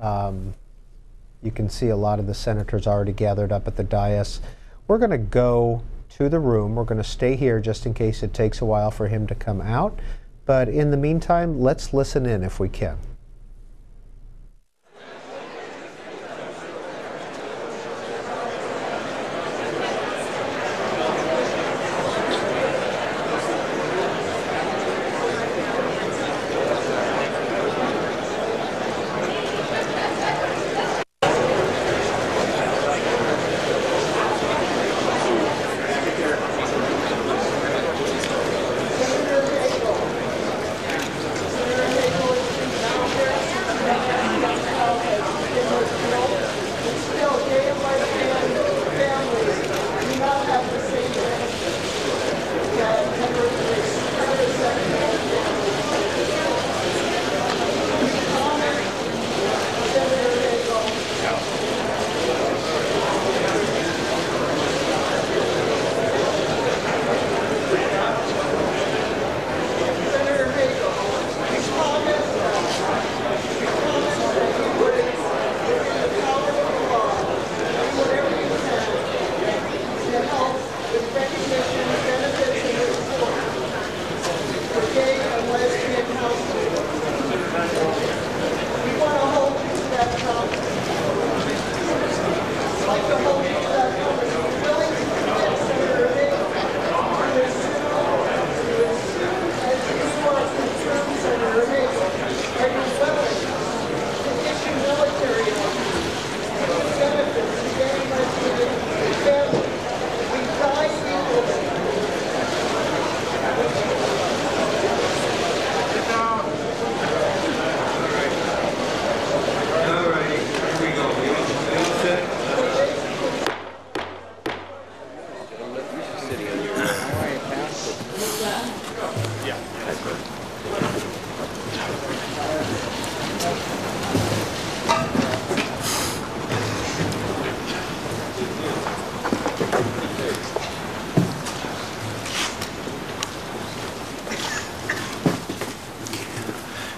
You can see a lot of the senators already gathered up at the dais. We're going to go to the room. We're going to stay here just in case it takes a while for him to come out. But in the meantime, let's listen in if we can.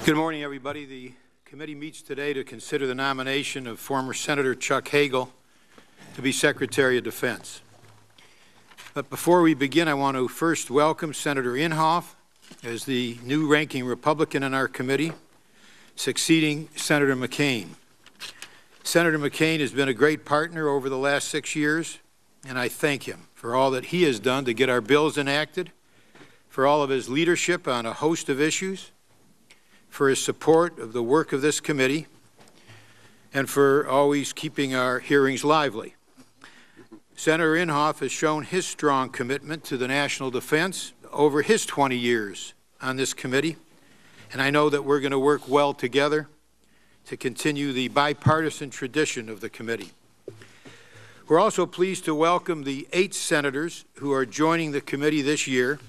Good morning, everybody. The committee meets today to consider the nomination of former Senator Chuck Hagel to be Secretary of Defense. But before we begin, I want to first welcome Senator Inhofe as the new ranking Republican in our committee, succeeding Senator McCain. Senator McCain has been a great partner over the last 6 years, and I thank him for all that he has done to get our bills enacted, for all of his leadership on a host of issues, for his support of the work of this committee, and for always keeping our hearings lively. Senator Inhofe has shown his strong commitment to the national defense over his 20 years on this committee, and I know that we're going to work well together to continue the bipartisan tradition of the committee. We're also pleased to welcome the 8 senators who are joining the committee this year,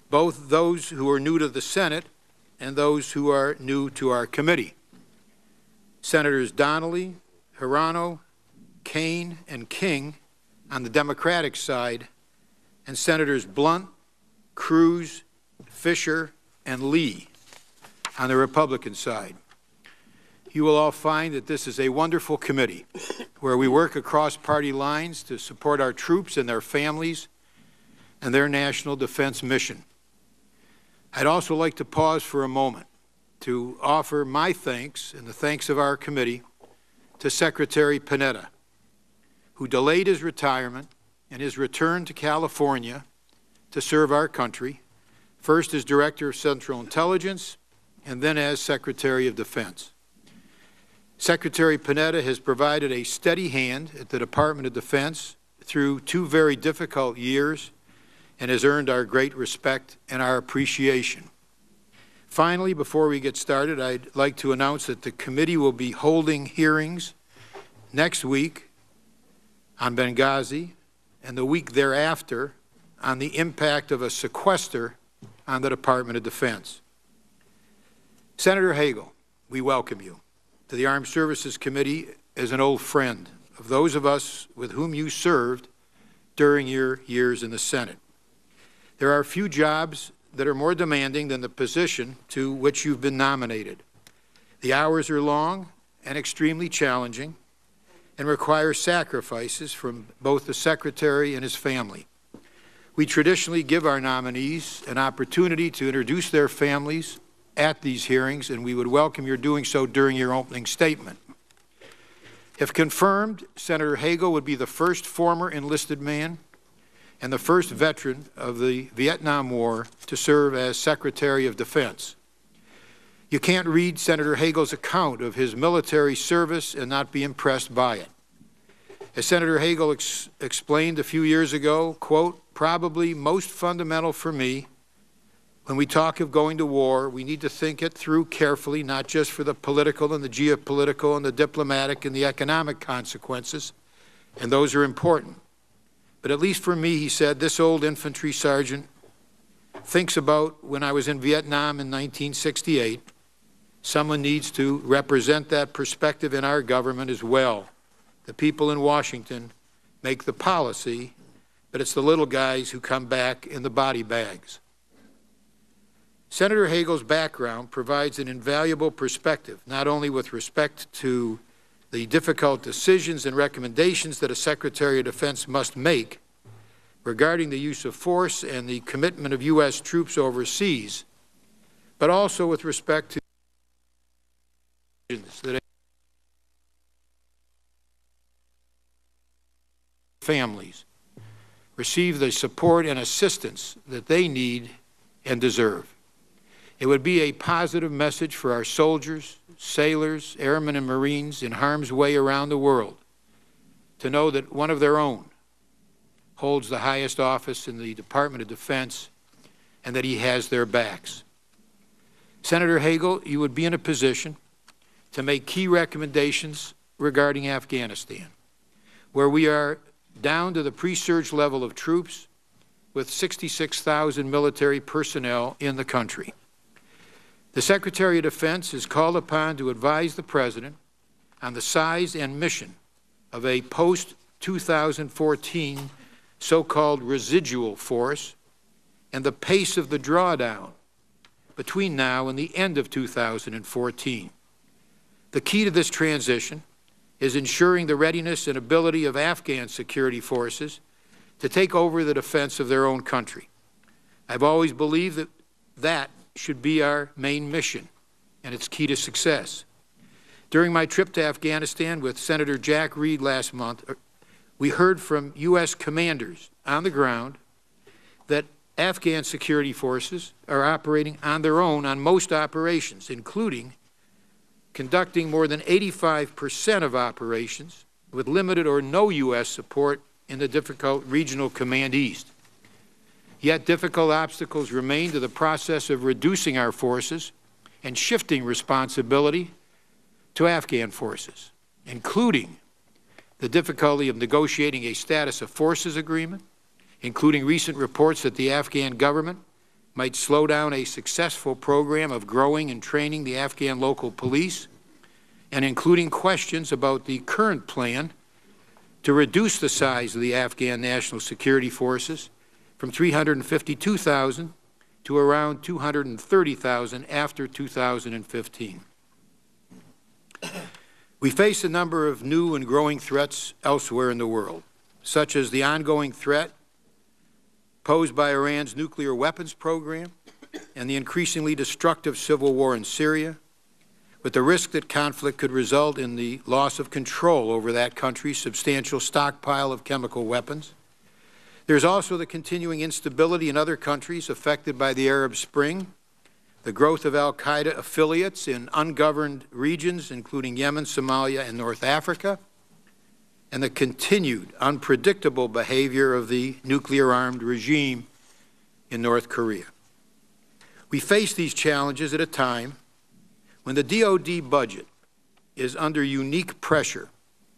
both those who are new to the Senate and those who are new to our committee. Senators Donnelly, Hirano, Kane, and King on the Democratic side, and Senators Blunt, Cruz, Fisher, and Lee on the Republican side. You will all find that this is a wonderful committee where we work across party lines to support our troops and their families and their national defense mission. I'd also like to pause for a moment to offer my thanks and the thanks of our committee to Secretary Panetta, who delayed his retirement and his return to California to serve our country, first as Director of Central Intelligence and then as Secretary of Defense. Secretary Panetta has provided a steady hand at the Department of Defense through 2 very difficult years and has earned our great respect and our appreciation. Finally, before we get started, I'd like to announce that the committee will be holding hearings next week on Benghazi and the week thereafter on the impact of a sequester on the Department of Defense. Senator Hagel, we welcome you to the Armed Services Committee as an old friend of those of us with whom you served during your years in the Senate. There are few jobs that are more demanding than the position to which you've been nominated. The hours are long and extremely challenging and requires sacrifices from both the Secretary and his family. We traditionally give our nominees an opportunity to introduce their families at these hearings, and we would welcome your doing so during your opening statement. If confirmed, Senator Hagel would be the first former enlisted man and the first veteran of the Vietnam War to serve as Secretary of Defense. You can't read Senator Hagel's account of his military service and not be impressed by it. As Senator Hagel explained a few years ago, quote, "Probably most fundamental for me, when we talk of going to war, we need to think it through carefully, not just for the political and the geopolitical and the diplomatic and the economic consequences, and those are important. But at least for me," he said, "this old infantry sergeant thinks about when I was in Vietnam in 1968. Someone needs to represent that perspective in our government as well. The people in Washington make the policy, but it's the little guys who come back in the body bags." Senator Hagel's background provides an invaluable perspective, not only with respect to the difficult decisions and recommendations that a Secretary of Defense must make regarding the use of force and the commitment of U.S. troops overseas, but also with respect to that families receive the support and assistance that they need and deserve. It would be a positive message for our soldiers, sailors, airmen, and Marines in harm's way around the world to know that one of their own holds the highest office in the Department of Defense and that he has their backs. Senator Hagel, you would be in a position to make key recommendations regarding Afghanistan, where we are down to the pre-surge level of troops with 66,000 military personnel in the country. The Secretary of Defense is called upon to advise the President on the size and mission of a post-2014 so-called residual force and the pace of the drawdown between now and the end of 2014. The key to this transition is ensuring the readiness and ability of Afghan security forces to take over the defense of their own country. I've always believed that that should be our main mission, and it's key to success. During my trip to Afghanistan with Senator Jack Reed last month, we heard from U.S. commanders on the ground that Afghan security forces are operating on their own on most operations, including conducting more than 85% of operations with limited or no U.S. support in the difficult Regional Command East. Yet difficult obstacles remain to the process of reducing our forces and shifting responsibility to Afghan forces, including the difficulty of negotiating a status of forces agreement, including recent reports that the Afghan government might slow down a successful program of growing and training the Afghan local police, and including questions about the current plan to reduce the size of the Afghan National Security Forces from 352,000 to around 230,000 after 2015. We face a number of new and growing threats elsewhere in the world, such as the ongoing threat posed by Iran's nuclear weapons program and the increasingly destructive civil war in Syria, with the risk that conflict could result in the loss of control over that country's substantial stockpile of chemical weapons. There's also the continuing instability in other countries affected by the Arab Spring, the growth of al-Qaeda affiliates in ungoverned regions, including Yemen, Somalia, and North Africa, and the continued unpredictable behavior of the nuclear-armed regime in North Korea. We face these challenges at a time when the DoD budget is under unique pressure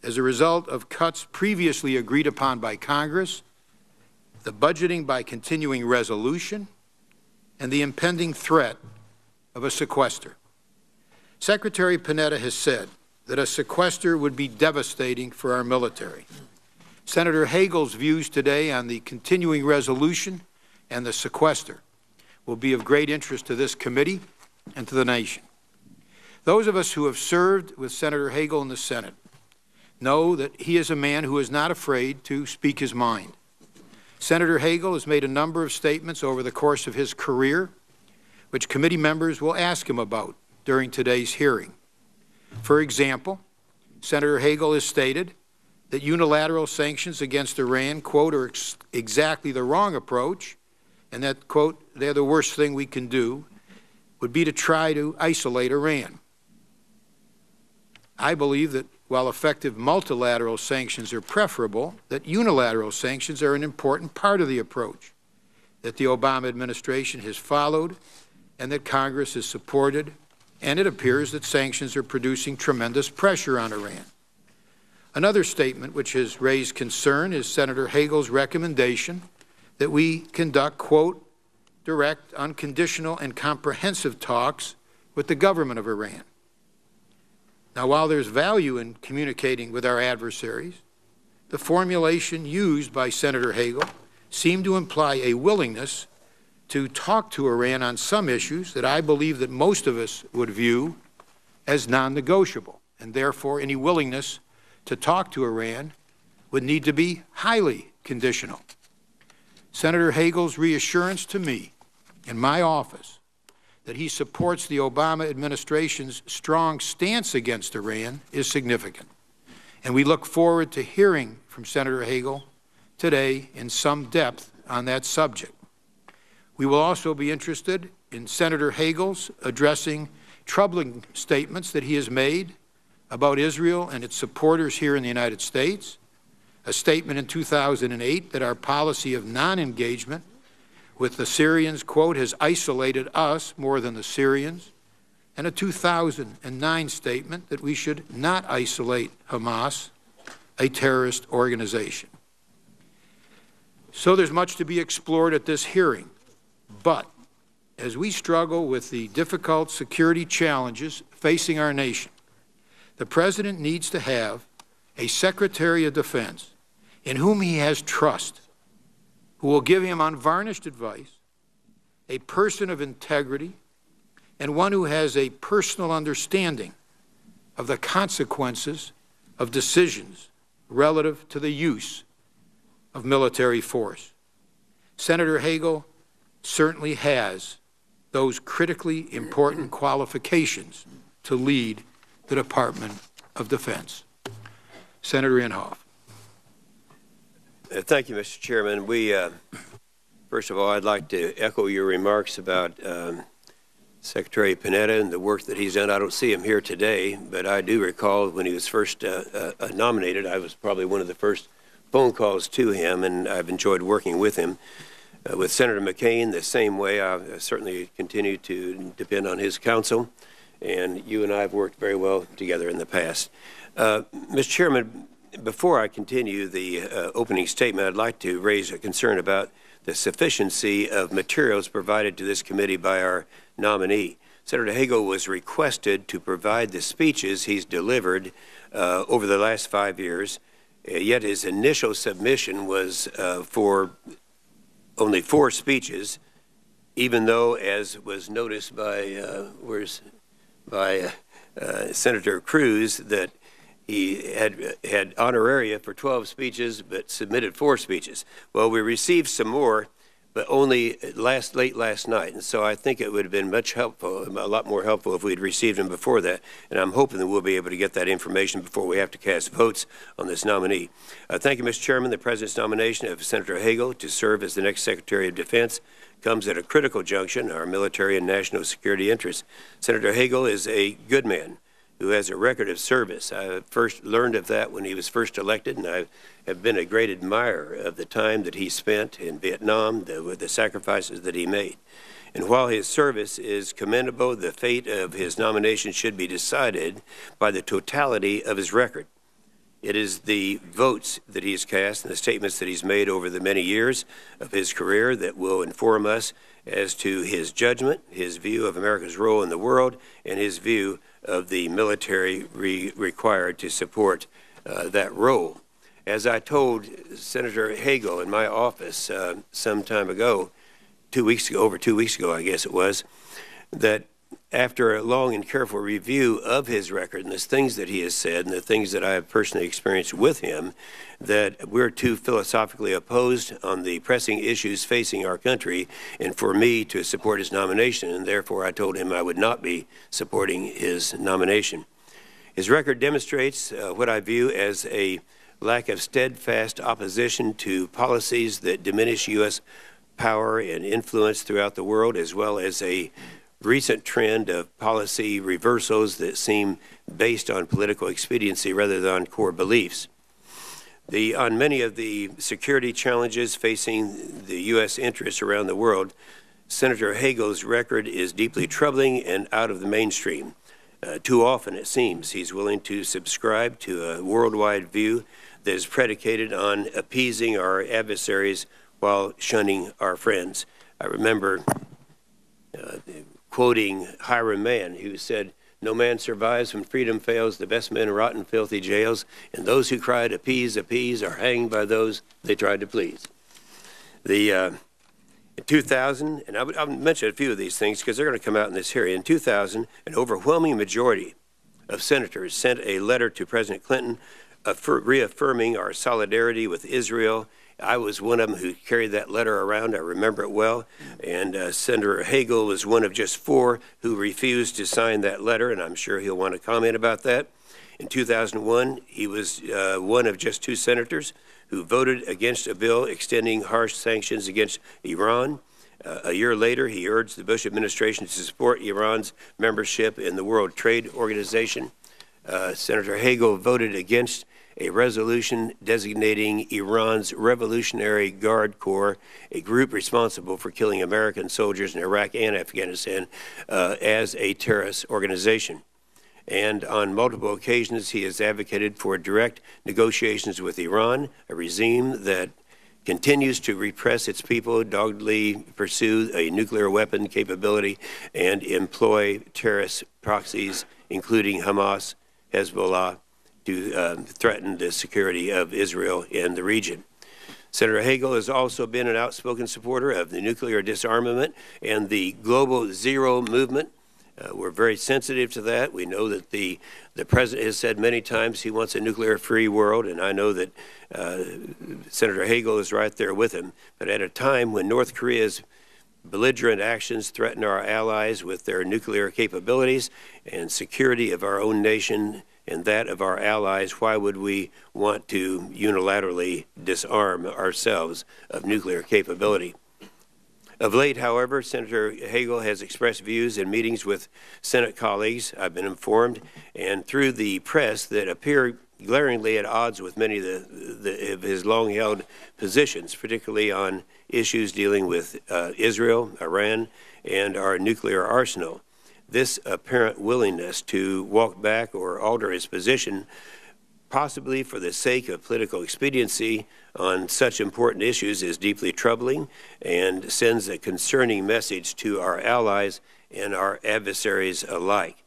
as a result of cuts previously agreed upon by Congress, the budgeting by continuing resolution, and the impending threat of a sequester. Secretary Panetta has said that a sequester would be devastating for our military. Senator Hagel's views today on the continuing resolution and the sequester will be of great interest to this committee and to the nation. Those of us who have served with Senator Hagel in the Senate know that he is a man who is not afraid to speak his mind. Senator Hagel has made a number of statements over the course of his career, which committee members will ask him about during today's hearing. For example, Senator Hagel has stated that unilateral sanctions against Iran, quote, are exactly the wrong approach, and that, quote, they're the worst thing we can do, would be to try to isolate Iran. I believe that while effective multilateral sanctions are preferable, that unilateral sanctions are an important part of the approach that the Obama administration has followed and that Congress has supported, and it appears that sanctions are producing tremendous pressure on Iran. Another statement which has raised concern is Senator Hagel's recommendation that we conduct, quote, direct, unconditional, and comprehensive talks with the government of Iran. Now, while there's value in communicating with our adversaries, the formulation used by Senator Hagel seemed to imply a willingness to talk to Iran on some issues that I believe that most of us would view as non-negotiable, and therefore any willingness to talk to Iran would need to be highly conditional. Senator Hagel's reassurance to me and my office that he supports the Obama administration's strong stance against Iran is significant, and we look forward to hearing from Senator Hagel today in some depth on that subject. We will also be interested in Senator Hagel's addressing troubling statements that he has made about Israel and its supporters here in the United States, a statement in 2008 that our policy of non-engagement with the Syrians, quote, has isolated us more than the Syrians, and a 2009 statement that we should not isolate Hamas, a terrorist organization. So there's much to be explored at this hearing, but as we struggle with the difficult security challenges facing our nation, the President needs to have a Secretary of Defense in whom he has trust, who will give him unvarnished advice, a person of integrity, and one who has a personal understanding of the consequences of decisions relative to the use of military force. Senator Hagel certainly has those critically important qualifications to lead the Department of Defense. Senator Inhofe. Thank you, Mr. Chairman. First of all, I'd like to echo your remarks about Secretary Panetta and the work that he's done. I don't see him here today, but I do recall when he was first nominated, I was probably one of the first phone calls to him, and I've enjoyed working with him. With Senator McCain, the same way. I certainly continue to depend on his counsel, and you and I have worked very well together in the past. Mr. Chairman, before I continue the opening statement, I'd like to raise a concern about the sufficiency of materials provided to this committee by our nominee. Senator Hagel was requested to provide the speeches he's delivered over the last 5 years, yet his initial submission was for only 4 speeches, even though, as was noticed by Senator Cruz, that he had honoraria for 12 speeches, but submitted 4 speeches. Well, we received some more, but only late last night, and so I think it would have been a lot more helpful if we'd received them before that, and I'm hoping that we'll be able to get that information before we have to cast votes on this nominee. Thank you, Mr. Chairman. The President's nomination of Senator Hagel to serve as the next Secretary of Defense comes at a critical junction in our military and national security interests. Senator Hagel is a good man who has a record of service. I first learned of that when he was first elected, and I have been a great admirer of the time that he spent in Vietnam, with the sacrifices that he made. And while his service is commendable, the fate of his nomination should be decided by the totality of his record. It is the votes that he's cast and the statements that he's made over the many years of his career that will inform us as to his judgment, his view of America's role in the world, and his view of the military required to support that role. As I told Senator Hagel in my office some time ago, over 2 weeks ago, I guess it was, that after a long and careful review of his record and the things that he has said and the things that I have personally experienced with him, that we're too philosophically opposed on the pressing issues facing our country and for me to support his nomination, and therefore I told him I would not be supporting his nomination. His record demonstrates what I view as a lack of steadfast opposition to policies that diminish U.S. power and influence throughout the world, as well as a recent trend of policy reversals that seem based on political expediency rather than on core beliefs. On many of the security challenges facing the U.S. interests around the world, Senator Hagel's record is deeply troubling and out of the mainstream. Too often, it seems, he's willing to subscribe to a worldwide view that is predicated on appeasing our adversaries while shunning our friends. I remember quoting Hiram Mann, who said, "No man survives when freedom fails. The best men rot in filthy jails, and those who cried, 'Appease, appease,' are hanged by those they tried to please." In 2000, and I'll mention a few of these things because they're going to come out in this hearing. In 2000, an overwhelming majority of senators sent a letter to President Clinton reaffirming our solidarity with Israel. I was one of them who carried that letter around. I remember it well. And Senator Hagel was one of just 4 who refused to sign that letter, and I'm sure he'll want to comment about that. In 2001, he was one of just 2 senators who voted against a bill extending harsh sanctions against Iran. A year later, he urged the Bush administration to support Iran's membership in the World Trade Organization. Senator Hagel voted against a resolution designating Iran's Revolutionary Guard Corps, a group responsible for killing American soldiers in Iraq and Afghanistan, as a terrorist organization. And on multiple occasions, he has advocated for direct negotiations with Iran, a regime that continues to repress its people, doggedly pursue a nuclear weapon capability, and employ terrorist proxies, including Hamas, Hezbollah, to threaten the security of Israel and the region. Senator Hagel has also been an outspoken supporter of the nuclear disarmament and the global zero movement. We're very sensitive to that. We know that the president has said many times he wants a nuclear-free world, and I know that Senator Hagel is right there with him. But at a time when North Korea's belligerent actions threaten our allies with their nuclear capabilities and security of our own nation and that of our allies, why would we want to unilaterally disarm ourselves of nuclear capability? Of late, however, Senator Hagel has expressed views in meetings with Senate colleagues, I've been informed, and through the press that appear glaringly at odds with many of his long-held positions, particularly on issues dealing with Israel, Iran, and our nuclear arsenal. This apparent willingness to walk back or alter his position, possibly for the sake of political expediency on such important issues, is deeply troubling and sends a concerning message to our allies and our adversaries alike.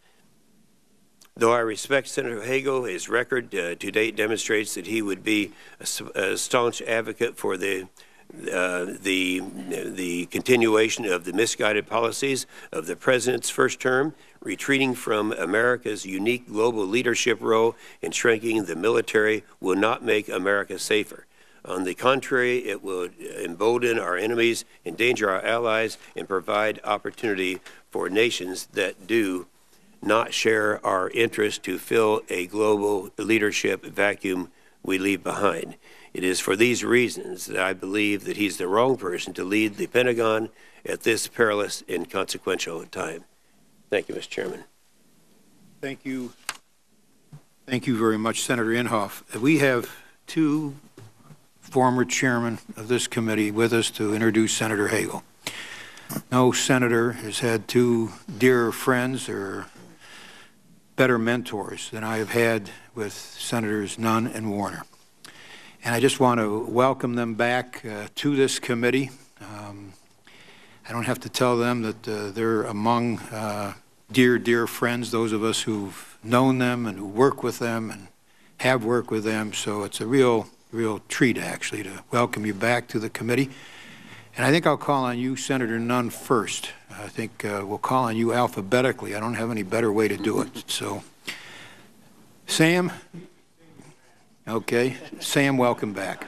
Though I respect Senator Hagel, his record to date demonstrates that he would be a staunch advocate for the continuation of the misguided policies of the president's first term, retreating from America's unique global leadership role and shrinking the military will not make America safer. On the contrary, it will embolden our enemies, endanger our allies, and provide opportunity for nations that do not share our interest to fill a global leadership vacuum we leave behind. It is for these reasons that I believe that he's the wrong person to lead the Pentagon at this perilous and consequential time. Thank you, Mr. Chairman. Thank you. Thank you very much, Senator Inhofe. We have 2 former chairmen of this committee with us to introduce Senator Hagel. No senator has had 2 dearer friends or better mentors than I have had with Senators Nunn and Warner. And I just want to welcome them back to this committee. I don't have to tell them that they're among dear, dear friends, those of us who've known them and who work with them and have worked with them. So it's a real treat, actually, to welcome you back to the committee. And I think I'll call on you, Senator Nunn, first. I think we'll call on you alphabetically. I don't have any better way to do it. So, Sam? Okay. Sam, welcome back.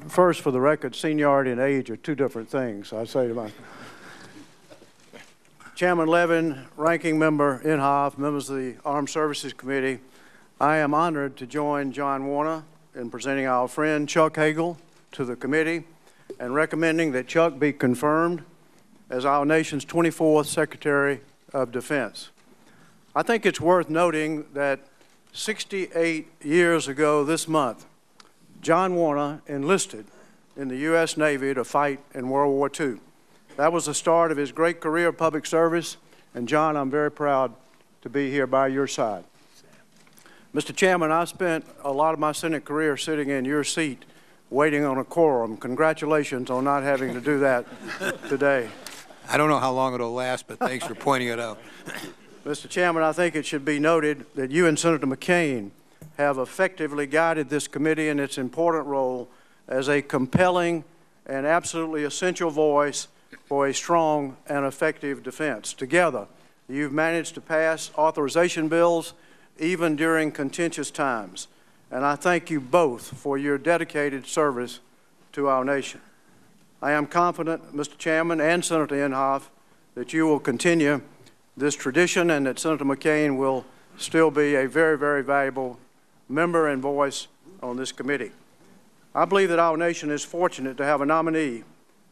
First, for the record, seniority and age are two different things. I say to my Chairman Levin, Ranking Member Inhofe, members of the Armed Services Committee, I am honored to join John Warner in presenting our friend Chuck Hagel to the committee and recommending that Chuck be confirmed as our nation's 24th Secretary of Defense. I think it's worth noting that 68 years ago this month, John Warner enlisted in the U.S. Navy to fight in World War II. That was the start of his great career of public service, and John, I'm very proud to be here by your side. Mr. Chairman, I spent a lot of my Senate career sitting in your seat waiting on a quorum. Congratulations on not having to do that today. I don't know how long it'll last, but thanks for pointing it out. Mr. Chairman, I think it should be noted that you and Senator McCain have effectively guided this committee in its important role as a compelling and absolutely essential voice for a strong and effective defense. Together, you've managed to pass authorization bills even during contentious times, and I thank you both for your dedicated service to our nation. I am confident, Mr. Chairman and Senator Inhofe, that you will continue this tradition and that Senator McCain will still be a very, very valuable member and voice on this committee. I believe that our nation is fortunate to have a nominee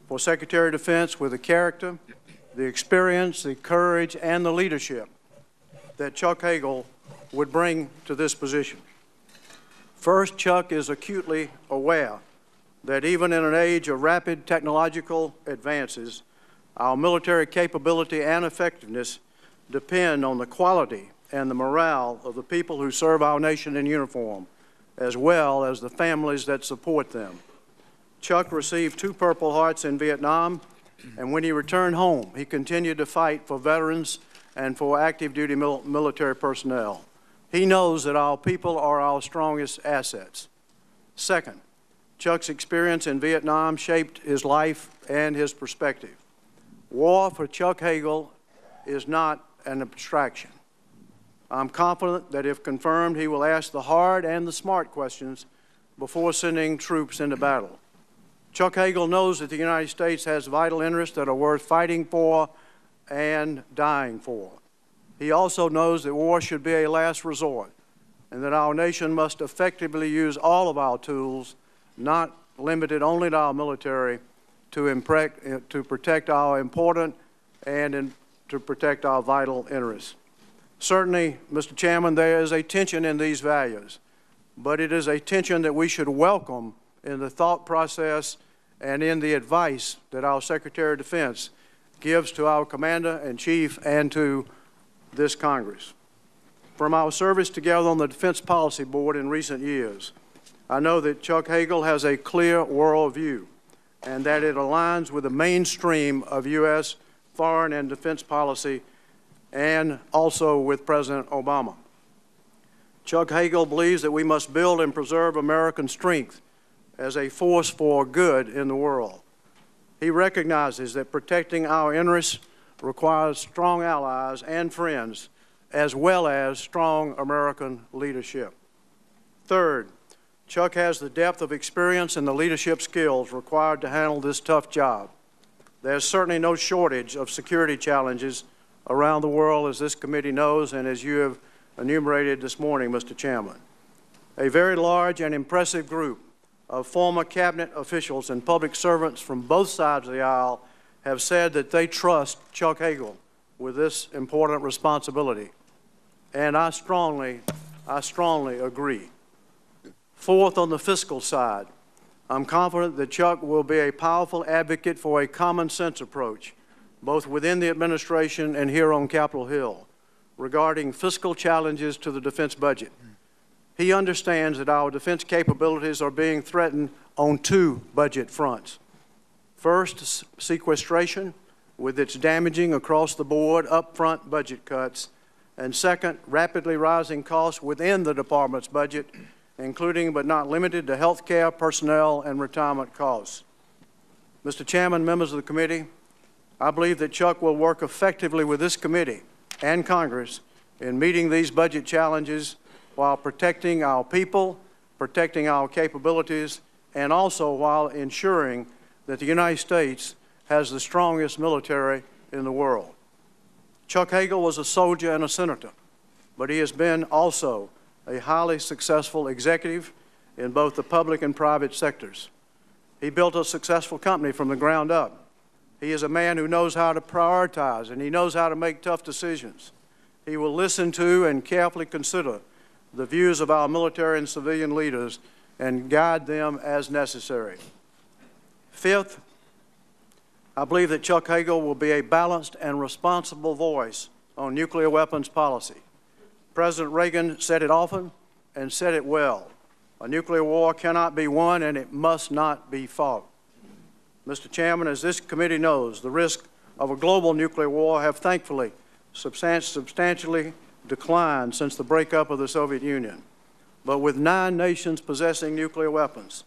for Secretary of Defense with the character, the experience, the courage, and the leadership that Chuck Hagel would bring to this position. First, Chuck is acutely aware that even in an age of rapid technological advances, our military capability and effectiveness depend on the quality and the morale of the people who serve our nation in uniform, as well as the families that support them. Chuck received 2 Purple Hearts in Vietnam, and when he returned home, he continued to fight for veterans and for active duty military personnel. He knows that our people are our strongest assets. Second, Chuck's experience in Vietnam shaped his life and his perspective. War for Chuck Hagel is not an abstraction. I'm confident that if confirmed, he will ask the hard and the smart questions before sending troops into battle. Chuck Hagel knows that the United States has vital interests that are worth fighting for and dying for. He also knows that war should be a last resort and that our nation must effectively use all of our tools, not limited only to our military, to protect our important and to protect our vital interests. Certainly, Mr. Chairman, there is a tension in these values, but it is a tension that we should welcome in the thought process and in the advice that our Secretary of Defense gives to our Commander-in-Chief and to this Congress. From our service together on the Defense Policy Board in recent years, I know that Chuck Hagel has a clear worldview and that it aligns with the mainstream of U.S. foreign and defense policy and also with President Obama. Chuck Hagel believes that we must build and preserve American strength as a force for good in the world. He recognizes that protecting our interests requires strong allies and friends, as well as strong American leadership. Third, Chuck has the depth of experience and the leadership skills required to handle this tough job. There's certainly no shortage of security challenges around the world, as this committee knows and as you have enumerated this morning, Mr. Chairman. A very large and impressive group of former cabinet officials and public servants from both sides of the aisle have said that they trust Chuck Hagel with this important responsibility, and I strongly agree. Fourth, on the fiscal side, I'm confident that Chuck will be a powerful advocate for a common sense approach, both within the administration and here on Capitol Hill, regarding fiscal challenges to the defense budget. He understands that our defense capabilities are being threatened on 2 budget fronts. First, sequestration, with its damaging across-the-board upfront budget cuts, and second, rapidly rising costs within the department's budget including but not limited to health care, personnel, and retirement costs. Mr. Chairman, members of the committee, I believe that Chuck will work effectively with this committee and Congress in meeting these budget challenges while protecting our people, protecting our capabilities, and also while ensuring that the United States has the strongest military in the world. Chuck Hagel was a soldier and a senator, but he has been also a highly successful executive in both the public and private sectors. He built a successful company from the ground up. He is a man who knows how to prioritize, and he knows how to make tough decisions. He will listen to and carefully consider the views of our military and civilian leaders and guide them as necessary. Fifth, I believe that Chuck Hagel will be a balanced and responsible voice on nuclear weapons policy. President Reagan said it often and said it well. A nuclear war cannot be won and it must not be fought. Mr. Chairman, as this committee knows, the risk of a global nuclear war have thankfully substantially declined since the breakup of the Soviet Union. But with 9 nations possessing nuclear weapons,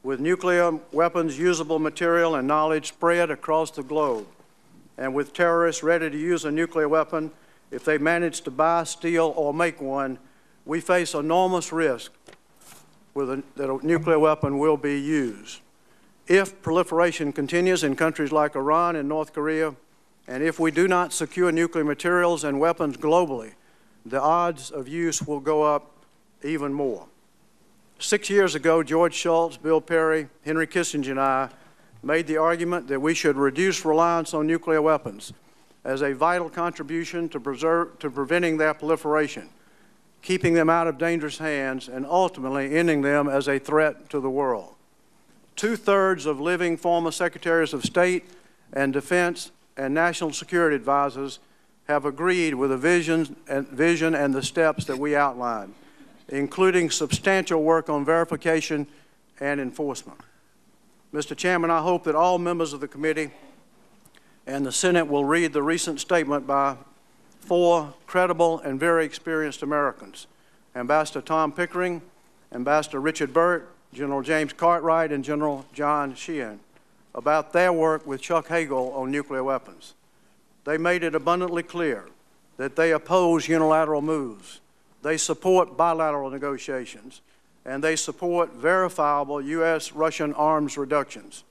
with nuclear weapons usable material and knowledge spread across the globe, and with terrorists ready to use a nuclear weapon if they manage to buy, steal, or make one, we face enormous risk that a nuclear weapon will be used. If proliferation continues in countries like Iran and North Korea, and if we do not secure nuclear materials and weapons globally, the odds of use will go up even more. 6 years ago, George Shultz, Bill Perry, Henry Kissinger, and I made the argument that we should reduce reliance on nuclear weapons as a vital contribution to preventing their proliferation, keeping them out of dangerous hands, and ultimately ending them as a threat to the world. 2/3 of living former Secretaries of State and Defense and National Security Advisors have agreed with the vision and the steps that we outlined, including substantial work on verification and enforcement. Mr. Chairman, I hope that all members of the committee and the Senate will read the recent statement by 4 credible and very experienced Americans, Ambassador Tom Pickering, Ambassador Richard Burt, General James Cartwright, and General John Sheehan, about their work with Chuck Hagel on nuclear weapons. They made it abundantly clear that they oppose unilateral moves, they support bilateral negotiations, and they support verifiable U.S.-Russian arms reductions,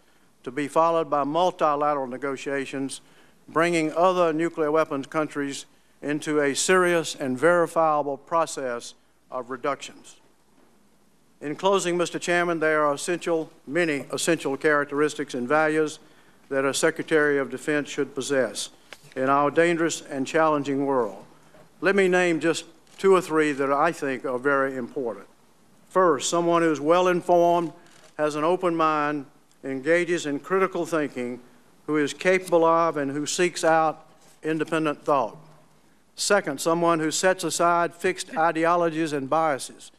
to be followed by multilateral negotiations, bringing other nuclear weapons countries into a serious and verifiable process of reductions. In closing, Mr. Chairman, there are many essential characteristics and values that a Secretary of Defense should possess in our dangerous and challenging world. Let me name just 2 or 3 that I think are very important. First, someone who is well-informed, has an open mind, engages in critical thinking, who is capable of and who seeks out independent thought. Second, someone who sets aside fixed ideologies and biases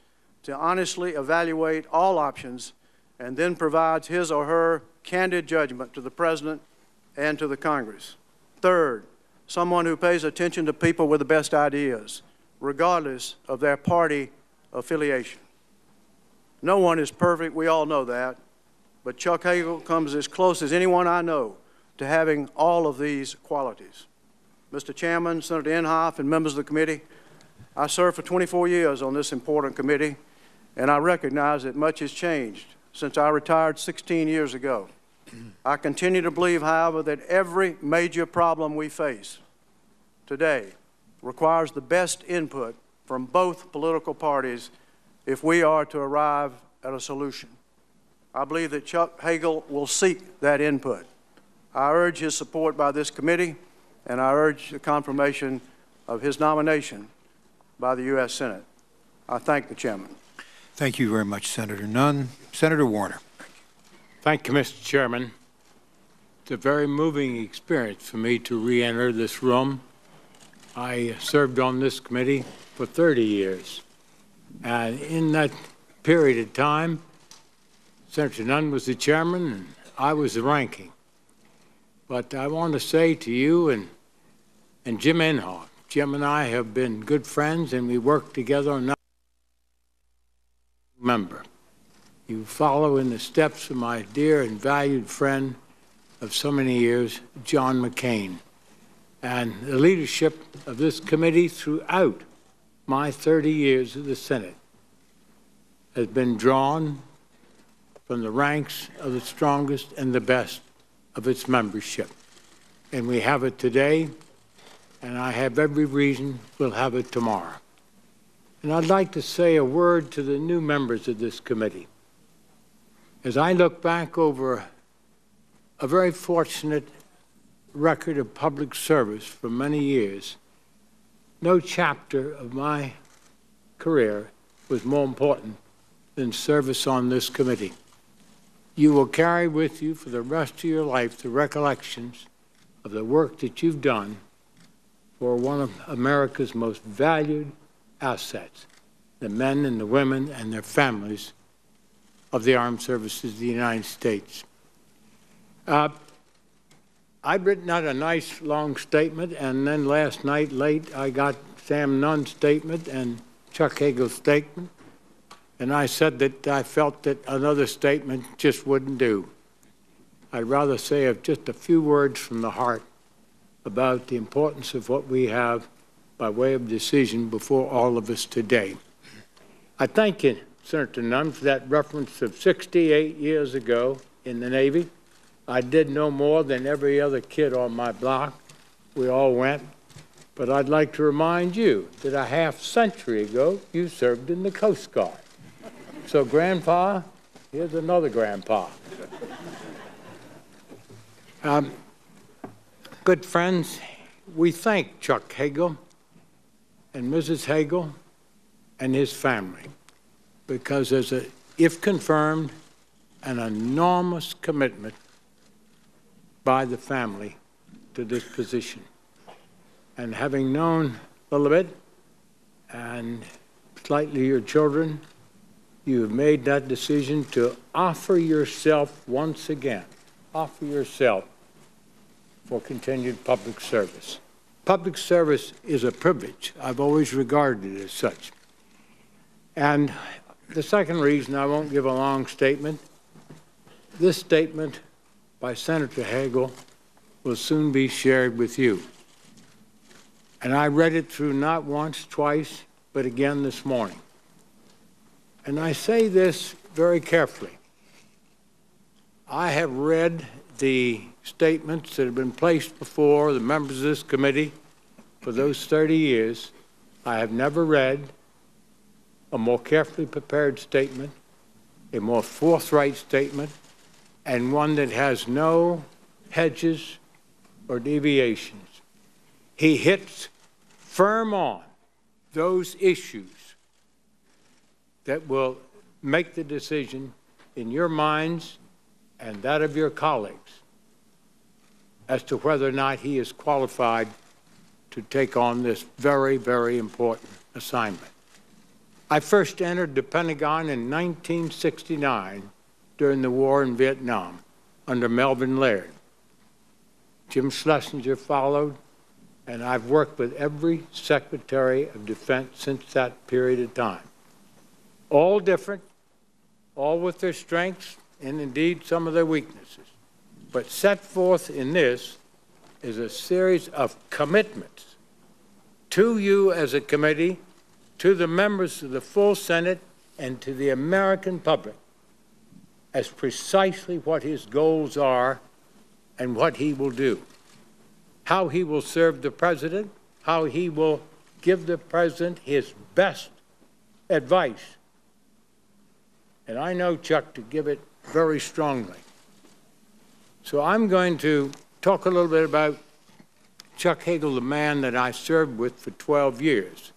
to honestly evaluate all options and then provides his or her candid judgment to the President and to the Congress. Third, someone who pays attention to people with the best ideas, regardless of their party affiliation. No one is perfect, we all know that, but Chuck Hagel comes as close as anyone I know to having all of these qualities. Mr. Chairman, Senator Inhofe, and members of the committee, I served for 24 years on this important committee, and I recognize that much has changed since I retired 16 years ago. I continue to believe, however, that every major problem we face today requires the best input from both political parties if we are to arrive at a solution. I believe that Chuck Hagel will seek that input. I urge his support by this committee, and I urge the confirmation of his nomination by the U.S. Senate. I thank the chairman. Thank you very much, Senator Nunn. Senator Warner. Thank you, Mr. Chairman. It's a very moving experience for me to re-enter this room. I served on this committee for 30 years. And in that period of time, Senator Nunn was the chairman and I was the ranking. But I want to say to you and Jim Inhofe, Jim and I have been good friends and we work together on member. You follow in the steps of my dear and valued friend of so many years, John McCain. And the leadership of this committee throughout my 30 years of the Senate has been drawn from the ranks of the strongest and the best of its membership. And we have it today, and I have every reason we'll have it tomorrow. And I'd like to say a word to the new members of this committee. As I look back over a very fortunate record of public service for many years, no chapter of my career was more important than service on this committee. You will carry with you for the rest of your life the recollections of the work that you've done for one of America's most valued assets, the men and the women and their families of the armed services of the United States. I've written out a nice long statement, and then last night late I got Sam Nunn's statement and Chuck Hagel's statement, and I said that I felt that another statement just wouldn't do. I'd rather say just a few words from the heart about the importance of what we have by way of decision before all of us today. I thank you, Senator Nunn, for that reference of 68 years ago in the Navy. I did no more than every other kid on my block. We all went. But I'd like to remind you that a half-century ago, you served in the Coast Guard. So, Grandpa, here's another Grandpa. Good friends, we thank Chuck Hagel and Mrs. Hagel and his family, because there's a, if confirmed, an enormous commitment by the family to this position. And having known a little bit, and slightly your children, you have made that decision to offer yourself once again, offer yourself for continued public service. Public service is a privilege. I've always regarded it as such. And the second reason, I won't give a long statement, this statement by Senator Hagel will soon be shared with you. And I read it through not once, twice, but again this morning. And I say this very carefully. I have read the statements that have been placed before the members of this committee for those 30 years. I have never read a more carefully prepared statement, a more forthright statement, and one that has no hedges or deviations. He hits firm on those issues that will make the decision in your minds and that of your colleagues as to whether or not he is qualified to take on this very, very important assignment. I first entered the Pentagon in 1969 during the war in Vietnam under Melvin Laird. Jim Schlesinger followed, and I've worked with every Secretary of Defense since that period of time. All different, all with their strengths and indeed some of their weaknesses. But set forth in this is a series of commitments to you as a committee, to the members of the full Senate, and to the American public as precisely what his goals are and what he will do. How he will serve the President, how he will give the President his best advice. And I know Chuck to give it very strongly. So I'm going to talk a little bit about Chuck Hagel, the man that I served with for 12 years.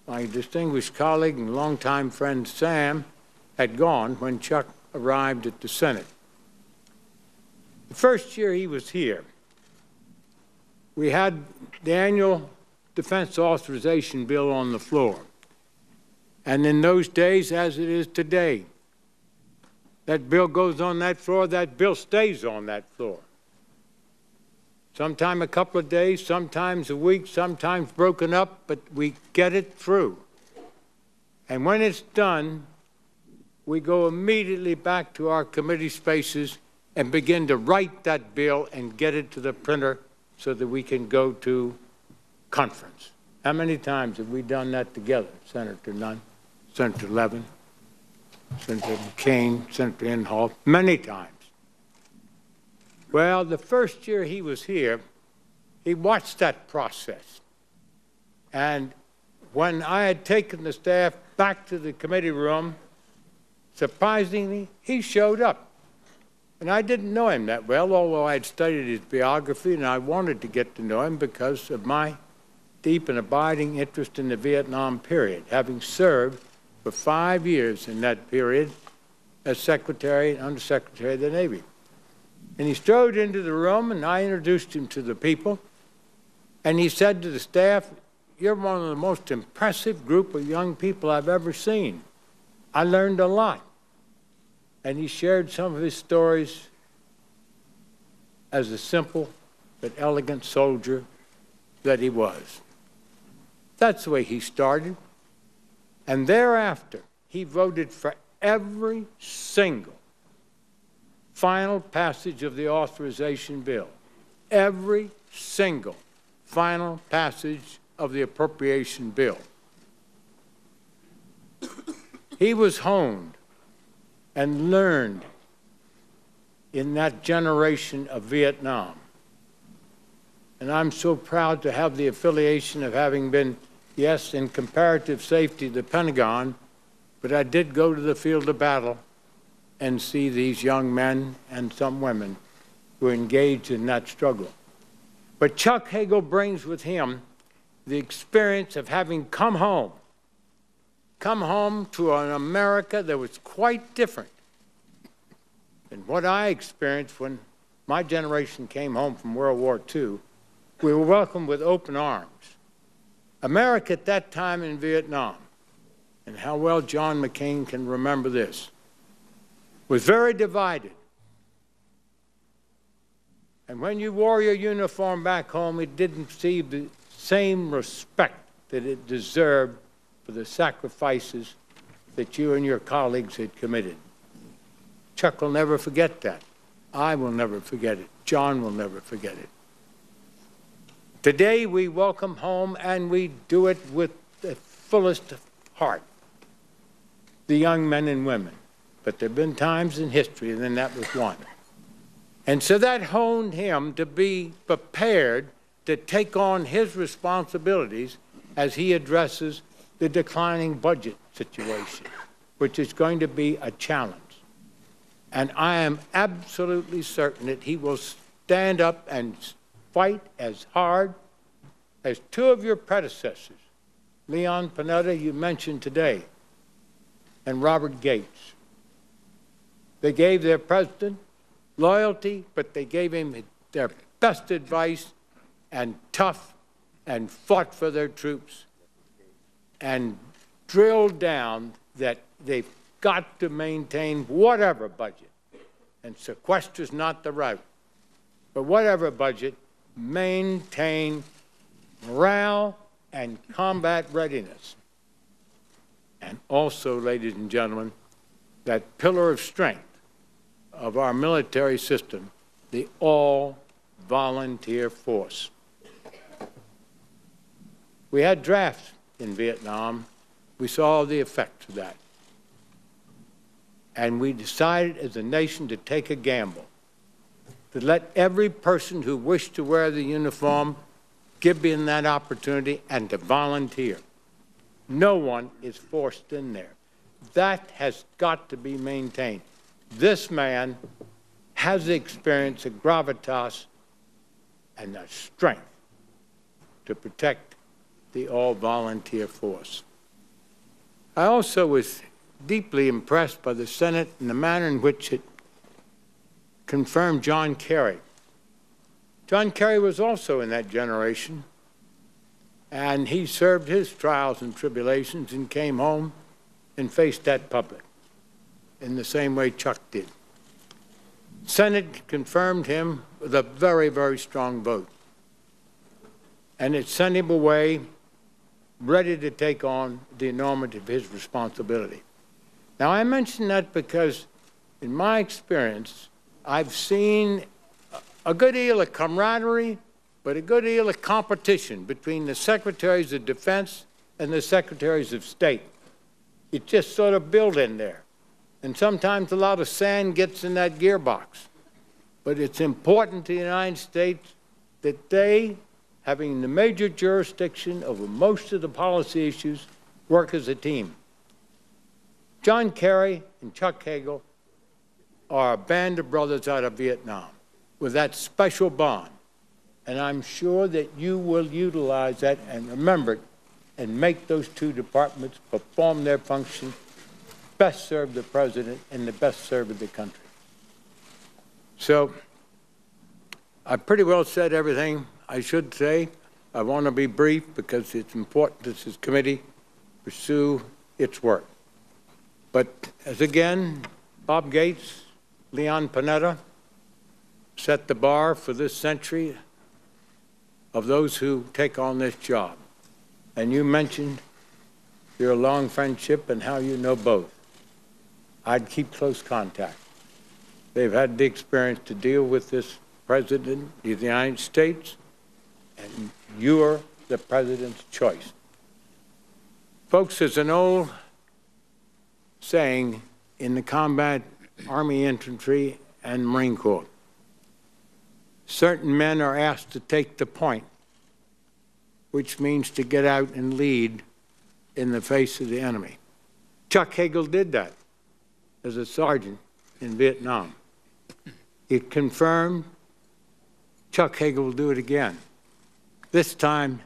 My distinguished colleague and longtime friend Sam had gone when Chuck arrived at the Senate. The first year he was here, we had the annual defense authorization bill on the floor. And in those days, as it is today, that bill goes on that floor, that bill stays on that floor. Sometimes a couple of days, sometimes a week, sometimes broken up, but we get it through. And when it's done, we go immediately back to our committee spaces and begin to write that bill and get it to the printer so that we can go to conference. How many times have we done that together? Senator Nunn, Senator Levin, Senator McCain, Senator Inhofe, many times. Well, the first year he was here, he watched that process. And when I had taken the staff back to the committee room, surprisingly, he showed up. And I didn't know him that well, although I had studied his biography, and I wanted to get to know him because of my deep and abiding interest in the Vietnam period, having served for 5 years in that period as Secretary and Undersecretary of the Navy. And he strode into the room, and I introduced him to the people, and he said to the staff, "You're one of the most impressive group of young people I've ever seen. I learned a lot." And he shared some of his stories as a simple but elegant soldier that he was. That's the way he started. And thereafter, he voted for every single final passage of the authorization bill, every single final passage of the appropriation bill. He was honed and learned in that generation of Vietnam. And I'm so proud to have the affiliation of having been, yes, in comparative safety, the Pentagon, but I did go to the field of battle and see these young men and some women who engaged in that struggle. But Chuck Hagel brings with him the experience of having come home to an America that was quite different than what I experienced when my generation came home from World War II. We were welcomed with open arms. America at that time in Vietnam, and how well John McCain can remember this, was very divided. And when you wore your uniform back home, it didn't receive the same respect that it deserved for the sacrifices that you and your colleagues had committed. Chuck will never forget that. I will never forget it. John will never forget it. Today we welcome home, and we do it with the fullest heart, the young men and women. But there have been times in history, and then that was one. And so that honed him to be prepared to take on his responsibilities as he addresses the declining budget situation, which is going to be a challenge. And I am absolutely certain that he will stand up and fight as hard as two of your predecessors, Leon Panetta, you mentioned today, and Robert Gates. They gave their president loyalty, but they gave him their best advice, and tough, and fought for their troops, and drilled down that they've got to maintain whatever budget. And sequester's not the route, but whatever budget, maintain morale and combat readiness. And also, ladies and gentlemen, that pillar of strength of our military system, the all-volunteer force. We had drafts in Vietnam. We saw the effects of that. And we decided as a nation to take a gamble, to let every person who wished to wear the uniform give them that opportunity and to volunteer. No one is forced in there. That has got to be maintained. This man has the experience, the gravitas, and the strength to protect the all-volunteer force. I also was deeply impressed by the Senate and the manner in which it confirmed John Kerry. John Kerry was also in that generation, and he served his trials and tribulations and came home and faced that public in the same way Chuck did. Senate confirmed him with a very, very strong vote, and it sent him away ready to take on the enormity of his responsibility. Now, I mention that because, in my experience, I've seen a good deal of camaraderie, but a good deal of competition between the Secretaries of Defense and the Secretaries of State. It just sort of built in there. And sometimes a lot of sand gets in that gearbox. But it's important to the United States that they, having the major jurisdiction over most of the policy issues, work as a team. John Kerry and Chuck Hagel are a band of brothers out of Vietnam with that special bond. And I'm sure that you will utilize that and remember it and make those two departments perform their function, best serve the president and the best serve the country. So I pretty well said everything I should say. I want to be brief because it's important that this committee pursue its work. But as again, Bob Gates, Leon Panetta set the bar for this century of those who take on this job. And you mentioned your long friendship and how you know both. I'd keep close contact. They've had the experience to deal with this President of the United States, and you're the President's choice. Folks, there's an old saying in the combat Army infantry and Marine Corps. Certain men are asked to take the point, which means to get out and lead in the face of the enemy. Chuck Hagel did that as a sergeant in Vietnam. It confirmed Chuck Hagel will do it again. This time,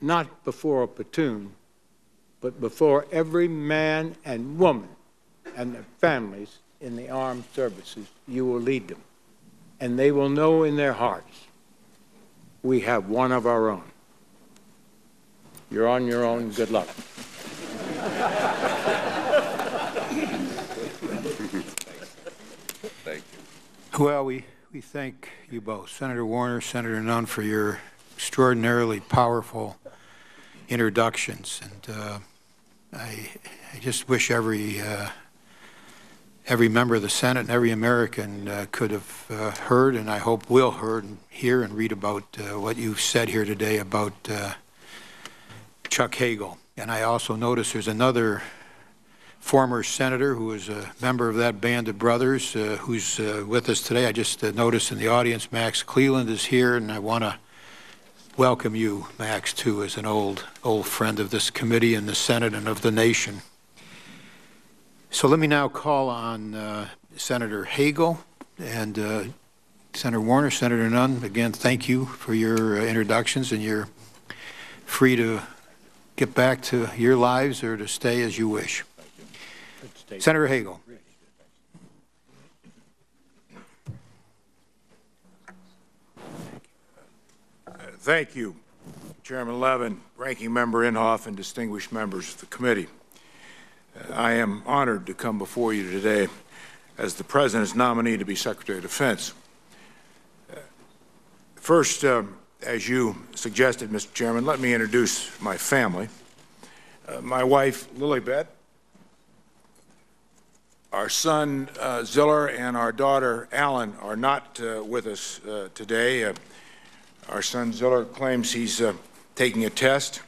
not before a platoon, but before every man and woman and their families in the armed services. You will lead them. And they will know in their hearts, we have one of our own. You're on your own. Good luck. Thank you. Well, we thank you both, Senator Warner, Senator Nunn, for your extraordinarily powerful introductions. And I just wish every member of the Senate and every American could have heard, and I hope will hear and read about what you've said here today about Chuck Hagel. And I also notice there's another former senator who was a member of that band of brothers who's with us today. I just noticed in the audience Max Cleland is here, and I want to welcome you, Max, too, as an old friend of this committee and the Senate and of the nation. So let me now call on Senator Hagel and Senator Warner, Senator Nunn. Again, thank you for your introductions, and you're free to get back to your lives or to stay as you wish. Senator Hagel. Thank you, Chairman Levin, Ranking Member Inhofe, and distinguished members of the committee. I am honored to come before you today as the President's nominee to be Secretary of Defense. First, as you suggested, Mr. Chairman, let me introduce my family. My wife, Lilibet, our son, Ziller, and our daughter, Alan, are not with us today. Our son, Ziller, claims he's taking a test.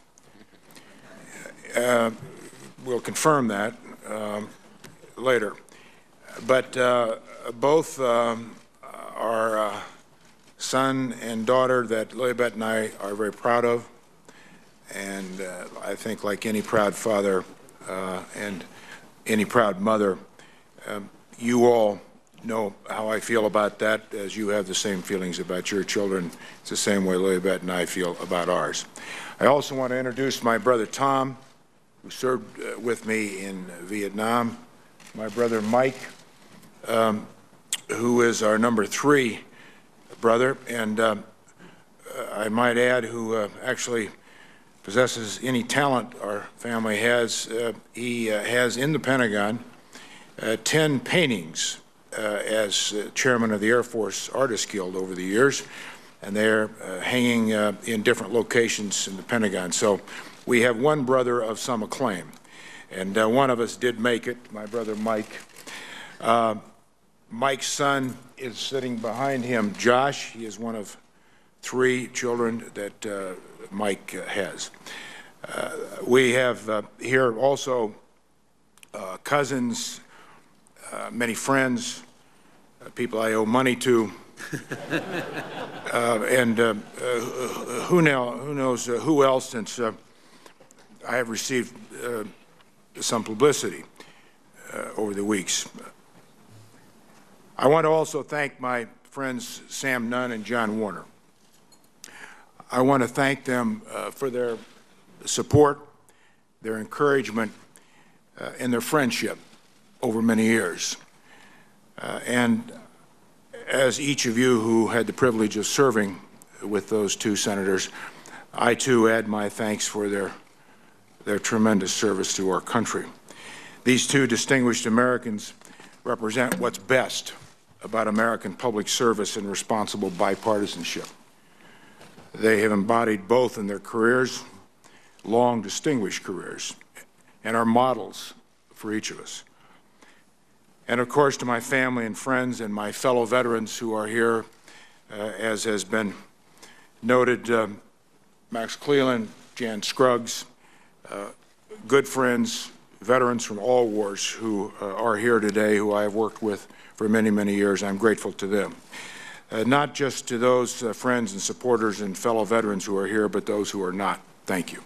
We'll confirm that later. But both our son and daughter that Lilibet and I are very proud of, and I think like any proud father and any proud mother, you all know how I feel about that, as you have the same feelings about your children. It's the same way Lilibet and I feel about ours. I also want to introduce my brother Tom, who served with me in Vietnam, my brother Mike, who is our number 3 brother, and I might add, who actually possesses any talent our family has. He has in the Pentagon 10 paintings as chairman of the Air Force Artists Guild over the years, and they're hanging in different locations in the Pentagon. So we have one brother of some acclaim. and one of us did make it, my brother Mike. Mike's son is sitting behind him, Josh. He is one of 3 children that Mike has. We have here also cousins, many friends, people I owe money to, and who knows who else, since I have received some publicity over the weeks. I want to also thank my friends Sam Nunn and John Warner. I want to thank them for their support, their encouragement, and their friendship over many years. And as each of you who had the privilege of serving with those 2 senators, I too add my thanks for their tremendous service to our country. These 2 distinguished Americans represent what's best about American public service and responsible bipartisanship. They have embodied both in their careers, long distinguished careers, and are models for each of us. And of course, to my family and friends and my fellow veterans who are here, as has been noted, Max Cleland, Jan Scruggs, good friends, veterans from all wars who are here today, who I have worked with for many, many years. I'm grateful to them. Not just to those friends and supporters and fellow veterans who are here, but those who are not. Thank you.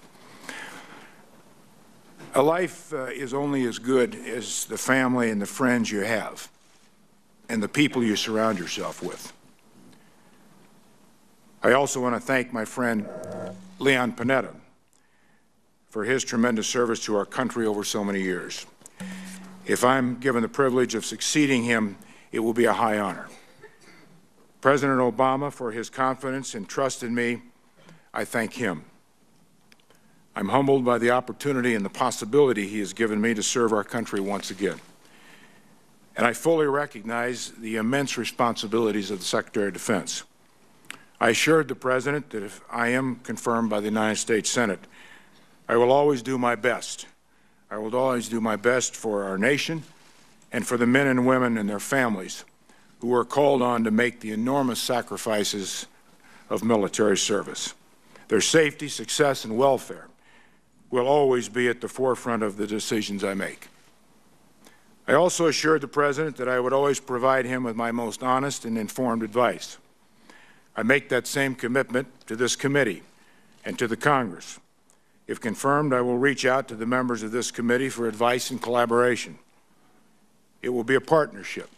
A life is only as good as the family and the friends you have and the people you surround yourself with. I also want to thank my friend Leon Panetta for his tremendous service to our country over so many years. If I'm given the privilege of succeeding him, it will be a high honor. President Obama, for his confidence and trust in me, I thank him. I'm humbled by the opportunity and the possibility he has given me to serve our country once again. And I fully recognize the immense responsibilities of the Secretary of Defense. I assured the President that if I am confirmed by the United States Senate, I will always do my best. I will always do my best for our nation and for the men and women and their families who are called on to make the enormous sacrifices of military service. Their safety, success, and welfare will always be at the forefront of the decisions I make. I also assured the President that I would always provide him with my most honest and informed advice. I make that same commitment to this committee and to the Congress. If confirmed, I will reach out to the members of this committee for advice and collaboration. It will be a partnership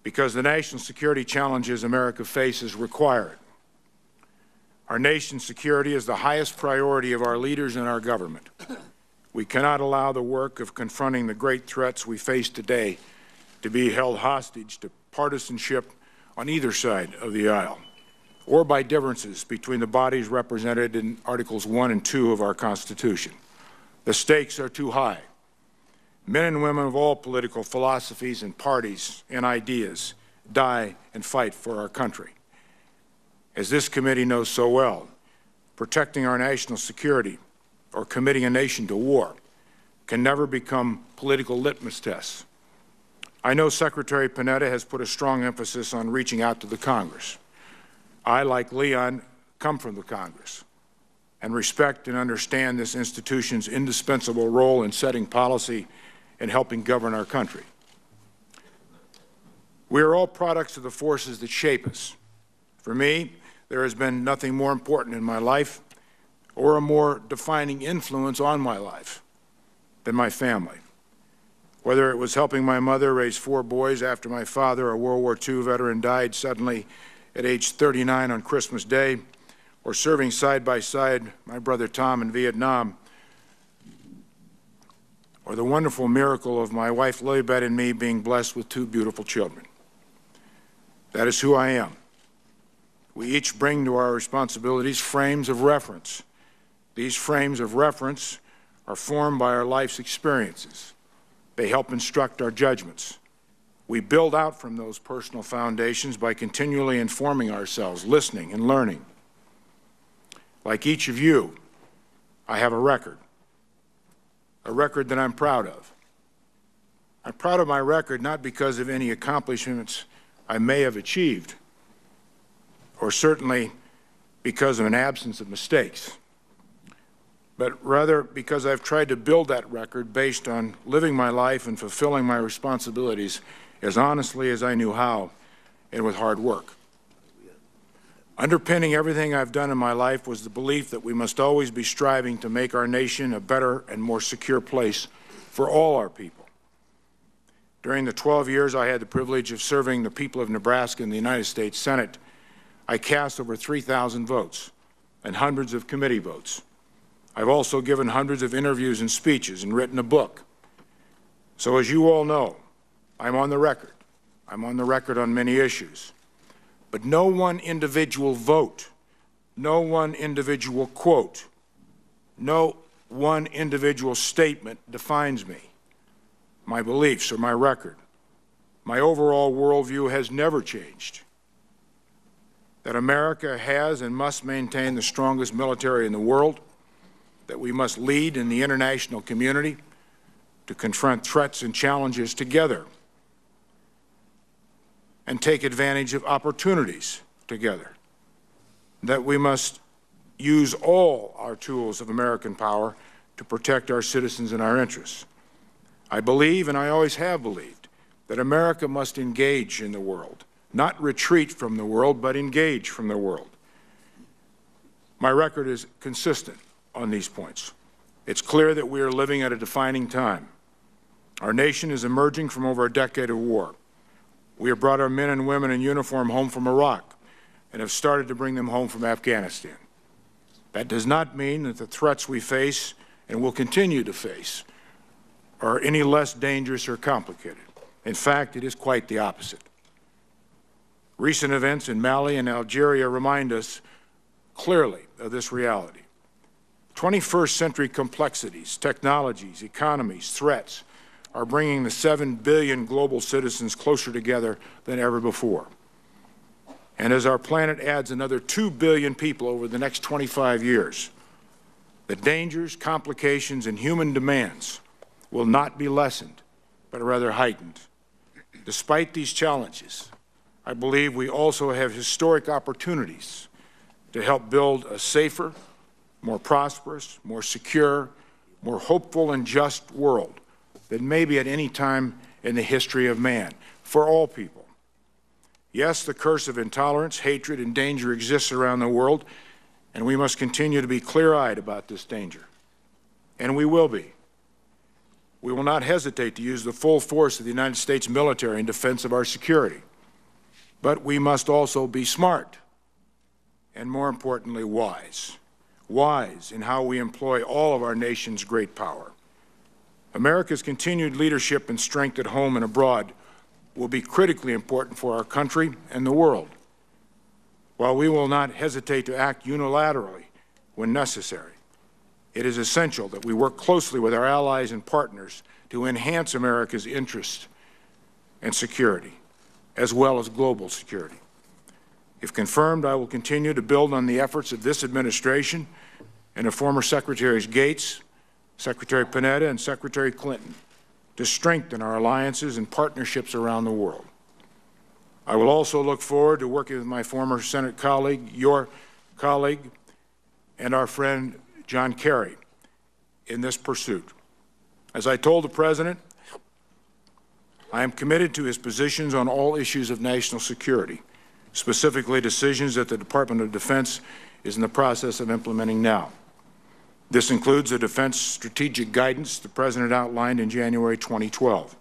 because the national security challenges America faces require it. Our nation's security is the highest priority of our leaders and our government. We cannot allow the work of confronting the great threats we face today to be held hostage to partisanship on either side of the aisle, or by differences between the bodies represented in Articles 1 and 2 of our Constitution. The stakes are too high. Men and women of all political philosophies and parties and ideas die and fight for our country. As this committee knows so well, protecting our national security or committing a nation to war can never become political litmus tests. I know Secretary Panetta has put a strong emphasis on reaching out to the Congress. I, like Leon, come from the Congress and respect and understand this institution's indispensable role in setting policy and helping govern our country. We are all products of the forces that shape us. For me, there has been nothing more important in my life or a more defining influence on my life than my family. Whether it was helping my mother raise 4 boys after my father, a World War II veteran, died suddenly at age 39 on Christmas Day, or serving side by side my brother Tom in Vietnam, or the wonderful miracle of my wife Lilibet and me being blessed with 2 beautiful children. That is who I am. We each bring to our responsibilities frames of reference. These frames of reference are formed by our life's experiences. They help instruct our judgments. We build out from those personal foundations by continually informing ourselves, listening, and learning. Like each of you, I have a record a record that I'm proud of. I'm proud of my record not because of any accomplishments I may have achieved, or certainly because of an absence of mistakes, but rather because I've tried to build that record based on living my life and fulfilling my responsibilities as honestly as I knew how and with hard work. Underpinning everything I've done in my life was the belief that we must always be striving to make our nation a better and more secure place for all our people. During the 12 years I had the privilege of serving the people of Nebraska in the United States Senate, I cast over 3,000 votes and hundreds of committee votes. I've also given hundreds of interviews and speeches and written a book. So as you all know, I'm on the record. I'm on the record on many issues. But no one individual vote, no one individual quote, no one individual statement defines me, my beliefs, or my record. My overall worldview has never changed. That America has and must maintain the strongest military in the world, that we must lead in the international community to confront threats and challenges together and take advantage of opportunities together, that we must use all our tools of American power to protect our citizens and our interests. I believe, and I always have believed, that America must engage in the world, not retreat from the world, but engage from the world. My record is consistent on these points. It's clear that we are living at a defining time. Our nation is emerging from over a decade of war. We have brought our men and women in uniform home from Iraq and have started to bring them home from Afghanistan. That does not mean that the threats we face and will continue to face are any less dangerous or complicated. In fact, it is quite the opposite. Recent events in Mali and Algeria remind us clearly of this reality. 21st century complexities, technologies, economies, threats are bringing the 7 billion global citizens closer together than ever before. And as our planet adds another 2 billion people over the next 25 years, the dangers, complications, and human demands will not be lessened, but rather heightened. Despite these challenges, I believe we also have historic opportunities to help build a safer, more prosperous, more secure, more hopeful and just world than maybe at any time in the history of man, for all people. Yes, the curse of intolerance, hatred, and danger exists around the world, and we must continue to be clear-eyed about this danger. And we will be. We will not hesitate to use the full force of the United States military in defense of our security. But we must also be smart and, more importantly, wise. Wise in how we employ all of our nation's great power. America's continued leadership and strength at home and abroad will be critically important for our country and the world. While we will not hesitate to act unilaterally when necessary, it is essential that we work closely with our allies and partners to enhance America's interests and security, as well as global security. If confirmed, I will continue to build on the efforts of this administration and of former Secretaries Gates, Secretary Panetta, and Secretary Clinton to strengthen our alliances and partnerships around the world. I will also look forward to working with my former Senate colleague, your colleague, and our friend John Kerry in this pursuit. As I told the President, I am committed to his positions on all issues of national security, specifically decisions that the Department of Defense is in the process of implementing now. This includes the defense strategic guidance the President outlined in January 2012.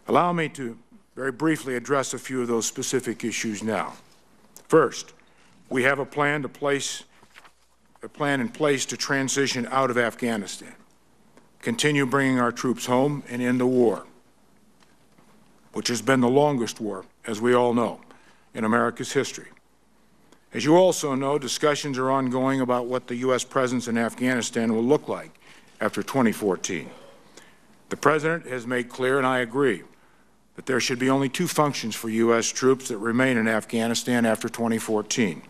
Allow me to very briefly address a few of those specific issues now. First, we have a plan in place to transition out of Afghanistan, continue bringing our troops home and end the war, which has been the longest war, as we all know, in America's history. As you also know, discussions are ongoing about what the U.S. presence in Afghanistan will look like after 2014. The President has made clear, and I agree, that there should be only two functions for U.S. troops that remain in Afghanistan after 2014: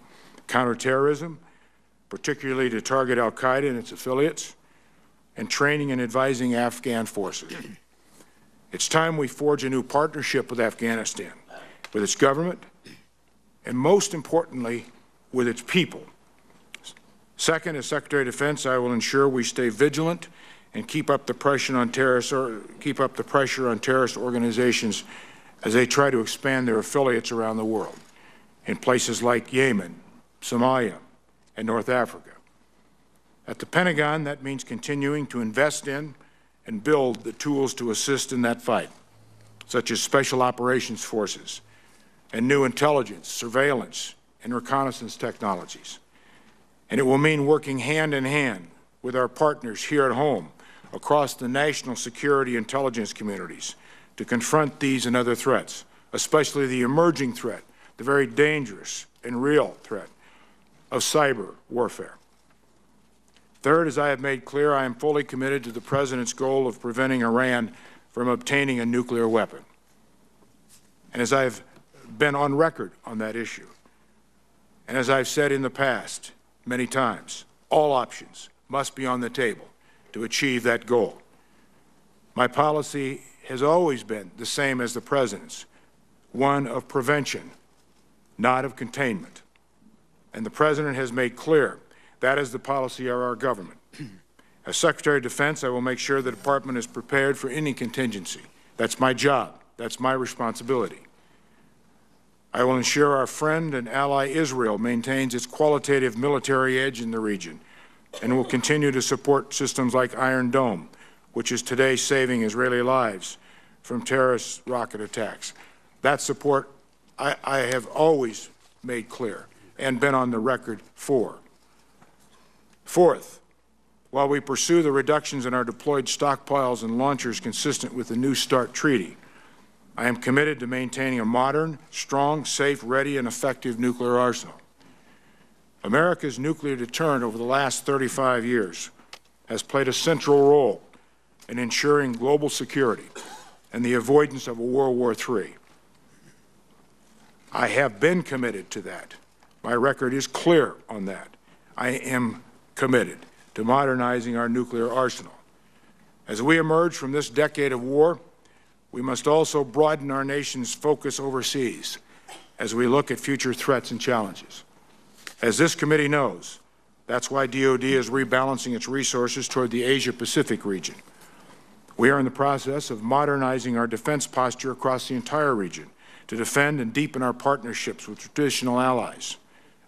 counterterrorism, particularly to target al-Qaeda and its affiliates, and training and advising Afghan forces. It's time we forge a new partnership with Afghanistan, with its government, and most importantly, with its people. Second, as Secretary of Defense, I will ensure we stay vigilant and keep up the pressure on terrorist organizations as they try to expand their affiliates around the world in places like Yemen, Somalia, and North Africa. At the Pentagon, that means continuing to invest in and build the tools to assist in that fight, such as special operations forces and new intelligence, surveillance, and reconnaissance technologies. And it will mean working hand in hand with our partners here at home across the national security intelligence communities to confront these and other threats, especially the emerging threat, the very dangerous and real threat of cyber warfare. Third, as I have made clear, I am fully committed to the President's goal of preventing Iran from obtaining a nuclear weapon. And as I've been on record on that issue, and as I've said in the past many times, all options must be on the table to achieve that goal. My policy has always been the same as the President's, one of prevention, not of containment. And the President has made clear that is the policy of our government. As Secretary of Defense, I will make sure the Department is prepared for any contingency. That's my job. That's my responsibility. I will ensure our friend and ally Israel maintains its qualitative military edge in the region and will continue to support systems like Iron Dome, which is today saving Israeli lives from terrorist rocket attacks. That support I have always made clear and been on the record for. Fourth, while we pursue the reductions in our deployed stockpiles and launchers consistent with the New START treaty, I am committed to maintaining a modern, strong, safe, ready, and effective nuclear arsenal. America's nuclear deterrent over the last 35 years has played a central role in ensuring global security and the avoidance of a World War III. I have been committed to that. My record is clear on that. I am committed to modernizing our nuclear arsenal. As we emerge from this decade of war, we must also broaden our nation's focus overseas as we look at future threats and challenges. As this committee knows, that's why DoD is rebalancing its resources toward the Asia-Pacific region. We are in the process of modernizing our defense posture across the entire region to defend and deepen our partnerships with traditional allies,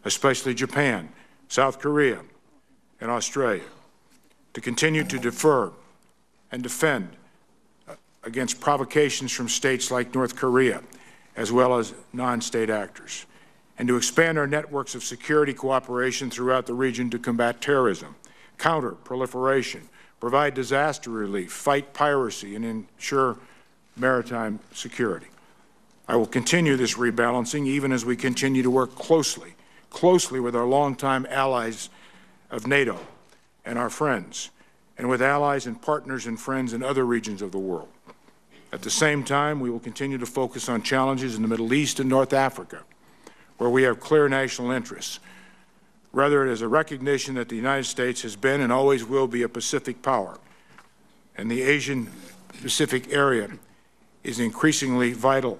especially Japan, South Korea, and Australia, to continue to defer and defend against provocations from states like North Korea, as well as non-state actors, and to expand our networks of security cooperation throughout the region to combat terrorism, counter proliferation, provide disaster relief, fight piracy, and ensure maritime security. I will continue this rebalancing even as we continue to work closely with our longtime allies of NATO and our friends, and with allies and partners and friends in other regions of the world. At the same time, we will continue to focus on challenges in the Middle East and North Africa, where we have clear national interests. Rather, it is a recognition that the United States has been and always will be a Pacific power, and the Asian-Pacific area is increasingly vital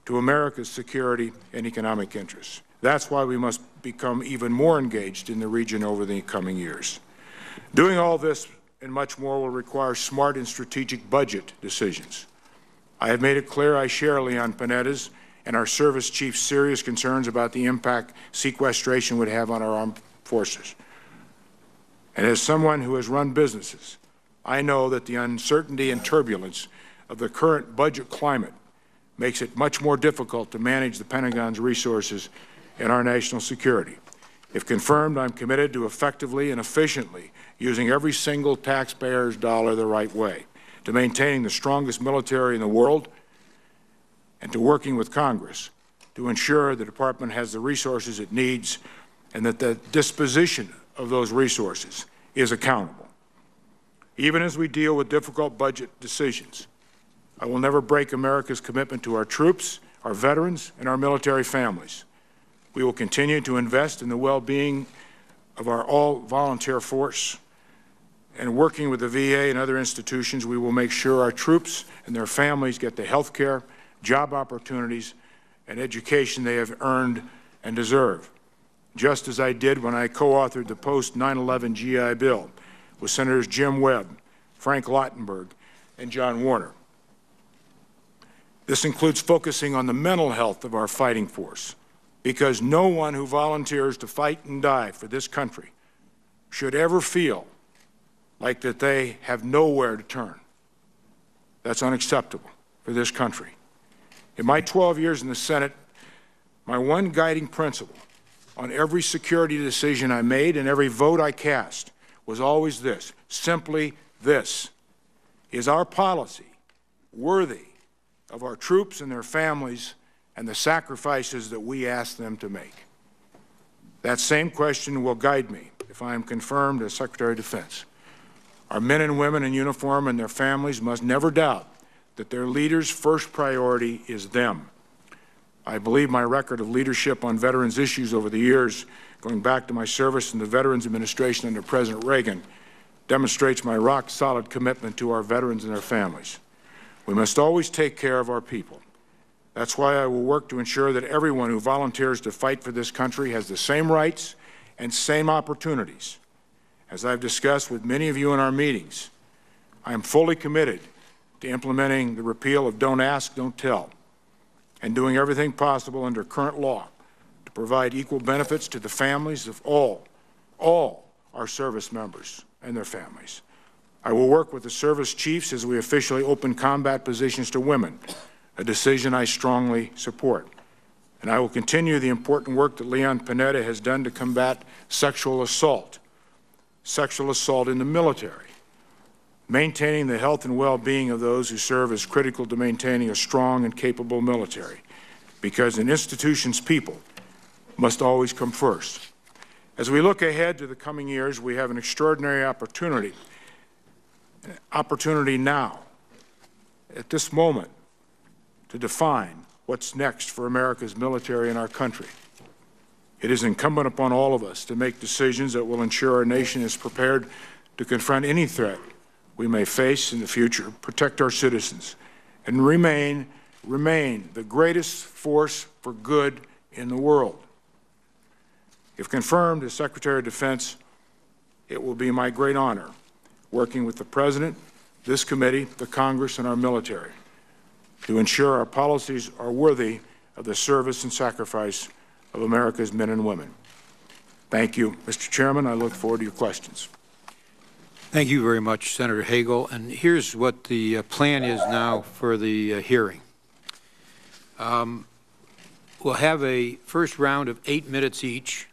to America's security and economic interests. That's why we must become even more engaged in the region over the coming years. Doing all this and much more will require smart and strategic budget decisions. I have made it clear I share Leon Panetta's and our service chief's serious concerns about the impact sequestration would have on our armed forces. And as someone who has run businesses, I know that the uncertainty and turbulence of the current budget climate makes it much more difficult to manage the Pentagon's resources and our national security. If confirmed, I'm committed to effectively and efficiently using every single taxpayer's dollar the right way, to maintaining the strongest military in the world, and to working with Congress to ensure the Department has the resources it needs and that the disposition of those resources is accountable. Even as we deal with difficult budget decisions, I will never break America's commitment to our troops, our veterans, and our military families. We will continue to invest in the well-being of our all-volunteer force and working with the VA and other institutions, we will make sure our troops and their families get the health care, job opportunities, and education they have earned and deserve, just as I did when I co-authored the post-9/11 GI Bill with Senators Jim Webb, Frank Lautenberg, and John Warner. This includes focusing on the mental health of our fighting force, because no one who volunteers to fight and die for this country should ever feel like that they have nowhere to turn. That's unacceptable for this country. In my 12 years in the Senate, my one guiding principle on every security decision I made and every vote I cast was always this, simply this: is our policy worthy of our troops and their families and the sacrifices that we ask them to make? That same question will guide me if I am confirmed as Secretary of Defense. Our men and women in uniform and their families must never doubt that their leaders' first priority is them. I believe my record of leadership on veterans issues over the years, going back to my service in the Veterans Administration under President Reagan, demonstrates my rock-solid commitment to our veterans and their families. We must always take care of our people. That's why I will work to ensure that everyone who volunteers to fight for this country has the same rights and same opportunities. As I've discussed with many of you in our meetings, I am fully committed to implementing the repeal of Don't Ask, Don't Tell, and doing everything possible under current law to provide equal benefits to the families of all our service members and their families. I will work with the service chiefs as we officially open combat positions to women, a decision I strongly support. And I will continue the important work that Leon Panetta has done to combat sexual assault in the military, maintaining the health and well-being of those who serve is critical to maintaining a strong and capable military, because an institution's people must always come first. As we look ahead to the coming years, we have an extraordinary opportunity now, at this moment, to define what's next for America's military and our country. It is incumbent upon all of us to make decisions that will ensure our nation is prepared to confront any threat we may face in the future, protect our citizens, and remain the greatest force for good in the world. If confirmed as Secretary of Defense, it will be my great honor working with the President, this committee, the Congress, and our military to ensure our policies are worthy of the service and sacrifice of America's men and women. Thank you, Mr. Chairman. I look forward to your questions. Thank you very much, Senator Hagel. And here's what the plan is now for the hearing. We'll have a first round of 8 minutes each.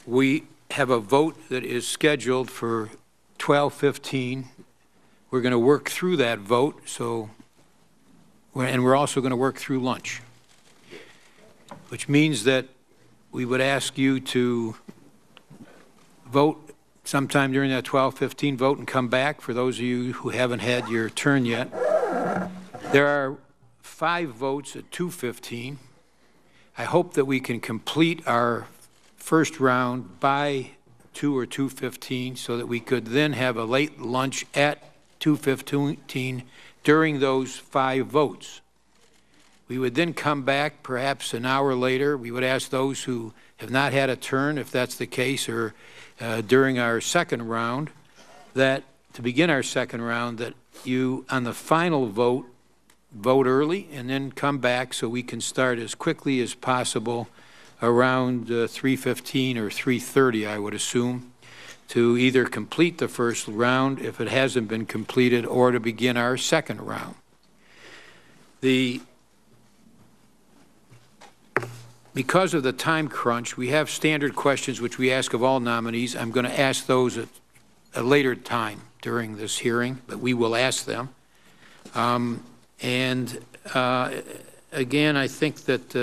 We have a vote that is scheduled for 12:15. We're going to work through that vote, and we're also going to work through lunch, which means that we would ask you to vote sometime during that 12:15 vote and come back for those of you who haven't had your turn yet. There are 5 votes at 2:15. I hope that we can complete our first round by 2 or 2:15 so that we could then have a late lunch at 2:15 during those 5 votes. We would then come back perhaps an hour later. We would ask those who have not had a turn, if that's the case, or during our second round, that to begin our second round, that you on the final vote early and then come back so we can start as quickly as possible around 3:15 or 3:30, I would assume, to either complete the first round if it hasn't been completed or to begin our second round. Because of the time crunch, we have standard questions which we ask of all nominees. I'm going to ask those at a later time during this hearing, but we will ask them. Again, I think that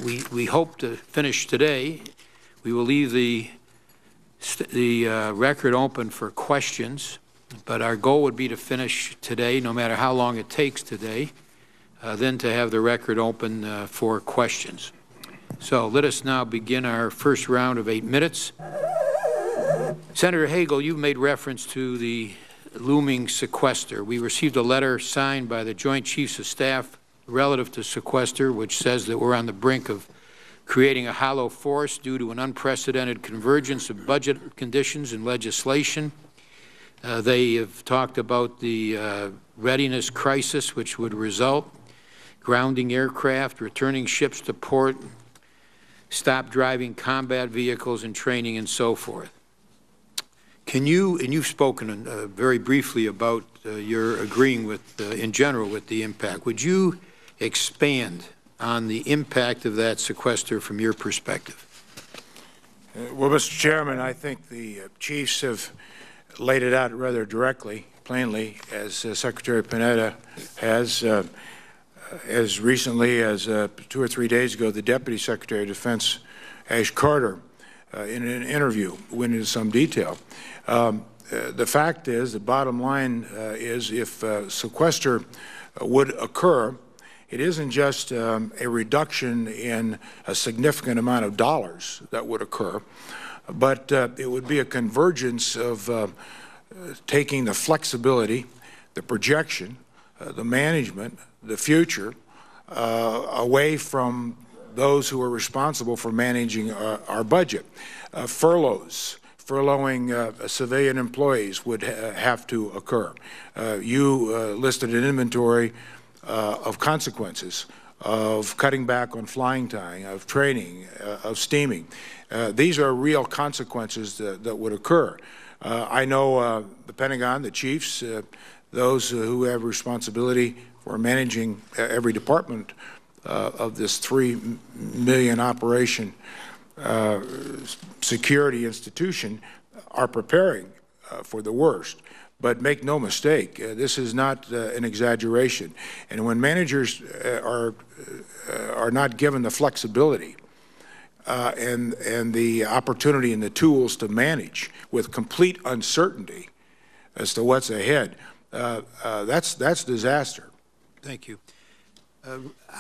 we hope to finish today. We will leave the record open for questions, but our goal would be to finish today, no matter how long it takes today, then to have the record open for questions. So let us now begin our first round of 8 minutes. Senator Hagel, you made reference to the looming sequester. We received a letter signed by the Joint Chiefs of Staff relative to sequester, which says that we're on the brink of creating a hollow force due to an unprecedented convergence of budget conditions and legislation. They have talked about the readiness crisis which would result, grounding aircraft, returning ships to port, stop driving combat vehicles and training and so forth. Can you, and you've spoken very briefly about your agreeing with, in general, with the impact. Would you expand on the impact of that sequester from your perspective? Well, Mr. Chairman, I think the chiefs have laid it out rather directly, plainly, as Secretary Panetta has. As recently as 2 or 3 days ago, the Deputy Secretary of Defense, Ash Carter, in an interview, went into some detail. The fact is, the bottom line is, if sequester would occur, it isn't just a reduction in a significant amount of dollars that would occur, but it would be a convergence of taking the flexibility, the projection, the management, the future, away from those who are responsible for managing our budget. Furloughing civilian employees would have to occur. You listed an inventory of consequences of cutting back on flying time, of training, of steaming. These are real consequences that would occur. I know the Pentagon, the chiefs, those who have responsibility for managing every department of this 3 million operation security institution are preparing for the worst. But make no mistake, this is not an exaggeration. And when managers are not given the flexibility and the opportunity and the tools to manage with complete uncertainty as to what's ahead, that's disaster. Thank you.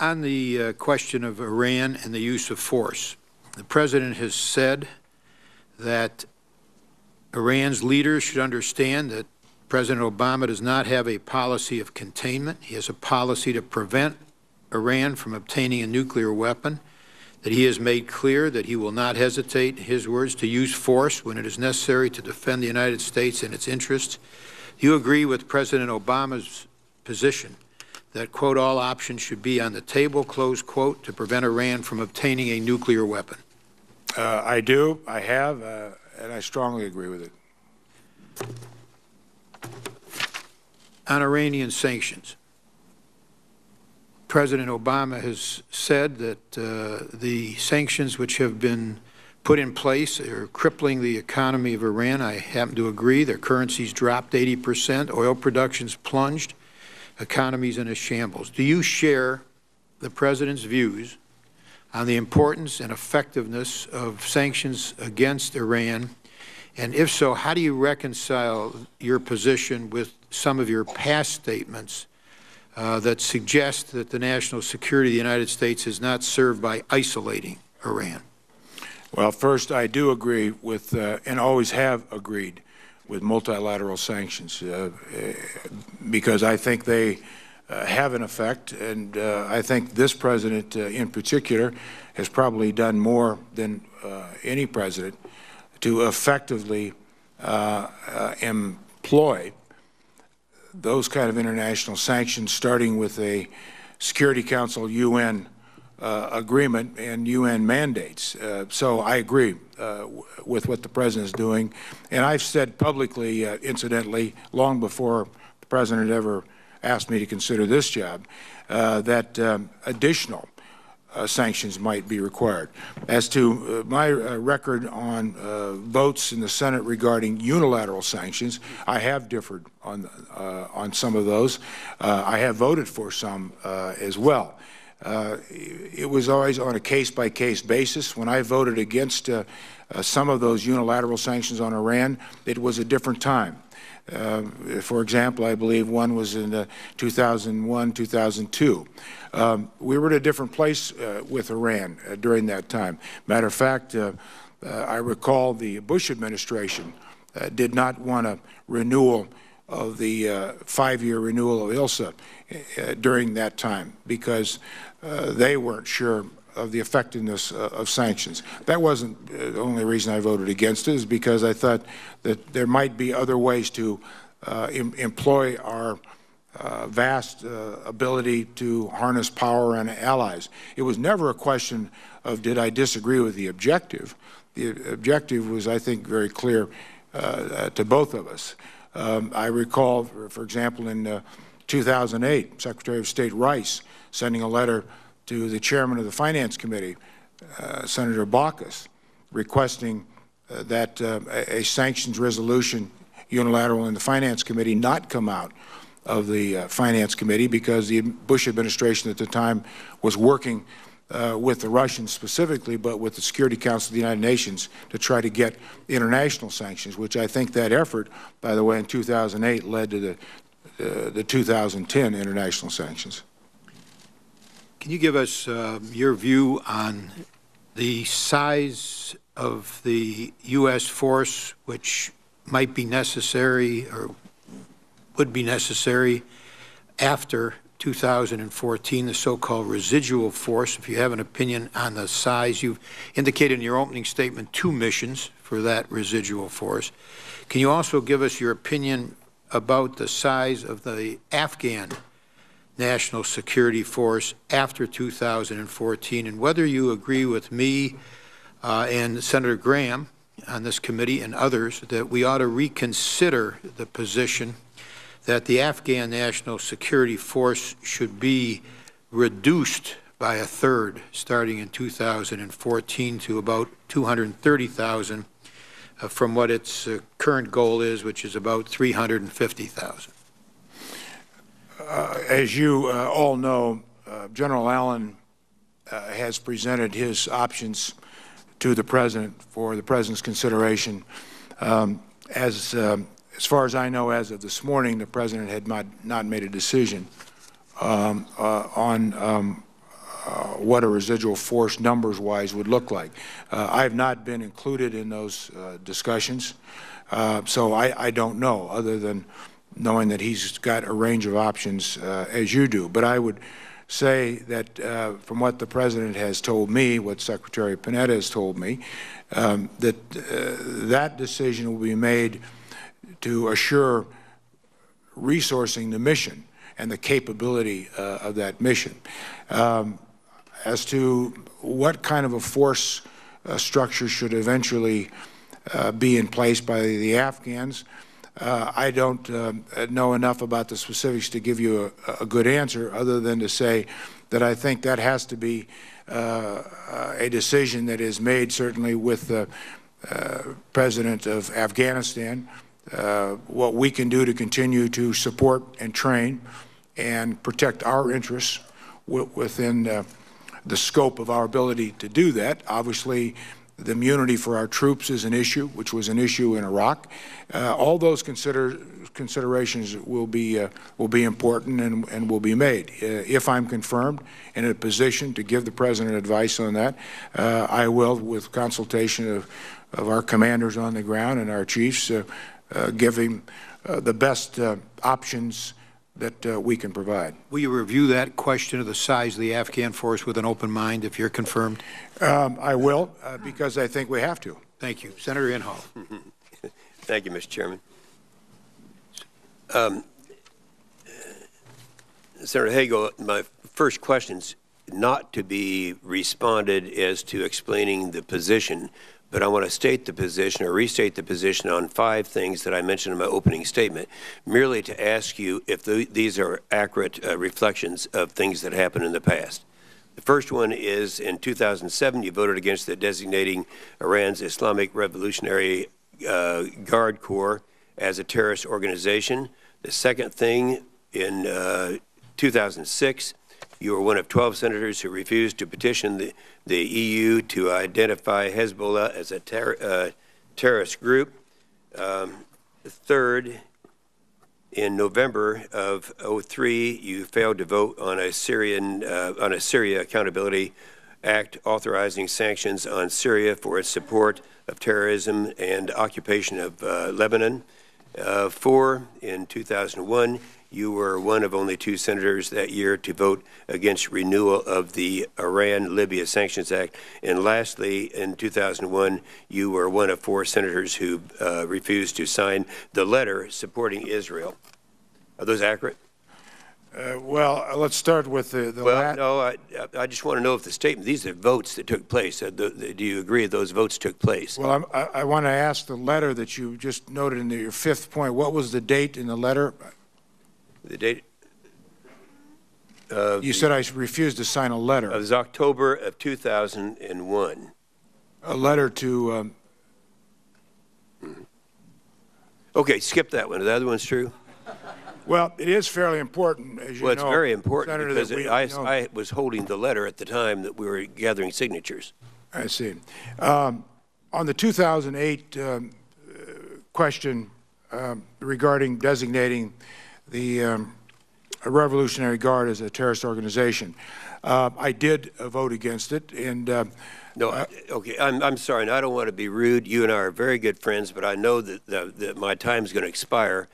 On the question of Iran and the use of force, the President has said that Iran's leaders should understand that President Obama does not have a policy of containment. He has a policy to prevent Iran from obtaining a nuclear weapon, that he has made clear that he will not hesitate, in his words, to use force when it is necessary to defend the United States and its interests. Do you agree with President Obama's position that, quote, all options should be on the table, close quote, to prevent Iran from obtaining a nuclear weapon? I do, I have, and I strongly agree with it. On Iranian sanctions, President Obama has said that the sanctions which have been put in place are crippling the economy of Iran. I happen to agree. Their currency's dropped 80%, oil production's plunged, economy's in a shambles. Do you share the President's views on the importance and effectiveness of sanctions against Iran? And if so, how do you reconcile your position with some of your past statements that suggest that the national security of the United States is not served by isolating Iran? Well, first, I do agree with, and always have agreed with multilateral sanctions because I think they have an effect, and I think this president in particular has probably done more than any president to effectively employ those kind of international sanctions, starting with a Security Council UN agreement and UN mandates. So I agree with what the President is doing. And I've said publicly, incidentally, long before the President ever asked me to consider this job, that additional sanctions might be required. As to my record on votes in the Senate regarding unilateral sanctions, I have differed on some of those. I have voted for some as well. It was always on a case-by-case basis. When I voted against some of those unilateral sanctions on Iran, it was a different time. For example, I believe one was in 2001, 2002. We were at a different place with Iran during that time. Matter of fact, I recall the Bush administration did not want a renewal of the 5-year renewal of ILSA during that time because they weren't sure of the effectiveness of sanctions. That wasn't the only reason I voted against it, is because I thought that there might be other ways to employ our vast ability to harness power and allies. It was never a question of did I disagree with the objective. The objective was, I think, very clear to both of us. I recall, for example, in 2008, Secretary of State Rice sending a letter to the chairman of the Finance Committee, Senator Baucus, requesting that a sanctions resolution unilateral in the Finance Committee not come out of the Finance Committee because the Bush administration at the time was working with the Russians specifically, but with the Security Council of the United Nations to try to get international sanctions, which I think that effort, by the way, in 2008 led to the 2010 international sanctions. Can you give us your view on the size of the U.S. force which might be necessary or would be necessary after 2014, the so-called residual force? If you have an opinion on the size, you've indicated in your opening statement 2 missions for that residual force. Can you also give us your opinion about the size of the Afghan National Security Force after 2014, and whether you agree with me and Senator Graham on this committee and others that we ought to reconsider the position that the Afghan National Security Force should be reduced by 1/3 starting in 2014 to about 230,000 from what its current goal is, which is about 350,000. As you all know, General Allen has presented his options to the President for the President's consideration. As far as I know, as of this morning, the President had not made a decision on what a residual force numbers-wise would look like. I have not been included in those discussions, so I don't know, other than knowing that he's got a range of options as you do. But I would say that from what the President has told me, what Secretary Panetta has told me, that that decision will be made to assure resourcing the mission and the capability of that mission. As to what kind of a force structure should eventually be in place by the Afghans, I don't know enough about the specifics to give you a good answer, other than to say that I think that has to be a decision that is made certainly with the President of Afghanistan, what we can do to continue to support and train and protect our interests within the scope of our ability to do that. Obviously, the immunity for our troops is an issue, which was an issue in Iraq. All those considerations will be important and will be made. If I'm confirmed in a position to give the President advice on that, I will, with consultation of our commanders on the ground and our chiefs, give him the best options that we can provide. Will you review that question of the size of the Afghan force with an open mind if you're confirmed? I will, because I think we have to. Thank you. Senator Inhofe. Thank you, Mr. Chairman. Senator Hagel, my first question's not to be responded as to explaining the position, but I want to state the position or restate the position on 5 things that I mentioned in my opening statement, merely to ask you if these are accurate reflections of things that happened in the past. The first one is in 2007, you voted against the designating Iran's Islamic Revolutionary Guard Corps as a terrorist organization. The second thing, in 2006, you were one of 12 senators who refused to petition the EU to identify Hezbollah as a terrorist group. Third, in November of '03, you failed to vote on a Syria accountability act authorizing sanctions on Syria for its support of terrorism and occupation of Lebanon. 4, in 2001, you were one of only 2 senators that year to vote against renewal of the Iran-Libya Sanctions Act. And lastly, in 2001, you were one of 4 senators who refused to sign the letter supporting Israel. Are those accurate? Well, let's start with the well, no, I just want to know if the statement, these are votes that took place. Do you agree those votes took place? Well, I want to ask the letter that you just noted in your 5th point. What was the date in the letter? The date? You said I refused to sign a letter. It was October of 2001. A letter to... Okay, skip that one. The other one's true? Well, it is fairly important, as you know. Well, it's very important Senator, because I was holding the letter at the time that we were gathering signatures. I see. On the 2008 question regarding designating the Revolutionary Guard as a terrorist organization, I did vote against it, and no, okay, I'm sorry, and I don't want to be rude. You and I are very good friends, but I know that my time is going to expire.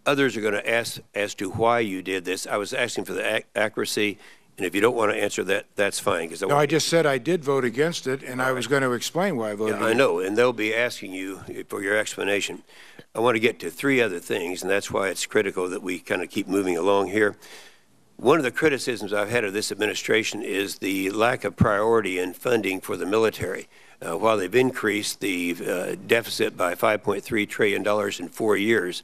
Others are going to ask as to why you did this. I was asking for the accuracy, and if you don't want to answer that, that's fine. No, I just said I did vote against it, and I was going to explain why I voted against it. I know, and they'll be asking you for your explanation. I want to get to 3 other things, and that's why it's critical that we kind of keep moving along here. One of the criticisms I've had of this administration is the lack of priority in funding for the military. While they've increased the deficit by $5.3 trillion in 4 years,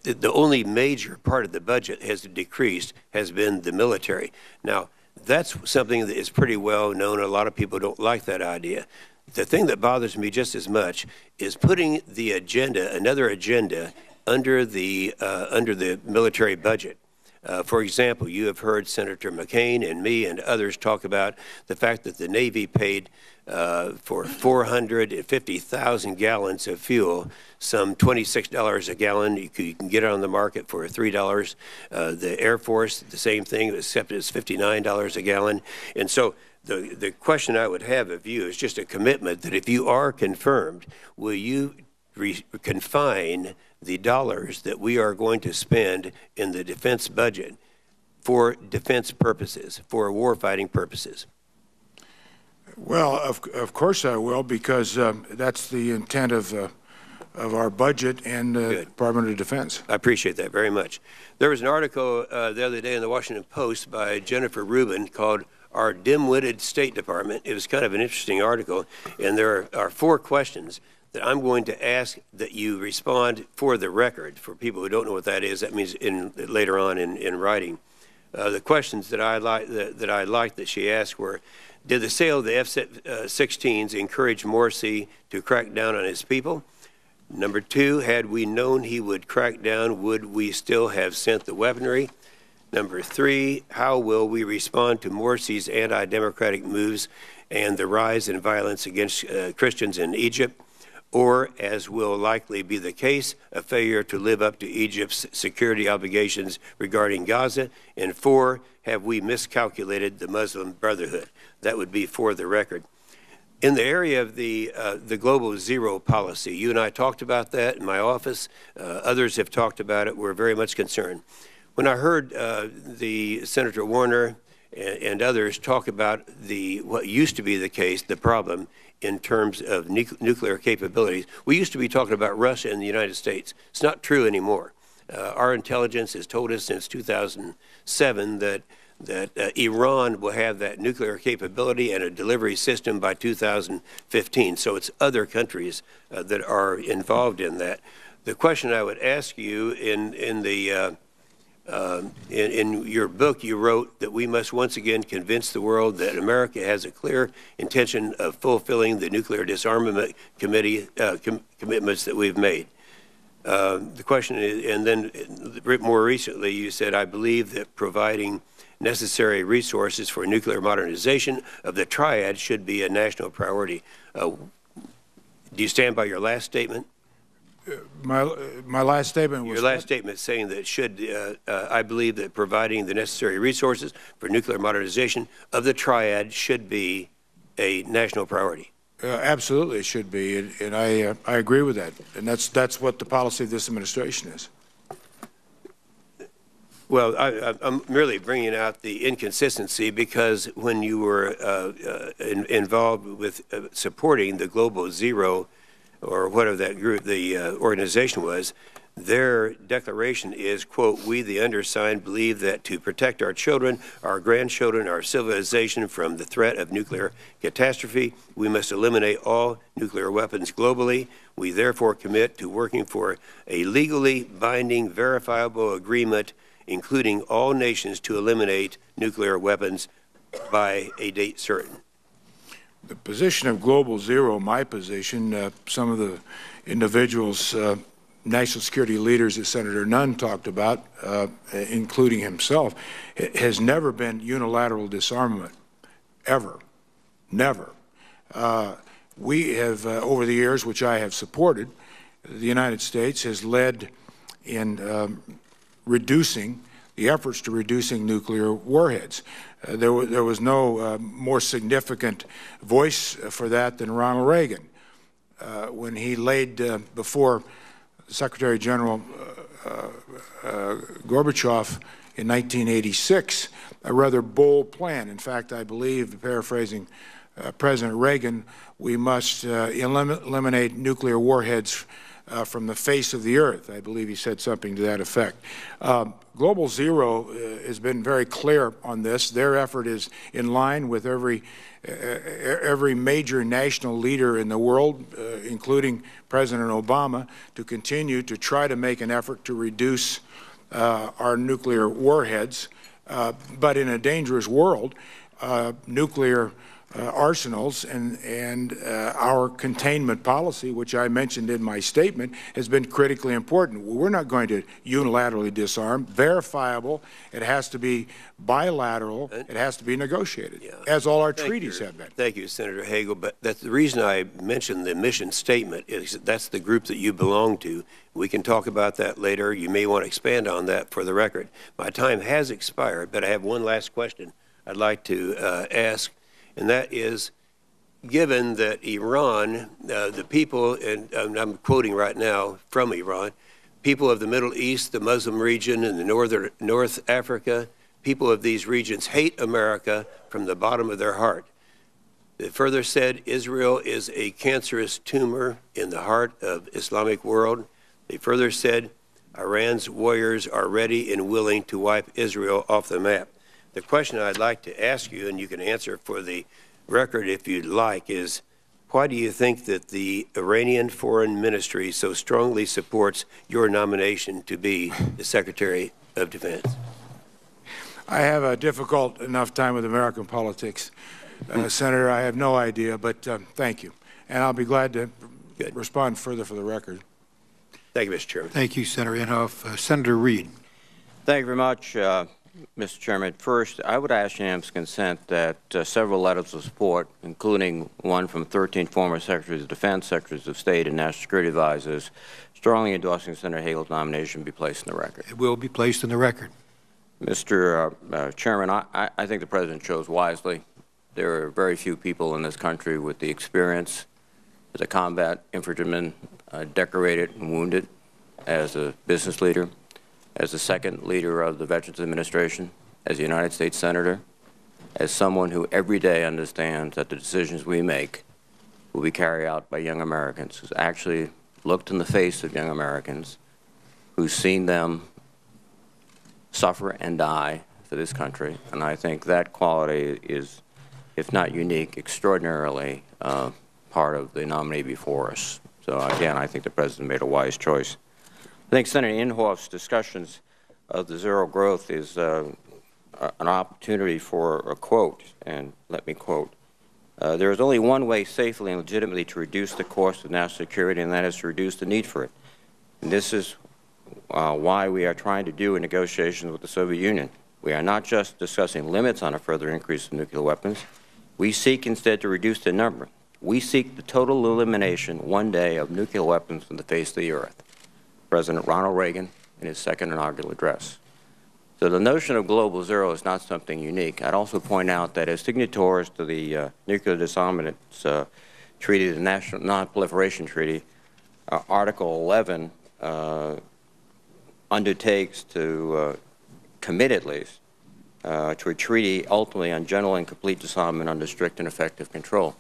the only major part of the budget has decreased has been the military. Now, that's something that is pretty well known. A lot of people don't like that idea. The thing that bothers me just as much is putting the agenda, another agenda, under the military budget. For example, you have heard Senator McCain and me and others talk about the fact that the Navy paid for 450,000 gallons of fuel, some $26 a gallon. You can get it on the market for $3. The Air Force, the same thing, except it's $59 a gallon. And so the question I would have of you is just a commitment that if you are confirmed, will you confine the dollars that we are going to spend in the defense budget for defense purposes, for warfighting purposes? Well, of course I will, because that's the intent of our budget and the Department of Defense. I appreciate that very much. There was an article the other day in the Washington Post by Jennifer Rubin called "Our Dim-Witted State Department." It was kind of an interesting article, and there are 4 questions that I'm going to ask that you respond for the record. For people who don't know what that is, that means later on in writing. The questions that I liked that she asked were, did the sale of the F-16s encourage Morsi to crack down on his people? Number 2, had we known he would crack down, would we still have sent the weaponry? Number 3, how will we respond to Morsi's anti-democratic moves and the rise in violence against Christians in Egypt? Or, as will likely be the case, a failure to live up to Egypt's security obligations regarding Gaza? And 4, have we miscalculated the Muslim Brotherhood? That would be for the record. In the area of the global zero policy, you and I talked about that in my office. Others have talked about it. We're very much concerned. When I heard the Senator Warner and others talk about what used to be the case, the problem in terms of nuclear capabilities, we used to be talking about Russia and the United States. It's not true anymore. Our intelligence has told us since 2007 that Iran will have that nuclear capability and a delivery system by 2015. So it's other countries that are involved in that. The question I would ask you in your book, you wrote that we must once again convince the world that America has a clear intention of fulfilling the nuclear disarmament commitments that we've made. The question is, and then more recently you said, I believe that providing necessary resources for nuclear modernization of the triad should be a national priority. Do you stand by your last statement? My last statement was... Your last statement saying that I believe that providing the necessary resources for nuclear modernization of the triad should be a national priority. Absolutely, it should be, and I agree with that, and that's what the policy of this administration is. Well, I'm merely bringing out the inconsistency because when you were involved with supporting the Global Zero, or whatever that group, the organization was, their declaration is, quote, "We, the undersigned, believe that to protect our children, our grandchildren, our civilization from the threat of nuclear catastrophe, we must eliminate all nuclear weapons globally. We therefore commit to working for a legally binding, verifiable agreement, including all nations, to eliminate nuclear weapons by a date certain." The position of Global Zero, my position, some of the individuals, national security leaders that Senator Nunn talked about, including himself, has never been unilateral disarmament, ever, never. We have, over the years, which I have supported, the United States has led in reducing the efforts to reducing nuclear warheads. There was no more significant voice for that than Ronald Reagan. When he laid before Secretary General Gorbachev in 1986 a rather bold plan. In fact, I believe, paraphrasing President Reagan, we must eliminate nuclear warheads from the face of the earth. I believe he said something to that effect. Global Zero has been very clear on this. Their effort is in line with every major national leader in the world, including President Obama, to continue to try to make an effort to reduce our nuclear warheads. But in a dangerous world, nuclear arsenals and our containment policy, which I mentioned in my statement, has been critically important. We're not going to unilaterally disarm. Verifiable. It has to be bilateral. It has to be negotiated, as all our treaties have been. Thank you, Senator Hagel. But that's the reason I mentioned the mission statement is that's the group that you belong to. We can talk about that later. You may want to expand on that for the record. My time has expired, but I have one last question I'd like to ask. And that is, given that Iran, the people, and I'm quoting right now from Iran, people of the Middle East, the Muslim region, and the North Africa, people of these regions hate America from the bottom of their heart. It further said, Israel is a cancerous tumor in the heart of Islamic world. They further said, Iran's warriors are ready and willing to wipe Israel off the map. The question I'd like to ask you, and you can answer for the record if you'd like, is why do you think that the Iranian Foreign Ministry so strongly supports your nomination to be the Secretary of Defense? I have a difficult enough time with American politics, Senator. I have no idea, but thank you. And I'll be glad to respond further for the record. Thank you, Mr. Chairman. Thank you, Senator Inhofe. Senator Reid. Thank you very much, Mr. Chairman. First, I would ask unanimous consent that several letters of support, including one from 13 former Secretaries of Defense, Secretaries of State, and National Security Advisors, strongly endorsing Senator Hagel's nomination, be placed in the record. It will be placed in the record. Mr. Chairman, I think the President chose wisely. There are very few people in this country with the experience as a combat infantryman, decorated and wounded, as a business leader, as the second leader of the Veterans Administration, as a United States Senator, as someone who every day understands that the decisions we make will be carried out by young Americans, who's actually looked in the face of young Americans, who's seen them suffer and die for this country. And I think that quality is, if not unique, extraordinarily part of the nominee before us. So again, I think the President made a wise choice. I think Senator Inhofe's discussions of the zero growth is an opportunity for a quote, and let me quote, there is only one way safely and legitimately to reduce the cost of national security, and that is to reduce the need for it. And this is why we are trying to do in negotiations with the Soviet Union. We are not just discussing limits on a further increase of nuclear weapons. We seek instead to reduce their number. We seek the total elimination one day of nuclear weapons from the face of the earth. President Ronald Reagan in his second inaugural address. So the notion of global zero is not something unique. I'd also point out that as signatories to the Nuclear Disarmament Treaty, the National Non-Proliferation Treaty, Article 11 undertakes to commit at least to a treaty ultimately on general and complete disarmament under strict and effective control.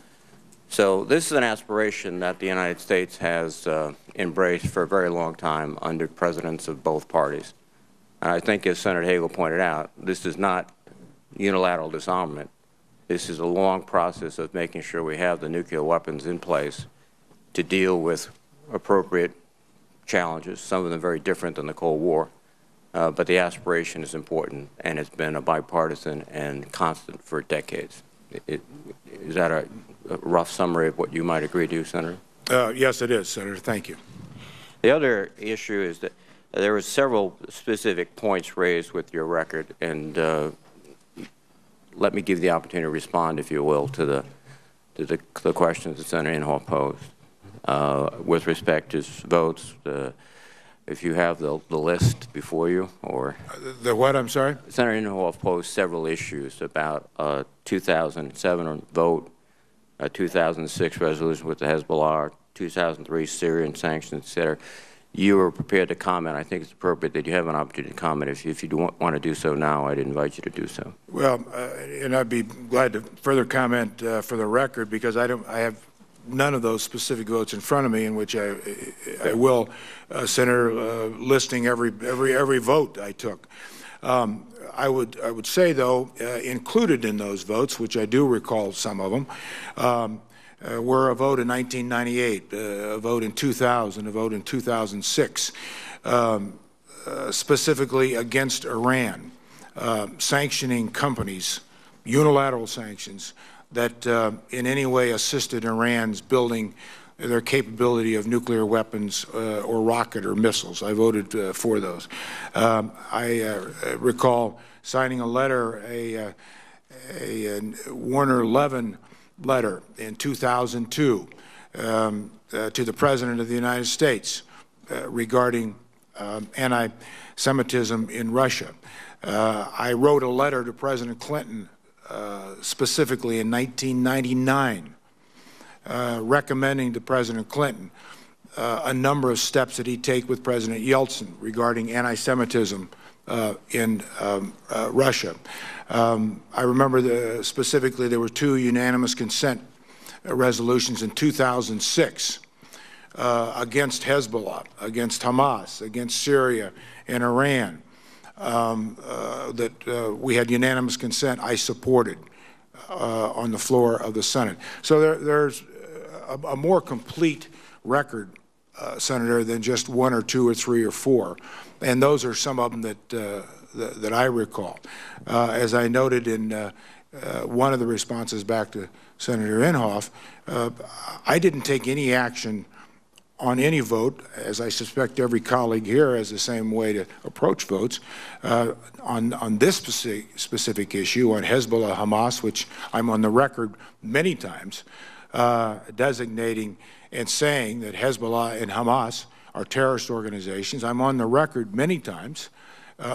So this is an aspiration that the United States has embraced for a very long time under presidents of both parties. And I think, as Senator Hagel pointed out, this is not unilateral disarmament. This is a long process of making sure we have the nuclear weapons in place to deal with appropriate challenges, some of them very different than the Cold War. But the aspiration is important, and it's been a bipartisan and constant for decades. Is that a rough summary of what you might agree to, Senator? Yes, it is, Senator. Thank you. The other issue is that there were several specific points raised with your record, and let me give you the opportunity to respond, if you will, to the questions that Senator Inhofe posed. With respect to votes, if you have the list before you, or the what? I'm sorry. Senator Inhofe posed several issues about 2007 vote, 2006 resolution with the Hezbollah, 2003 Syrian sanctions, etc. You were prepared to comment. I think it's appropriate that you have an opportunity to comment. If you don't want to do so now, I'd invite you to do so. Well, and I'd be glad to further comment for the record, because I have none of those specific votes in front of me, in which I will, Senator, listing every vote I took. I would say, though, included in those votes, which I do recall some of them, were a vote in 1998, a vote in 2000, a vote in 2006, specifically against Iran, sanctioning companies, unilateral sanctions, that in any way assisted Iran's building their capability of nuclear weapons or rocket or missiles. I voted for those. I recall signing a letter, a Warner Levin letter in 2002 to the President of the United States regarding anti-Semitism in Russia. I wrote a letter to President Clinton specifically in 1999 recommending to President Clinton a number of steps that he'd take with President Yeltsin regarding anti-Semitism in Russia. I remember specifically there were 2 unanimous consent resolutions in 2006 against Hezbollah, against Hamas, against Syria and Iran, that we had unanimous consent. I supported on the floor of the Senate. So there's a more complete record, Senator, than just 1 or 2 or 3 or 4, and those are some of them that I recall. As I noted in one of the responses back to Senator Inhofe, I didn't take any action on any vote, as I suspect every colleague here has the same way to approach votes, on this specific issue, on Hezbollah, Hamas, which I'm on the record many times designating and saying that Hezbollah and Hamas are terrorist organizations. I'm on the record many times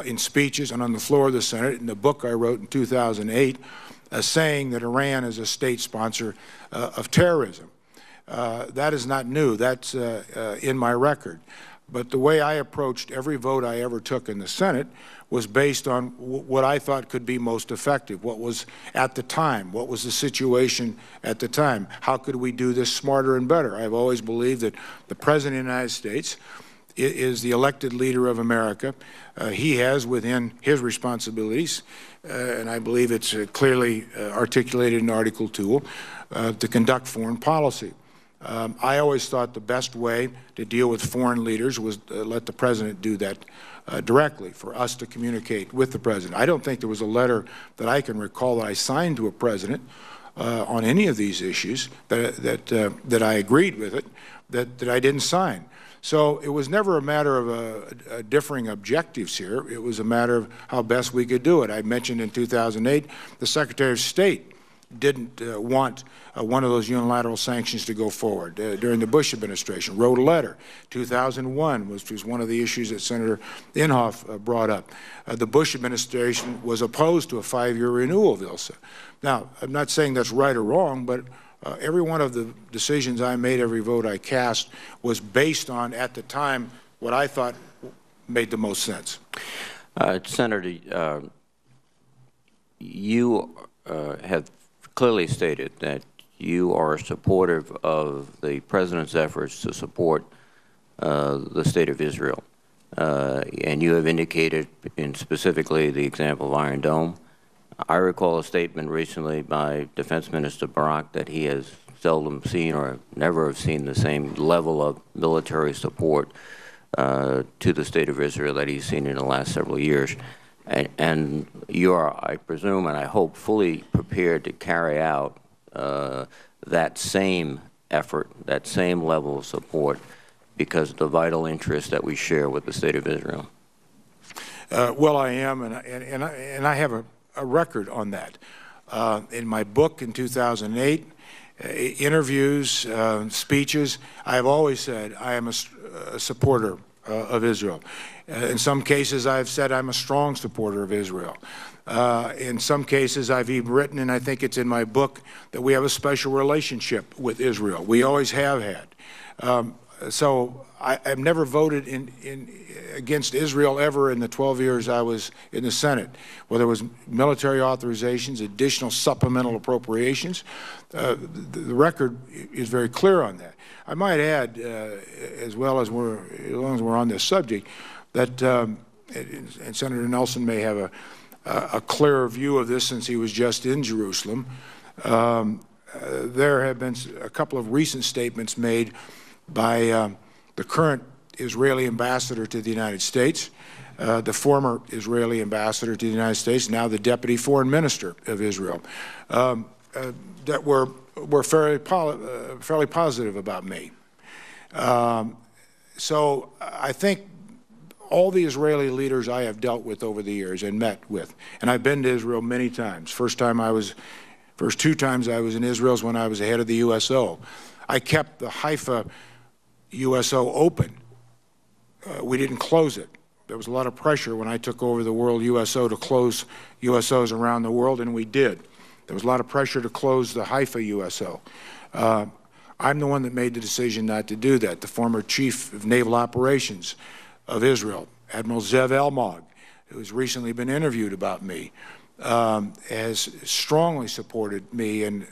in speeches and on the floor of the Senate, in the book I wrote in 2008, saying that Iran is a state sponsor of terrorism. That is not new. That's in my record. But the way I approached every vote I ever took in the Senate was based on what I thought could be most effective, what was at the time, what was the situation at the time. How could we do this smarter and better? I've always believed that the President of the United States is the elected leader of America. He has within his responsibilities, and I believe it's clearly articulated in Article 2, to conduct foreign policy. I always thought the best way to deal with foreign leaders was let the President do that directly, for us to communicate with the President. I don't think there was a letter that I can recall that I signed to a President on any of these issues that I agreed with it, that I didn't sign. So it was never a matter of differing objectives here. It was a matter of how best we could do it. I mentioned in 2008 the Secretary of State didn't want one of those unilateral sanctions to go forward. During the Bush administration, wrote a letter. 2001, which was one of the issues that Senator Inhofe brought up. The Bush administration was opposed to a 5-year renewal of ILSA. Now, I'm not saying that's right or wrong, but every one of the decisions I made, every vote I cast, was based on, at the time, what I thought made the most sense. Senator, you have clearly stated that you are supportive of the President's efforts to support the State of Israel. And you have indicated, in specifically the example of Iron Dome, I recall a statement recently by Defense Minister Barak that he has seldom seen or never have seen the same level of military support to the State of Israel that he's seen in the last several years. And you are, I presume, and I hope, fully prepared to carry out that same effort, that same level of support, because of the vital interest that we share with the State of Israel. Well, I am, and I have a record on that. In my book in 2008, interviews, speeches, I have always said I am a supporter of Israel. In some cases, I've said I'm a strong supporter of Israel. In some cases, I've even written, and I think it's in my book, that we have a special relationship with Israel. We always have had. So I've never voted against Israel ever in the 12 years I was in the Senate, whether it was military authorizations, additional supplemental appropriations. The record is very clear on that. I might add, as long as we're on this subject, that, and Senator Nelson may have a clearer view of this since he was just in Jerusalem, there have been a couple of recent statements made by the current Israeli ambassador to the United States, the former Israeli ambassador to the United States, now the deputy foreign minister of Israel, that were fairly positive about me. So I think all the Israeli leaders I have dealt with over the years and met with, and I've been to Israel many times. First two times I was in Israel is when I was the head of the USO. I kept the Haifa USO open. We didn't close it. There was a lot of pressure when I took over the World USO to close USOs around the world, and we did. There was a lot of pressure to close the Haifa USO. I'm the one that made the decision not to do that. The former chief of naval operations of Israel, Admiral Zev Elmog, who has recently been interviewed about me, has strongly supported me and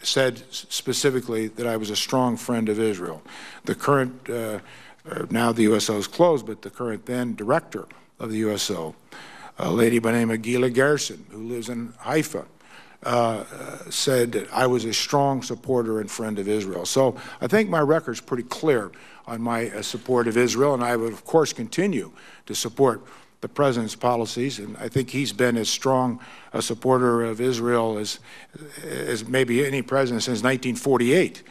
said specifically that I was a strong friend of Israel. The current, now the USO is closed, but the current then director of the USO, a lady by the name of Gila Gerson, who lives in Haifa, said that I was a strong supporter and friend of Israel. So I think my record's pretty clear on my support of Israel, and I would, of course, continue to support the President's policies, and I think he's been as strong a supporter of Israel as maybe any president since 1948,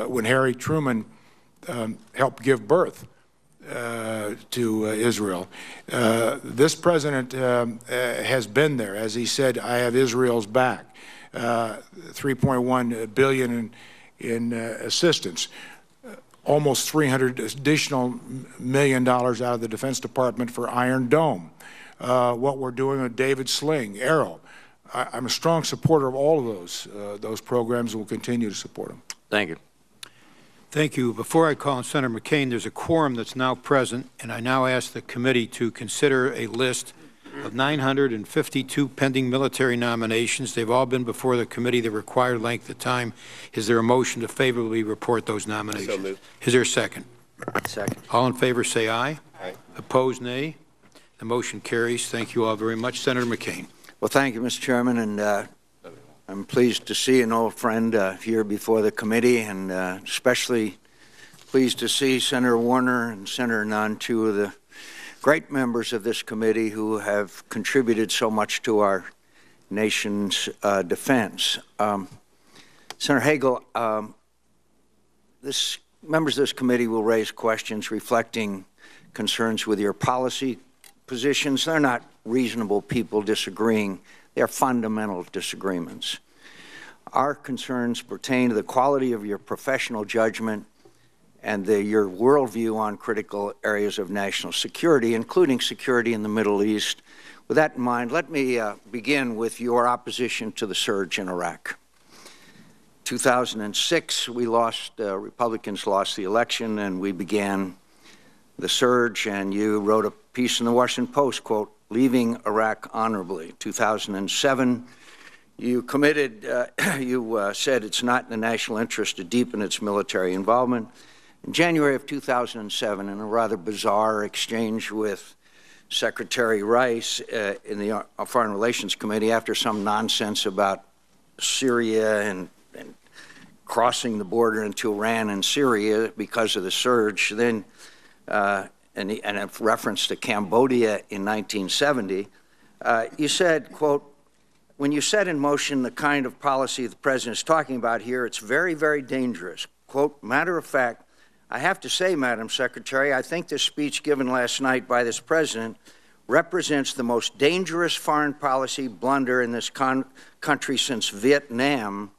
when Harry Truman helped give birth to Israel. This president has been there. As he said, I have Israel's back. $3.1 billion in assistance. Almost $300 additional million out of the Defense Department for Iron Dome. What we're doing with David Sling, Arrow. I'm a strong supporter of all of those programs and will continue to support them. Thank you. Thank you. Before I call on Senator McCain, there's a quorum that's now present, and I now ask the committee to consider a list of 952 pending military nominations. They've all been before the committee the required length of time. Is there a motion to favorably report those nominations? So moved. Is there a second? Second. All in favor say aye. Aye. Opposed, nay. The motion carries. Thank you all very much. Senator McCain. Well, thank you, Mr. Chairman, and I'm pleased to see an old friend here before the committee, and especially pleased to see Senator Warner and Senator Nunn, two of the great members of this committee who have contributed so much to our nation's defense. Senator Hagel, members of this committee will raise questions reflecting concerns with your policy positions. They're not reasonable people disagreeing. They're fundamental disagreements. Our concerns pertain to the quality of your professional judgment and your worldview on critical areas of national security, including security in the Middle East. With that in mind, let me begin with your opposition to the surge in Iraq. 2006, Republicans lost the election, and we began the surge, and you wrote a piece in the Washington Post, quote, "Leaving Iraq Honorably." 2007, you committed, you said it's not in the national interest to deepen its military involvement. In January of 2007, in a rather bizarre exchange with Secretary Rice in the Foreign Relations Committee after some nonsense about Syria and crossing the border into Iran and Syria because of the surge, then and a reference to Cambodia in 1970, you said, quote, "When you set in motion the kind of policy the President is talking about here, it's very, very dangerous." Quote, "Matter of fact, I have to say, Madam Secretary, I think this speech given last night by this President represents the most dangerous foreign policy blunder in this country since Vietnam.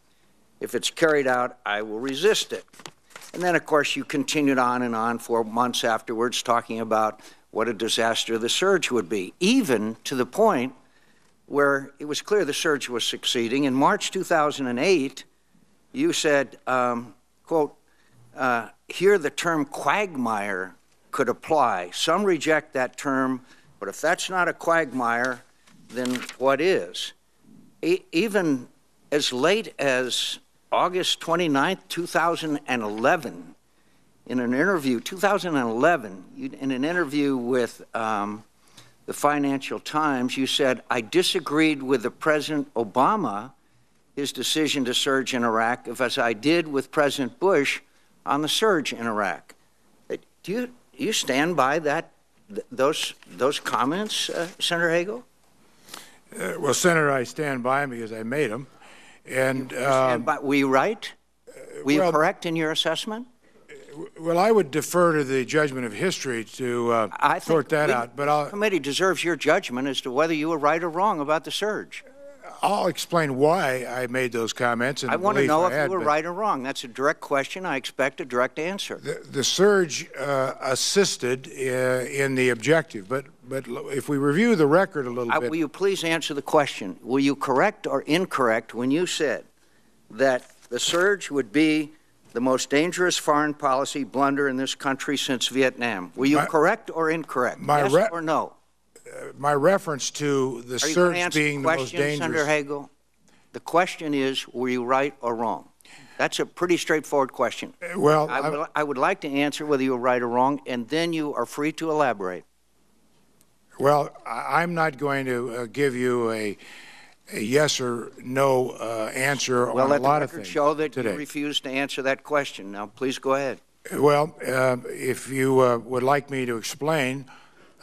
If it's carried out, I will resist it." And then, of course, you continued on and on for months afterwards talking about what a disaster the surge would be, even to the point where it was clear the surge was succeeding. In March 2008, you said, quote, "Here the term quagmire could apply. Some reject that term, but if that's not a quagmire, then what is?" Even as late as August 29th, 2011, in an interview, 2011, in an interview with the Financial Times, you said, "I disagreed with the President Obama, his decision to surge in Iraq, as I did with President Bush on the surge in Iraq." Do you stand by those comments, Senator Hagel? Well, Senator, I stand by them because I made them. And were you right? Were you correct in your assessment? Well, I would defer to the judgment of history to sort that out. But the committee deserves your judgment as to whether you were right or wrong about the surge. I'll explain why I made those comments. And I want to know if you were right or wrong. That's a direct question. I expect a direct answer. The surge assisted in the objective, but if we review the record a little bit. Will you please answer the question? Were you correct or incorrect when you said that the surge would be the most dangerous foreign policy blunder in this country since Vietnam? Were you correct or incorrect? Yes or no? My reference to the surge being the most dangerous. Senator Hagel, the question is, were you right or wrong? That's a pretty straightforward question. Well, I would like to answer whether you were right or wrong, and then you are free to elaborate. Well, I'm not going to give you a yes or no answer on a lot of things. Well, let the record show that you refused to answer that question. Now, please go ahead. Well, if you would like me to explain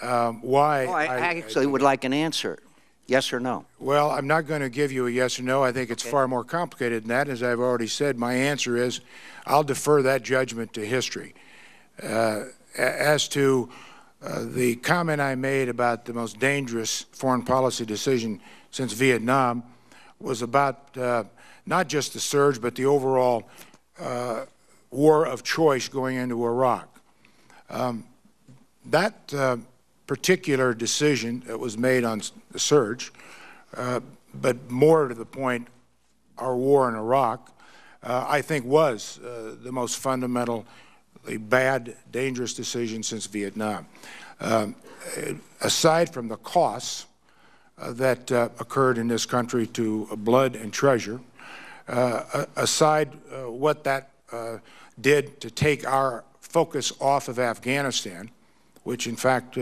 why. I actually would like an answer, yes or no. Well, I'm not going to give you a yes or no. I think it's far more complicated than that. As I've already said, my answer is I'll defer that judgment to history. As to the comment I made about the most dangerous foreign policy decision since Vietnam was about not just the surge, but the overall war of choice going into Iraq. That particular decision that was made on the surge, but more to the point, our war in Iraq, I think was the most fundamentally bad, dangerous decision since Vietnam. Aside from the costs that occurred in this country to blood and treasure, aside what that did to take our focus off of Afghanistan, which in fact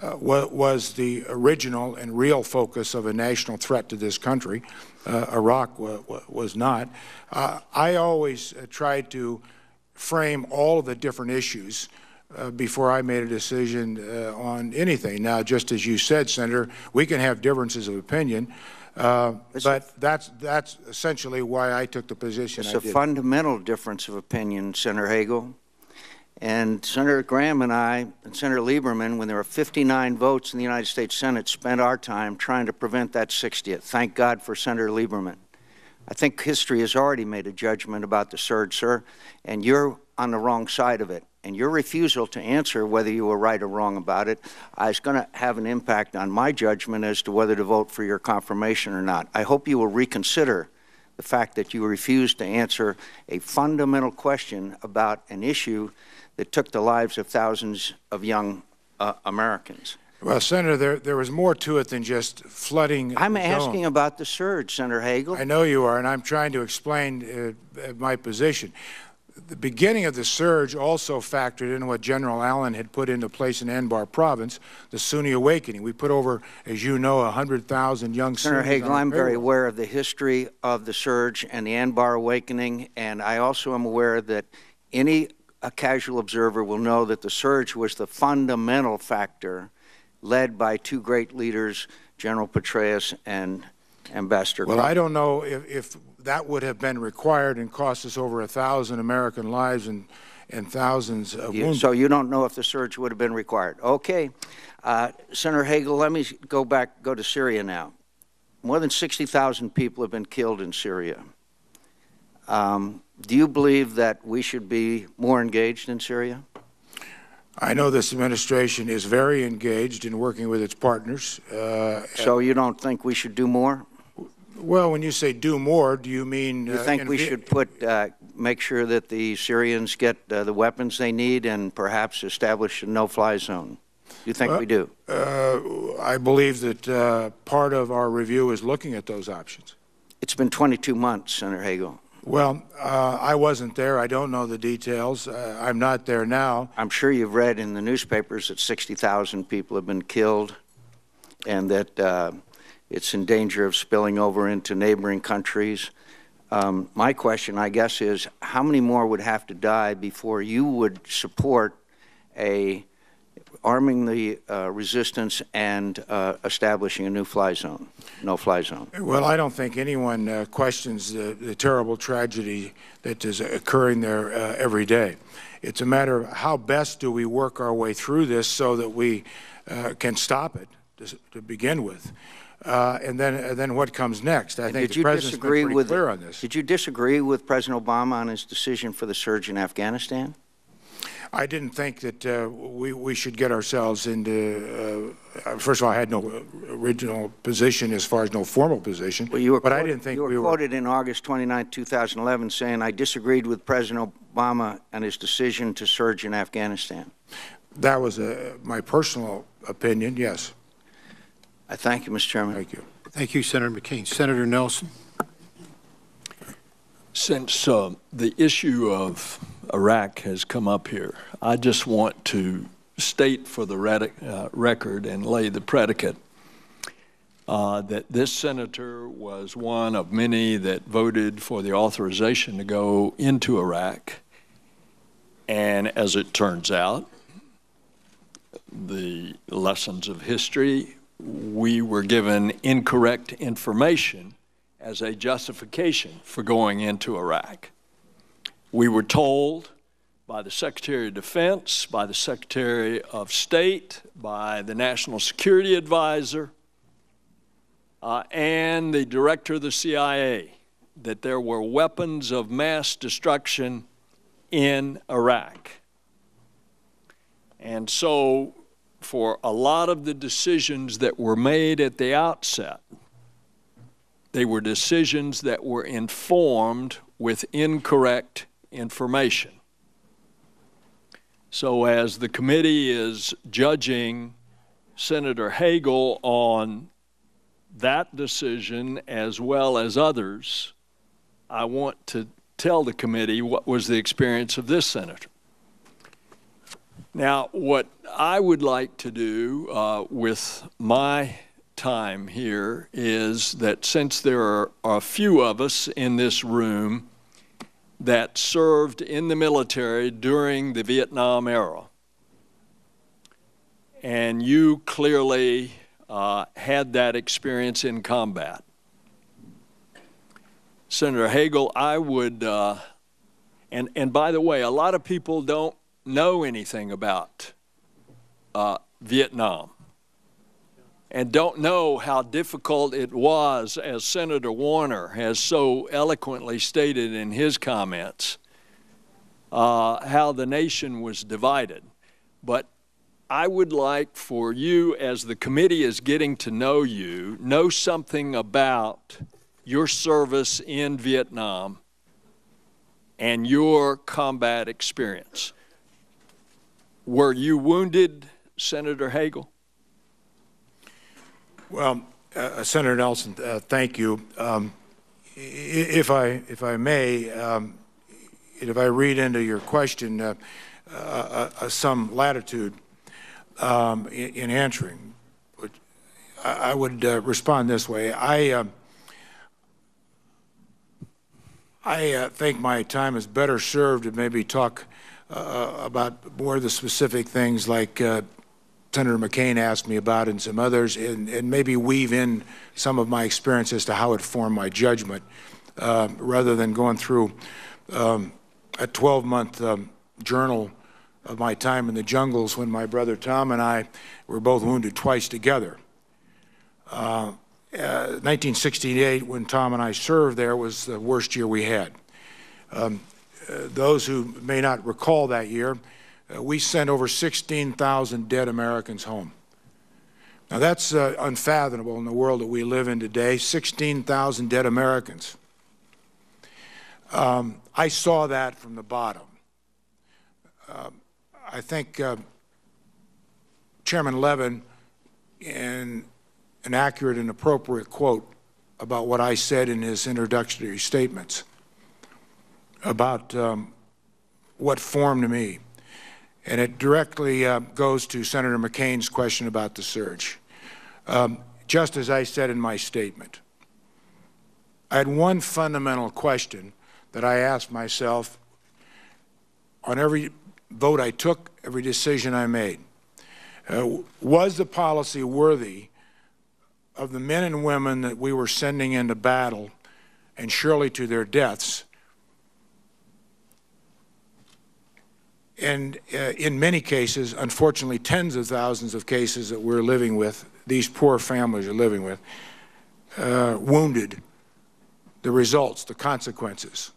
was the original and real focus of a national threat to this country. Iraq was not. I always tried to frame all of the different issues before I made a decision on anything. Now, just as you said, Senator, we can have differences of opinion, but that's essentially why I took the position I did. It's a fundamental difference of opinion, Senator Hagel. And Senator Graham and I and Senator Lieberman, when there were 59 votes in the United States Senate, spent our time trying to prevent that 60th. Thank God for Senator Lieberman. I think history has already made a judgment about the surge, sir, and you're on the wrong side of it. And your refusal to answer whether you were right or wrong about it is going to have an impact on my judgment as to whether to vote for your confirmation or not. I hope you will reconsider the fact that you refused to answer a fundamental question about an issue that took the lives of thousands of young Americans. Well, Senator, there was more to it than just flooding. I'm asking about the surge, Senator Hagel. I know you are, and I'm trying to explain my position. The beginning of the surge also factored in what General Allen had put into place in Anbar Province, the Sunni Awakening. We put over, as you know, 100,000 young Sunnis. Senator Hagel, I'm very aware of the history of the surge and the Anbar Awakening, and I also am aware that a casual observer will know that the surge was the fundamental factor led by two great leaders, General Petraeus and Ambassador Well, I don't know if that would have been required and cost us over 1,000 American lives and thousands of wounded. So you don't know if the surge would have been required. Okay. Senator Hagel, let me go to Syria now. More than 60,000 people have been killed in Syria. Do you believe that we should be more engaged in Syria? I know this administration is very engaged in working with its partners. So you don't think we should do more? Well, when you say do more, do you mean... You think we should make sure that the Syrians get the weapons they need and perhaps establish a no-fly zone? You think we do? I believe that part of our review is looking at those options. It's been 22 months, Senator Hagel. Well, I wasn't there. I don't know the details. I'm not there now. I'm sure you've read in the newspapers that 60,000 people have been killed and that it's in danger of spilling over into neighboring countries. My question, I guess, is how many more would have to die before you would support arming the resistance and establishing a no-fly zone? Well, I don't think anyone questions the terrible tragedy that is occurring there every day. It's a matter of how best do we work our way through this so that we can stop it to begin with. And then what comes next? I think the President's been pretty clear on this. Did you disagree with President Obama on his decision for the surge in Afghanistan? I didn't think that we should get ourselves into, first of all, I had no original position as far as no formal position, well, but I didn't think we were. You were quoted in August 29, 2011 saying, I disagreed with President Obama and his decision to surge in Afghanistan. That was my personal opinion, yes. I thank you, Mr. Chairman. Thank you. Thank you, Senator McCain. Senator Nelson. Since the issue of Iraq has come up here, I just want to state for the record and lay the predicate that this senator was one of many that voted for the authorization to go into Iraq. And as it turns out, the lessons of history, we were given incorrect information as a justification for going into Iraq. We were told by the Secretary of Defense, by the Secretary of State, by the National Security Advisor, and the Director of the CIA that there were weapons of mass destruction in Iraq. And so for a lot of the decisions that were made at the outset, they were decisions that were informed with incorrect information. So as the committee is judging Senator Hagel on that decision as well as others, I want to tell the committee what was the experience of this senator. Now, what I would like to do with my time here is that since there are a few of us in this room that served in the military during the Vietnam era, and you clearly had that experience in combat. Senator Hagel, I would, and by the way, a lot of people don't know anything about Vietnam. and don't know how difficult it was, as Senator Warner has so eloquently stated in his comments, how the nation was divided. But I would like for you, as the committee is getting to know you, know something about your service in Vietnam and your combat experience. Were you wounded, Senator Hagel? Well, Senator Nelson, thank you. If I may, if I read into your question some latitude in answering, I would respond this way. I think my time is better served to maybe talk about more of the specific things like Senator McCain asked me about and some others, and maybe weave in some of my experience as to how it formed my judgment, rather than going through a 12-month journal of my time in the jungles when my brother Tom and I were both wounded twice together. 1968, when Tom and I served there, was the worst year we had. Those who may not recall that year, we sent over 16,000 dead Americans home. Now that's unfathomable in the world that we live in today, 16,000 dead Americans. I saw that from the bottom. I think Chairman Levin, in an accurate and appropriate quote about what I said in his introductory statements about what formed me. And it directly goes to Senator McCain's question about the surge. Just as I said in my statement, I had one fundamental question that I asked myself on every vote I took, every decision I made. Was the policy worthy of the men and women that we were sending into battle and surely to their deaths? And in many cases, unfortunately, tens of thousands of cases that we're living with, these poor families are living with, wounded, the results, the consequences.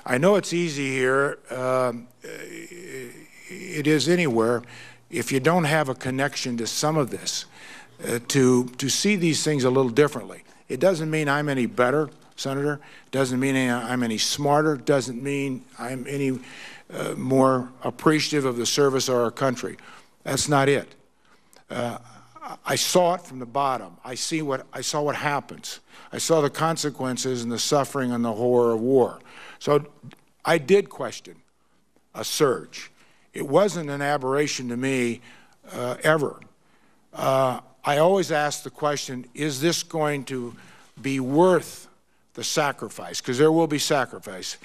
I know it's easy here, it is anywhere, if you don't have a connection to some of this, to see these things a little differently. It doesn't mean I'm any better, Senator. It doesn't mean I'm any smarter. It doesn't mean I'm any more appreciative of the service of our country. That's not it. I saw it from the bottom. I saw what happens. I saw the consequences and the suffering and the horror of war. So I did question a surge. It wasn't an aberration to me ever. I always asked the question, is this going to be worth the sacrifice? Because there will be sacrifice.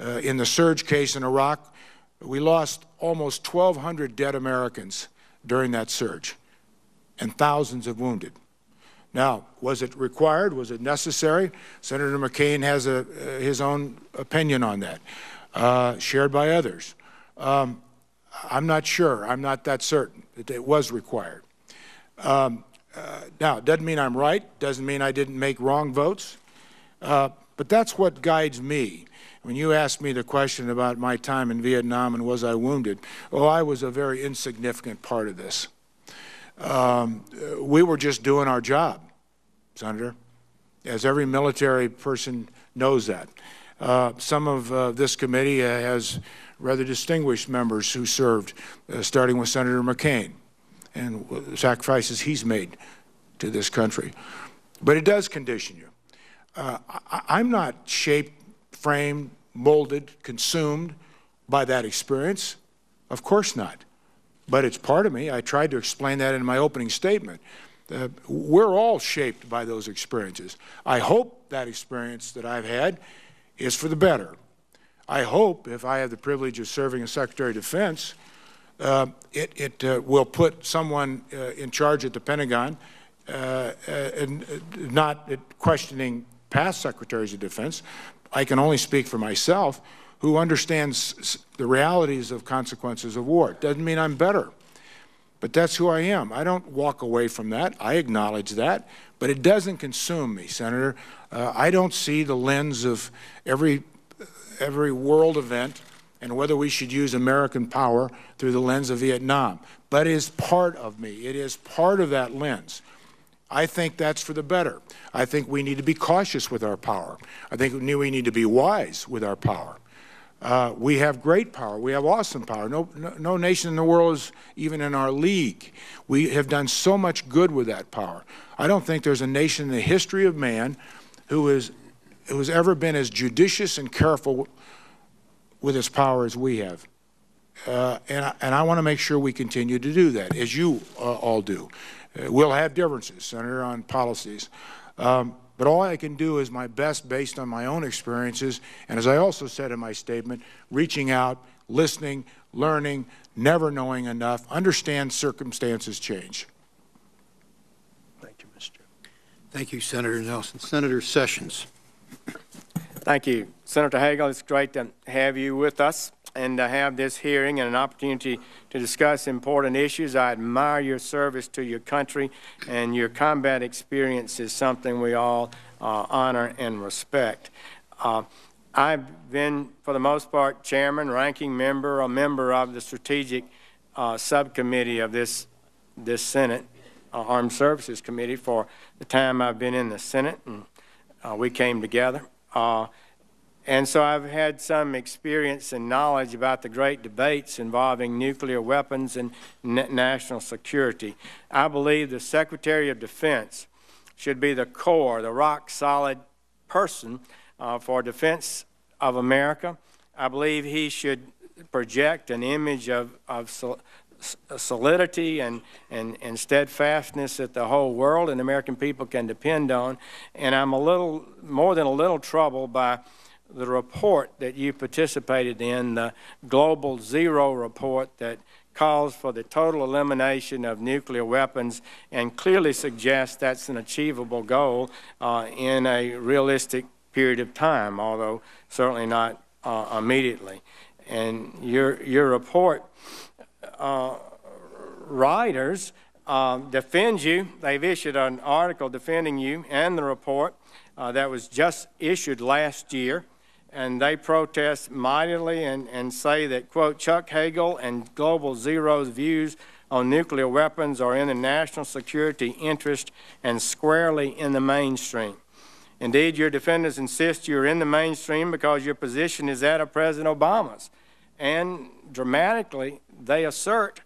In the surge case in Iraq, we lost almost 1,200 dead Americans during that surge and thousands of wounded. Now, was it required? Was it necessary? Senator McCain has his own opinion on that, shared by others. I'm not sure. I'm not that certain that it was required. Now, it doesn't mean I'm right. Doesn't mean I didn't make wrong votes. But that's what guides me. When you asked me the question about my time in Vietnam and was I wounded, oh, I was a very insignificant part of this. We were just doing our job, Senator, as every military person knows that. Some of this committee has rather distinguished members who served, starting with Senator McCain and the sacrifices he's made to this country. But it does condition you. I'm not shaped, framed, molded, consumed by that experience. Of course not. But it's part of me. I tried to explain that in my opening statement. We're all shaped by those experiences. I hope that experience that I've had is for the better. I hope, if I have the privilege of serving as Secretary of Defense, it will put someone in charge at the Pentagon, and not questioning past Secretaries of Defense. I can only speak for myself, who understands the realities of consequences of war. It doesn't mean I'm better. but that's who I am. I don't walk away from that. I acknowledge that, but it doesn't consume me, Senator. I don't see the lens of every world event and whether we should use American power through the lens of Vietnam. But it is part of me. It is part of that lens. I think that's for the better. I think we need to be cautious with our power. I think we need to be wise with our power. We have great power. We have awesome power. No nation in the world is even in our league. We have done so much good with that power. I don't think there's a nation in the history of man who has ever been as judicious and careful with its power as we have. And I want to make sure we continue to do that, as you all do. We'll have differences, Senator, on policies. But all I can do is my best based on my own experiences, and as I also said in my statement, reaching out, listening, learning, never knowing enough, understand circumstances change. Thank you, Mr. Chairman. Thank you, Senator Nelson. Senator Sessions. Thank you. Senator Hagel, it's great to have you with us and to have this hearing and an opportunity to discuss important issues. I admire your service to your country, and your combat experience is something we all honor and respect. I've been, for the most part, chairman, ranking member, a member of the strategic subcommittee of this Senate Armed Services Committee for the time I've been in the Senate, and we came together. And so I've had some experience and knowledge about the great debates involving nuclear weapons and national security. I believe the Secretary of Defense should be the core, the rock-solid person for defense of America. I believe he should project an image of solidity and steadfastness that the whole world and American people can depend on. And I'm more than a little troubled by the report that you participated in, the Global Zero report that calls for the total elimination of nuclear weapons and clearly suggests that's an achievable goal in a realistic period of time, although certainly not immediately. And your report writers defend you. They've issued an article defending you and the report that was just issued last year. And they protest mightily and say that, quote, Chuck Hagel and Global Zero's views on nuclear weapons are in the national security interest and squarely in the mainstream. Indeed, your defenders insist you're in the mainstream because your position is that of President Obama's. And dramatically, they assert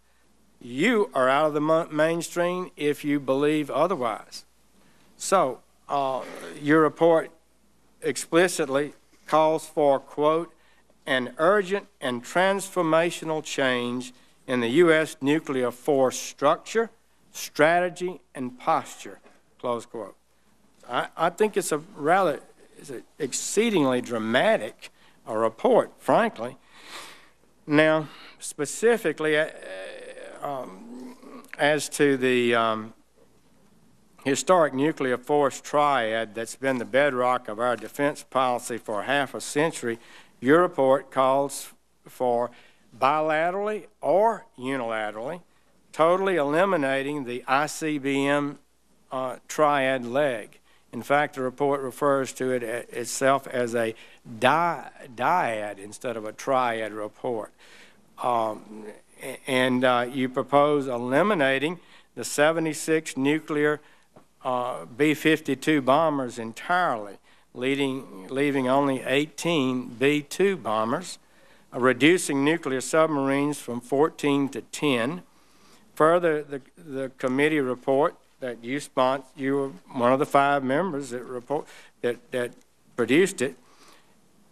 you are out of the mainstream if you believe otherwise. So, your report explicitly calls for, quote, an urgent and transformational change in the U.S. nuclear force structure, strategy, and posture, close quote. I think it's an exceedingly dramatic report, frankly. Now, specifically, as to the historic nuclear force triad that's been the bedrock of our defense policy for half a century, your report calls for bilaterally or unilaterally totally eliminating the ICBM triad leg. In fact, the report refers to it itself as a dyad instead of a triad report. And you propose eliminating the 76 nuclear B-52 bombers entirely, leaving only 18 B-2 bombers, reducing nuclear submarines from 14 to 10. Further, the committee report that you sponsored, you were one of the 5 members that produced it,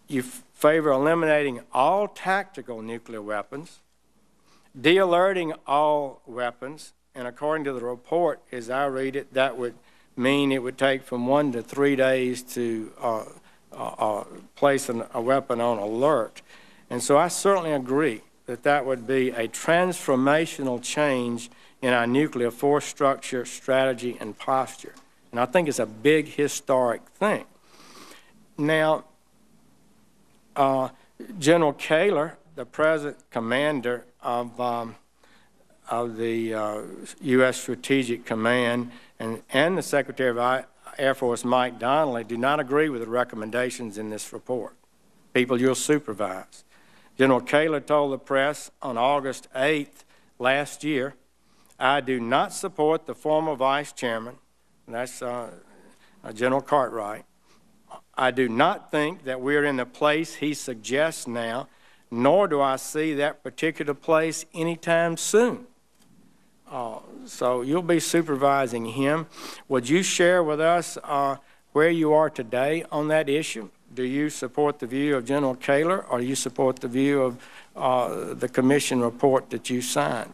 you favor eliminating all tactical nuclear weapons, de-alerting all weapons, and according to the report, as I read it, that would mean it would take from 1 to 3 days to place a weapon on alert. And so I certainly agree that that would be a transformational change in our nuclear force structure, strategy, and posture. And I think it's a big historic thing. Now, General Kaler, the present commander of of the U.S. Strategic Command and the Secretary of Air Force, Mike Donnelly, do not agree with the recommendations in this report. People you'll supervise. General Kaler told the press on August 8th last year, "I do not support the former Vice Chairman," and that's General Cartwright. "I do not think that we're in the place he suggests now, nor do I see that particular place anytime soon." So you'll be supervising him. Would you share with us where you are today on that issue? Do you support the view of General Kaler, or do you support the view of the commission report that you signed?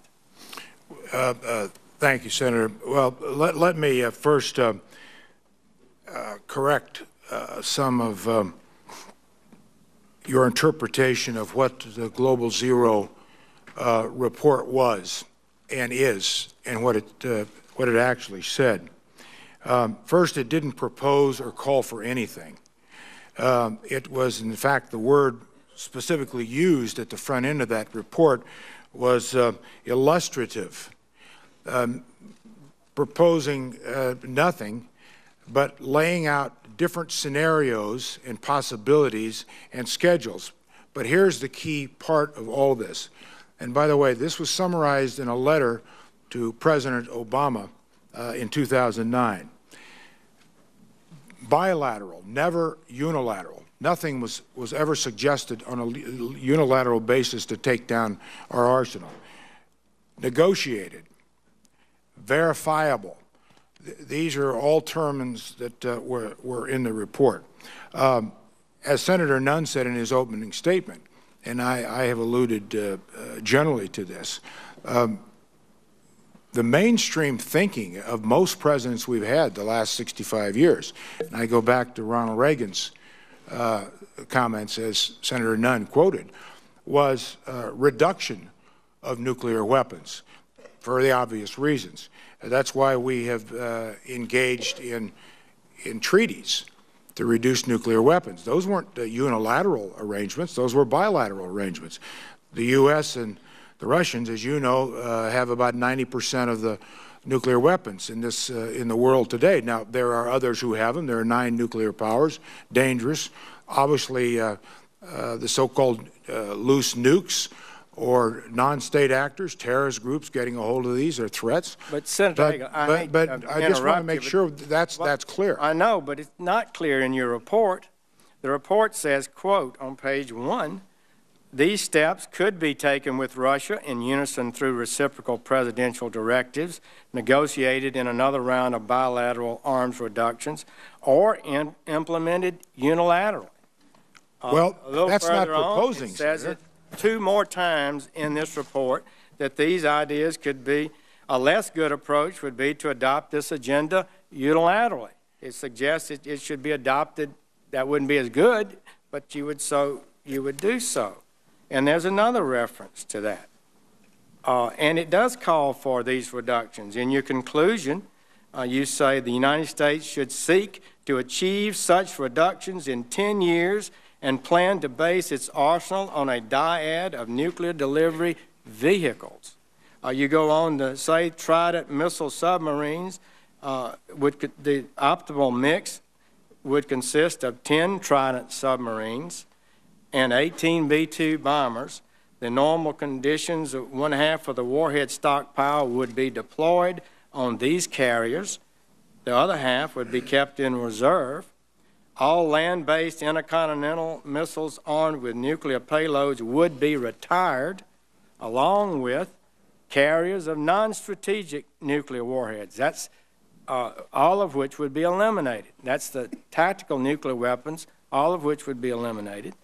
Thank you, Senator. Well, let me first correct some of your interpretation of what the Global Zero report was and is, and what it actually said. First, it didn't propose or call for anything. It was, in fact, the word specifically used at the front end of that report was illustrative, proposing nothing, but laying out different scenarios and possibilities and schedules. But here's the key part of all this. And by the way, this was summarized in a letter to President Obama in 2009. Bilateral, never unilateral. Nothing was ever suggested on a unilateral basis to take down our arsenal. Negotiated, verifiable. These are all terms that were in the report. As Senator Nunn said in his opening statement, and I have alluded generally to this, the mainstream thinking of most presidents we've had the last 65 years, and I go back to Ronald Reagan's comments, as Senator Nunn quoted, was reduction of nuclear weapons for the obvious reasons. That's why we have engaged in treaties to reduce nuclear weapons. Those weren't unilateral arrangements. Those were bilateral arrangements. The U.S. and the Russians, as you know, have about 90% of the nuclear weapons in the world today. Now, there are others who have them. There are 9 nuclear powers, dangerous. Obviously, the so-called loose nukes or non-state actors, terrorist groups getting a hold of these are threats. But Senator Hagel, I just want to make sure that's clear. I know, but it's not clear in your report. The report says, quote, on page 1, "These steps could be taken with Russia in unison through reciprocal presidential directives negotiated in another round of bilateral arms reductions or implemented unilaterally." Well, that's not proposing, it says it 2 more times in this report that these ideas could be, a less good approach would be to adopt this agenda unilaterally. It suggests it should be adopted. That wouldn't be as good, but you would do so. And there's another reference to that. And it does call for these reductions. In your conclusion, you say the United States should seek to achieve such reductions in 10 years and plan to base its arsenal on a dyad of nuclear delivery vehicles. You go on to say Trident missile submarines, the optimal mix would consist of 10 Trident submarines and 18 B-2 bombers. The normal conditions of 1/2 of the warhead stockpile would be deployed on these carriers. The other half would be kept in reserve. All land-based intercontinental missiles armed with nuclear payloads would be retired, along with carriers of non-strategic nuclear warheads. That's all of which would be eliminated. That's the tactical nuclear weapons, all of which would be eliminated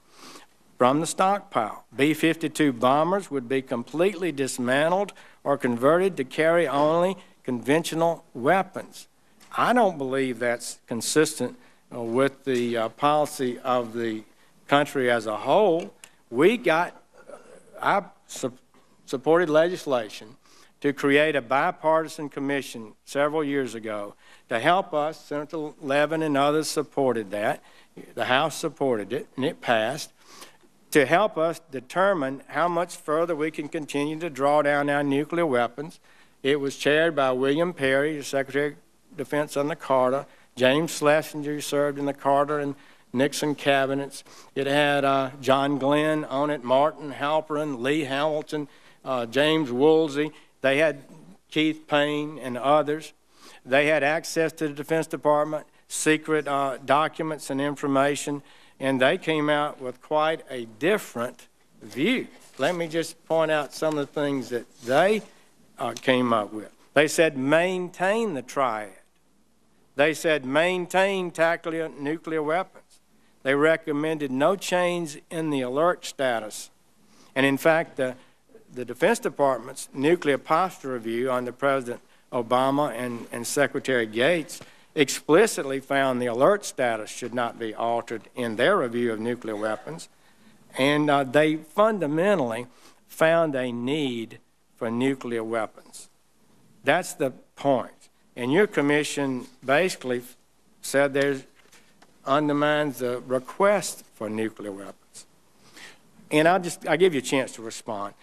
from the stockpile. B-52 bombers would be completely dismantled or converted to carry only conventional weapons. I don't believe that's consistent with the policy of the country as a whole. I supported legislation to create a bipartisan commission several years ago to help us. Senator Levin and others supported that. The House supported it, and it passed, to help us determine how much further we can continue to draw down our nuclear weapons. It was chaired by William Perry, the Secretary of Defense under Carter. James Schlesinger served in the Carter and Nixon cabinets. It had John Glenn on it, Martin Halperin, Lee Hamilton, James Woolsey. They had Keith Payne and others. They had access to the Defense Department, secret documents and information, and they came out with quite a different view. Let me just point out some of the things that they came up with. They said maintain the triad. They said maintain tactical nuclear weapons. They recommended no change in the alert status. And in fact, the Defense Department's nuclear posture review under President Obama and Secretary Gates explicitly found the alert status should not be altered in their review of nuclear weapons. And they fundamentally found a need for nuclear weapons. That's the point. And your commission basically said there's undermines the request for nuclear weapons. And I'll give you a chance to respond.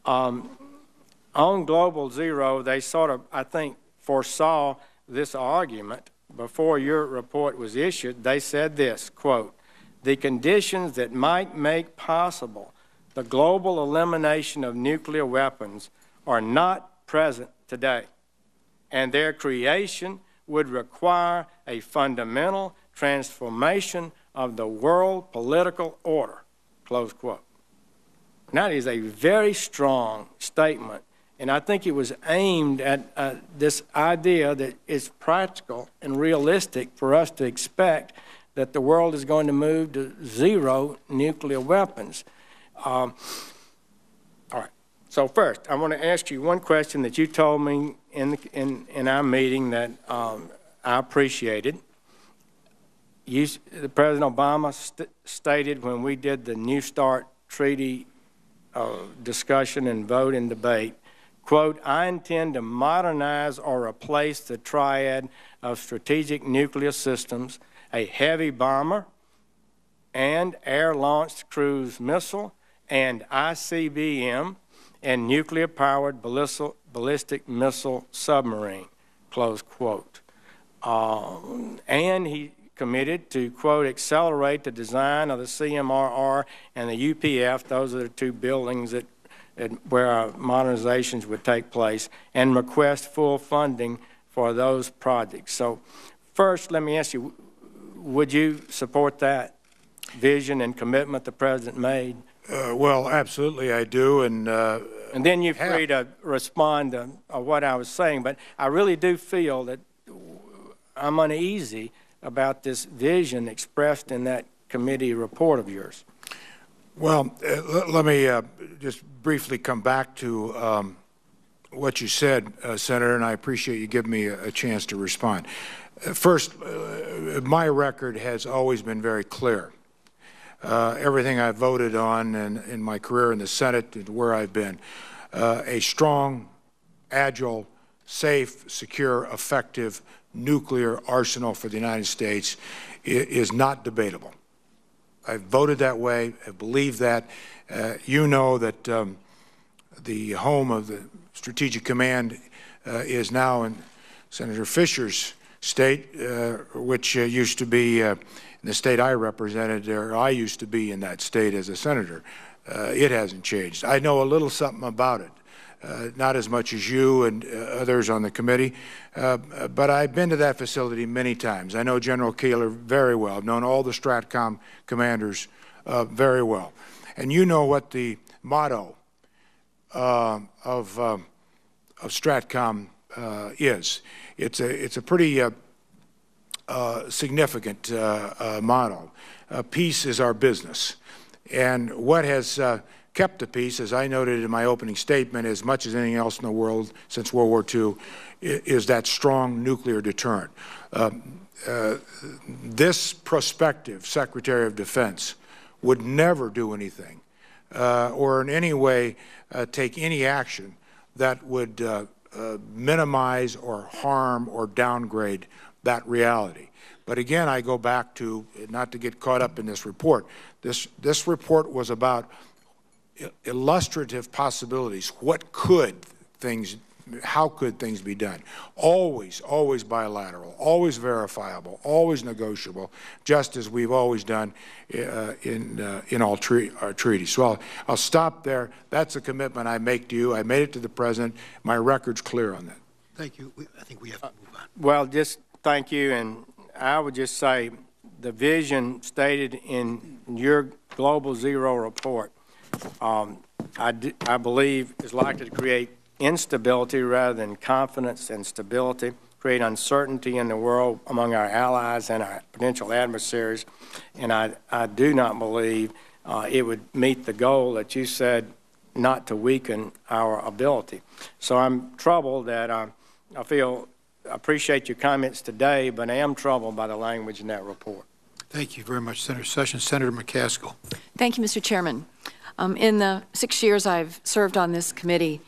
On Global Zero, they sort of, I think, foresaw this argument before your report was issued. They said this, quote, the conditions that might make possible the global elimination of nuclear weapons are not present today, and their creation would require a fundamental transformation of the world political order, close quote. And that is a very strong statement, and I think it was aimed at this idea that it's practical and realistic for us to expect that the world is going to move to zero nuclear weapons. All right. So first, I want to ask you one question that you told me in our meeting that I appreciated. President Obama stated when we did the New START treaty discussion and vote and debate, quote, I intend to modernize or replace the triad of strategic nuclear systems, a heavy bomber and air-launched cruise missile and ICBM and nuclear-powered ballistic missile submarine, close quote. And he committed to, quote, accelerate the design of the CMRR and the UPF, those are the two buildings where our modernizations would take place, and request full funding for those projects. So first, let me ask you, would you support that vision and commitment the President made? Well, absolutely I do. And then you're free to respond to what I was saying, but I really do feel that I'm uneasy about this vision expressed in that committee report of yours. Well, let me just briefly come back to what you said, Senator, and I appreciate you giving me a chance to respond. First, my record has always been very clear. Everything I've voted on in my career in the Senate and where I've been, a strong, agile, safe, secure, effective nuclear arsenal for the United States is not debatable. I've voted that way. I believe that. You know that the home of the Strategic Command is now in Senator Fisher's state, which used to be in the state I represented, or I used to be in that state as a senator. It hasn't changed. I know a little something about it. Not as much as you and others on the committee, but I've been to that facility many times. I know General Keeler very well. I've known all the STRATCOM commanders very well. And you know what the motto of STRATCOM is. It's a pretty significant motto. Peace is our business. And what has kept the peace, as I noted in my opening statement, as much as anything else in the world since World War II, is that strong nuclear deterrent. This prospective Secretary of Defense would never do anything or in any way take any action that would minimize or harm or downgrade that reality. But again, I go back to, not to get caught up in this report, this report was about illustrative possibilities. How could things be done? Always bilateral, always verifiable, always negotiable, just as we've always done in all our treaties. So I'll stop there. That's a commitment I make to you. I made it to the President. My record's clear on that. Thank you. I think we have to move on. Well, just thank you, and I would just say the vision stated in your Global Zero report, I believe is likely to create instability rather than confidence and stability, create uncertainty in the world among our allies and our potential adversaries. And I do not believe it would meet the goal that you said, not to weaken our ability. So I'm troubled that I appreciate your comments today, but I am troubled by the language in that report. Thank you very much, Senator Sessions. Senator McCaskill. Thank you, Mr. Chairman. In the 6 years I've served on this committee,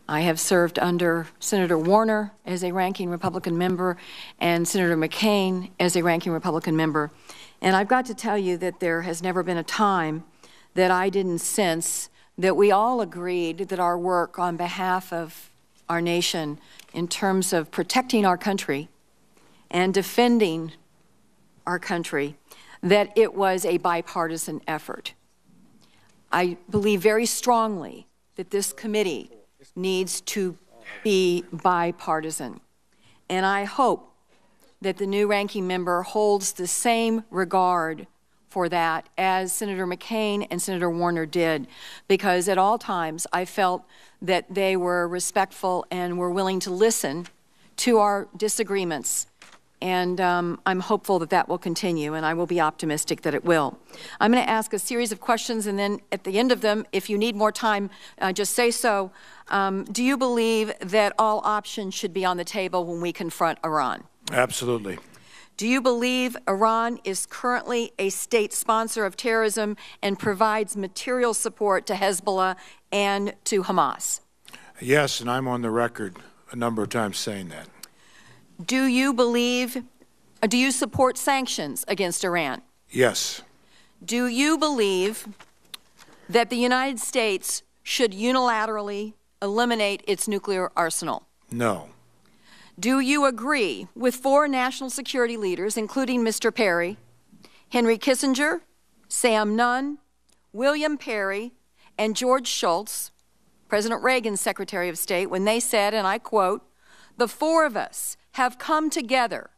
I have served under Senator Warner as a ranking Republican member and Senator McCain as a ranking Republican member. And I've got to tell you that there has never been a time that I didn't sense that we all agreed that our work on behalf of our nation in terms of protecting our country and defending our country, that it was a bipartisan effort. I believe very strongly that this committee needs to be bipartisan. And I hope that the new ranking member holds the same regard for that as Senator McCain and Senator Warner did, because at all times I felt that they were respectful and were willing to listen to our disagreements. And I'm hopeful that that will continue, and I will be optimistic that it will. I'm going to ask a series of questions, and then at the end of them, if you need more time, just say so. Do you believe that all options should be on the table when we confront Iran? Absolutely. Do you believe Iran is currently a state sponsor of terrorism and provides material support to Hezbollah and to Hamas? Yes, and I'm on the record a number of times saying that. Do you support sanctions against Iran? Yes. Do you believe that the United States should unilaterally eliminate its nuclear arsenal? No. Do you agree with 4 national security leaders, including Mr. Perry, Henry Kissinger, Sam Nunn, William Perry, and George Shultz, President Reagan's Secretary of State, when they said, and I quote, "The 4 of us have come together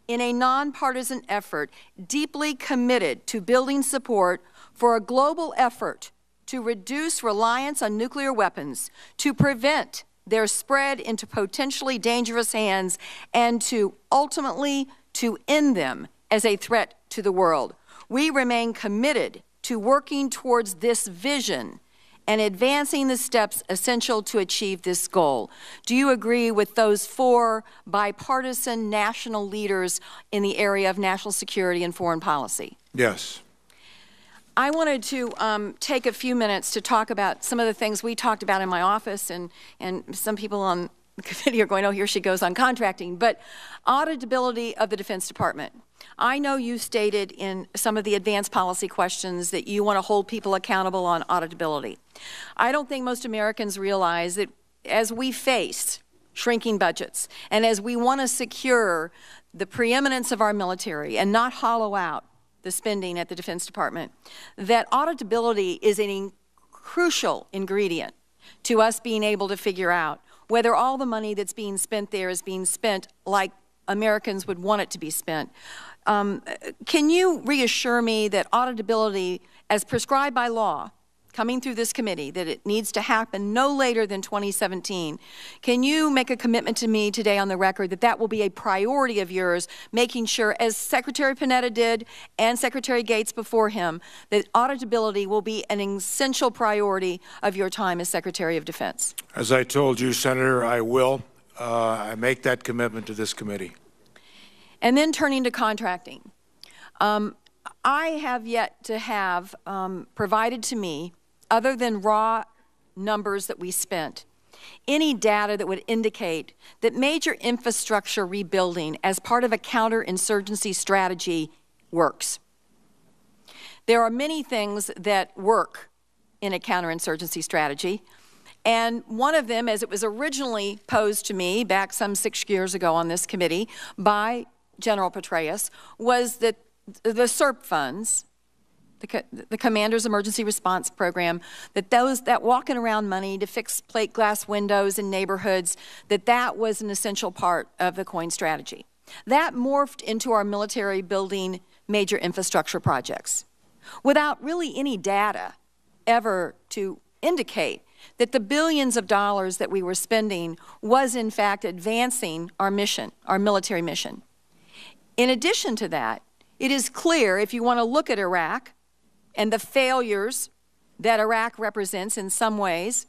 in a nonpartisan effort deeply committed to building support for a global effort to reduce reliance on nuclear weapons, to prevent their spread into potentially dangerous hands, and to ultimately to end them as a threat to the world. We remain committed to working towards this vision and advancing the steps essential to achieve this goal." Do you agree with those 4 bipartisan national leaders in the area of national security and foreign policy? Yes. I wanted to take a few minutes to talk about some of the things we talked about in my office, and some people on the committee are going, oh, here she goes on contracting, but auditability of the Defense Department. I know you stated in some of the advanced policy questions that you want to hold people accountable on auditability. I don't think most Americans realize that as we face shrinking budgets and as we want to secure the preeminence of our military and not hollow out the spending at the Defense Department, that auditability is a crucial ingredient to us being able to figure out whether all the money that's being spent there is being spent like Americans would want it to be spent. Can you reassure me that auditability, as prescribed by law, coming through this committee, that it needs to happen no later than 2017? Can you make a commitment to me today on the record that that will be a priority of yours, making sure, as Secretary Panetta did and Secretary Gates before him, that auditability will be an essential priority of your time as Secretary of Defense? As I told you, Senator, I will. I make that commitment to this committee. And then turning to contracting. I have yet to have provided to me, other than raw numbers that we spent, any data that would indicate that major infrastructure rebuilding as part of a counterinsurgency strategy works. There are many things that work in a counterinsurgency strategy, and one of them, as it was originally posed to me back some 6 years ago on this committee by General Petraeus, was that the SERP funds, the Commander's Emergency Response Program, that walking around money to fix plate glass windows in neighborhoods, that was an essential part of the coin strategy. That morphed into our military building major infrastructure projects without really any data ever to indicate that the billions of dollars that we were spending was in fact advancing our mission, our military mission. In addition to that, it is clear if you want to look at Iraq and the failures that Iraq represents in some ways,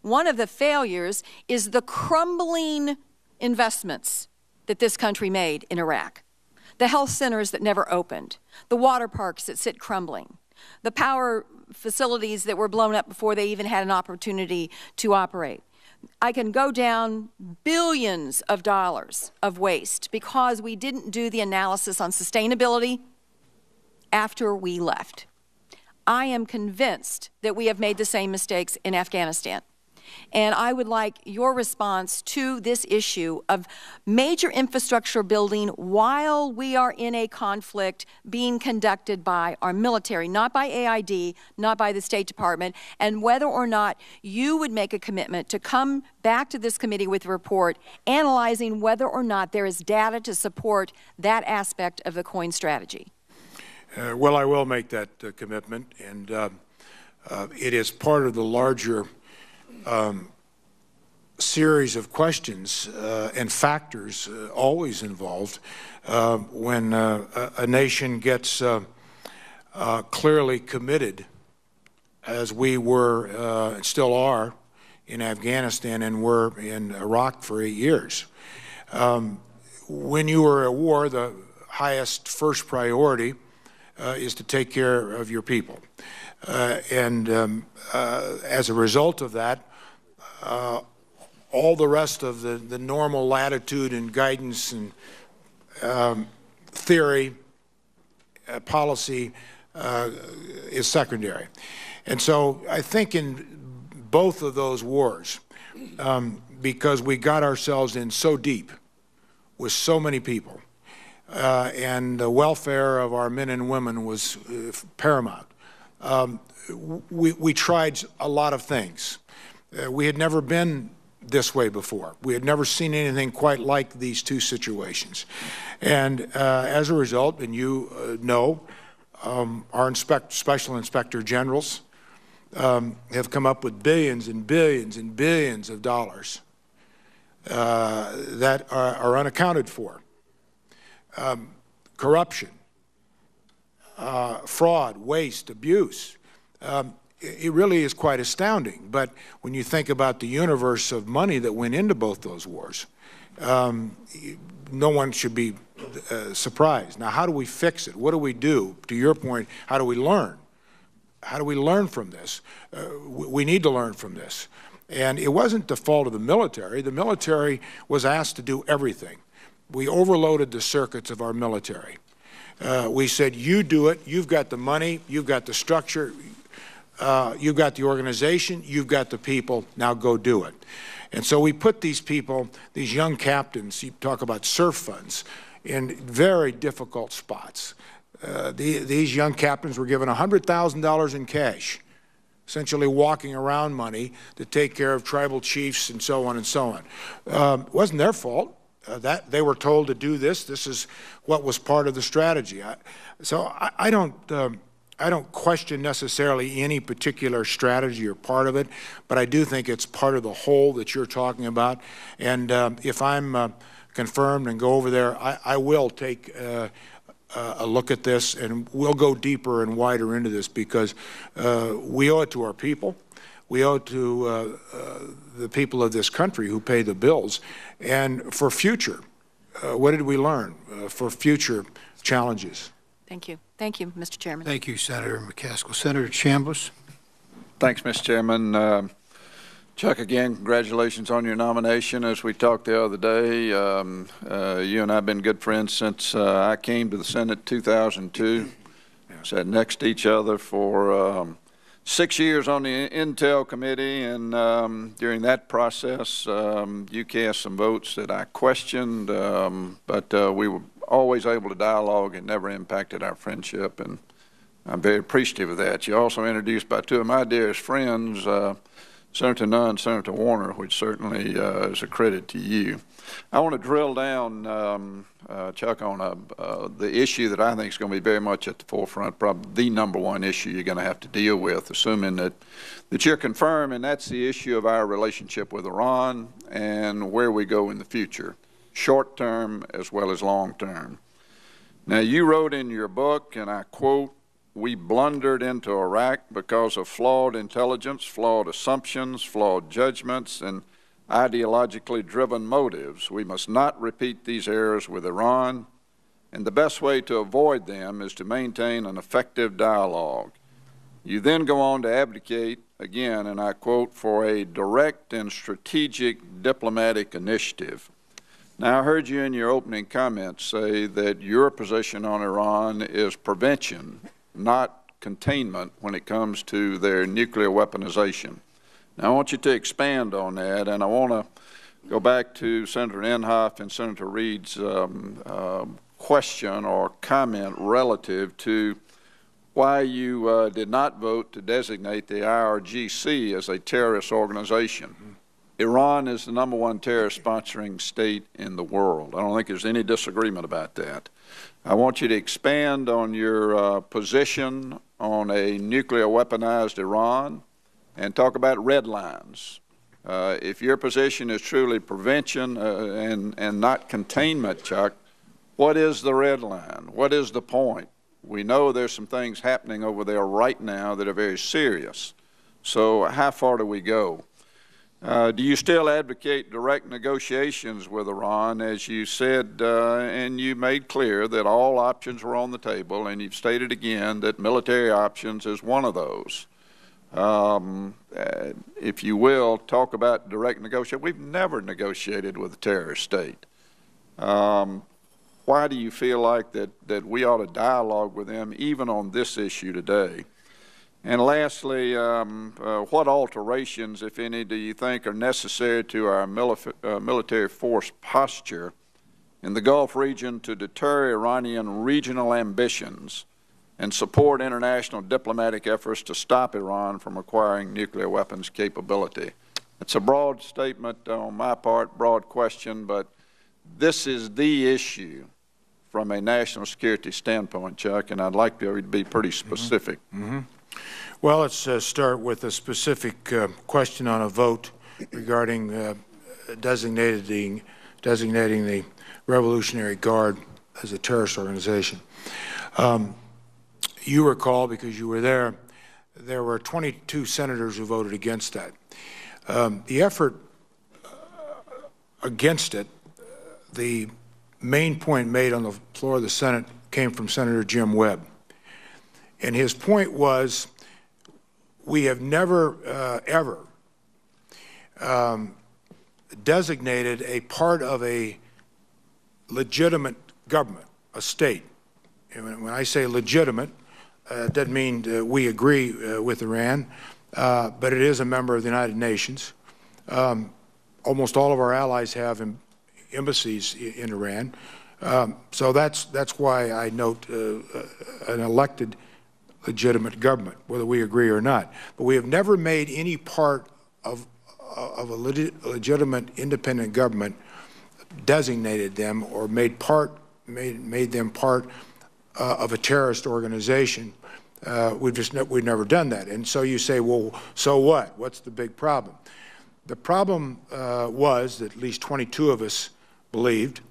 one of the failures is the crumbling investments that this country made in Iraq. The health centers that never opened, the water parks that sit crumbling, the power facilities that were blown up before they even had an opportunity to operate. I can go down billions of dollars of waste because we didn't do the analysis on sustainability after we left. I am convinced that we have made the same mistakes in Afghanistan. And I would like your response to this issue of major infrastructure building while we are in a conflict being conducted by our military, not by AID, not by the State Department, and whether or not you would make a commitment to come back to this committee with a report analyzing whether or not there is data to support that aspect of the coin strategy. Well, I will make that commitment, and it is part of the larger series of questions and factors always involved when a nation gets clearly committed, as we were and still are in Afghanistan and were in Iraq for 8 years. When you are at war, the highest first priority is to take care of your people. As a result of that, all the rest of the normal latitude and guidance and theory, policy is secondary. And so I think in both of those wars, because we got ourselves in so deep with so many people, and the welfare of our men and women was paramount. We tried a lot of things. We had never been this way before. We had never seen anything quite like these two situations. And as a result, and you know, our special inspector generals have come up with billions and billions and billions of dollars that are unaccounted for. Corruption, fraud, waste, abuse. It really is quite astounding. But when you think about the universe of money that went into both those wars, no one should be surprised. Now, how do we fix it? What do we do? To your point, how do we learn? How do we learn from this? We need to learn from this. And it wasn't the fault of the military. The military was asked to do everything. We overloaded the circuits of our military. We said, you do it. You've got the money. You've got the structure. You've got the organization. You've got the people. Now go do it. And so we put these people, these young captains, you talk about SURF funds, in very difficult spots. These young captains were given $100,000 in cash, essentially walking around money to take care of tribal chiefs and so on and so on. It wasn't their fault. That they were told to do this. This is what was part of the strategy. I don't question necessarily any particular strategy or part of it, but I do think it's part of the whole that you're talking about. And if I'm confirmed and go over there, I will take a look at this, and we'll go deeper and wider into this, because we owe it to our people. We owe it to the people of this country who pay the bills. And for future, what did we learn for future challenges? Thank you. Thank you, Mr. Chairman. Thank you, Senator McCaskill. Senator Chambliss. Thanks, Mr. Chairman. Chuck, again, congratulations on your nomination. As we talked the other day, you and I have been good friends since I came to the Senate 2002. Sat next to each other for 6 years on the Intel Committee, and during that process, you cast some votes that I questioned, but we were always able to dialogue and never impacted our friendship, and I'm very appreciative of that. You also introduced by two of my dearest friends, Senator Nunn and Senator Warner, which certainly is a credit to you. I want to drill down, Chuck, on the issue that I think is going to be very much at the forefront, probably the number one issue you're going to have to deal with, assuming that you're confirmed, and that's the issue of our relationship with Iran and where we go in the future, short term as well as long term. Now, you wrote in your book, and I quote, "We blundered into Iraq because of flawed intelligence, flawed assumptions, flawed judgments, and ideologically driven motives. We must not repeat these errors with Iran, and the best way to avoid them is to maintain an effective dialogue." You then go on to advocate, again, and I quote, "for a direct and strategic diplomatic initiative." Now, I heard you in your opening comments say that your position on Iran is prevention, not containment when it comes to their nuclear weaponization. Now, I want you to expand on that, and I want to go back to Senator Inhofe and Senator Reid's question or comment relative to why you did not vote to designate the IRGC as a terrorist organization. Iran is the #1 terrorist sponsoring state in the world. I don't think there's any disagreement about that. I want you to expand on your position on a nuclear weaponized Iran and talk about red lines. If your position is truly prevention and not containment, Chuck, what is the red line? What is the point? We know there's some things happening over there right now that are very serious. So how far do we go? Do you still advocate direct negotiations with Iran, as you said, and you made clear that all options were on the table, and you've stated again that military options is one of those? If you will, talk about direct negotiation. We've never negotiated with a terrorist state. Why do you feel like that we ought to dialogue with them even on this issue today? And lastly, what alterations, if any, do you think are necessary to our military force posture in the Gulf region to deter Iranian regional ambitions and support international diplomatic efforts to stop Iran from acquiring nuclear weapons capability? It's a broad statement on my part, broad question, but this is the issue from a national security standpoint, Chuck, and I'd like to be pretty specific. Well, let's start with a specific question on a vote regarding designating the Revolutionary Guard as a terrorist organization. You recall, because you were there were 22 senators who voted against that. The effort against it, the main point made on the floor of the Senate came from Senator Jim Webb. And his point was, we have never, ever designated a part of a legitimate government, a state. And when I say legitimate, it doesn't mean we agree with Iran, but it is a member of the United Nations. Almost all of our allies have embassies in Iran. So that's why I note an elected legitimate government, whether we agree or not. But we have never made any part of a legitimate independent government, designated them or made them part of a terrorist organization. We've never done that. And so you say, well, so what? What's the big problem? The problem was that at least 22 of us believed,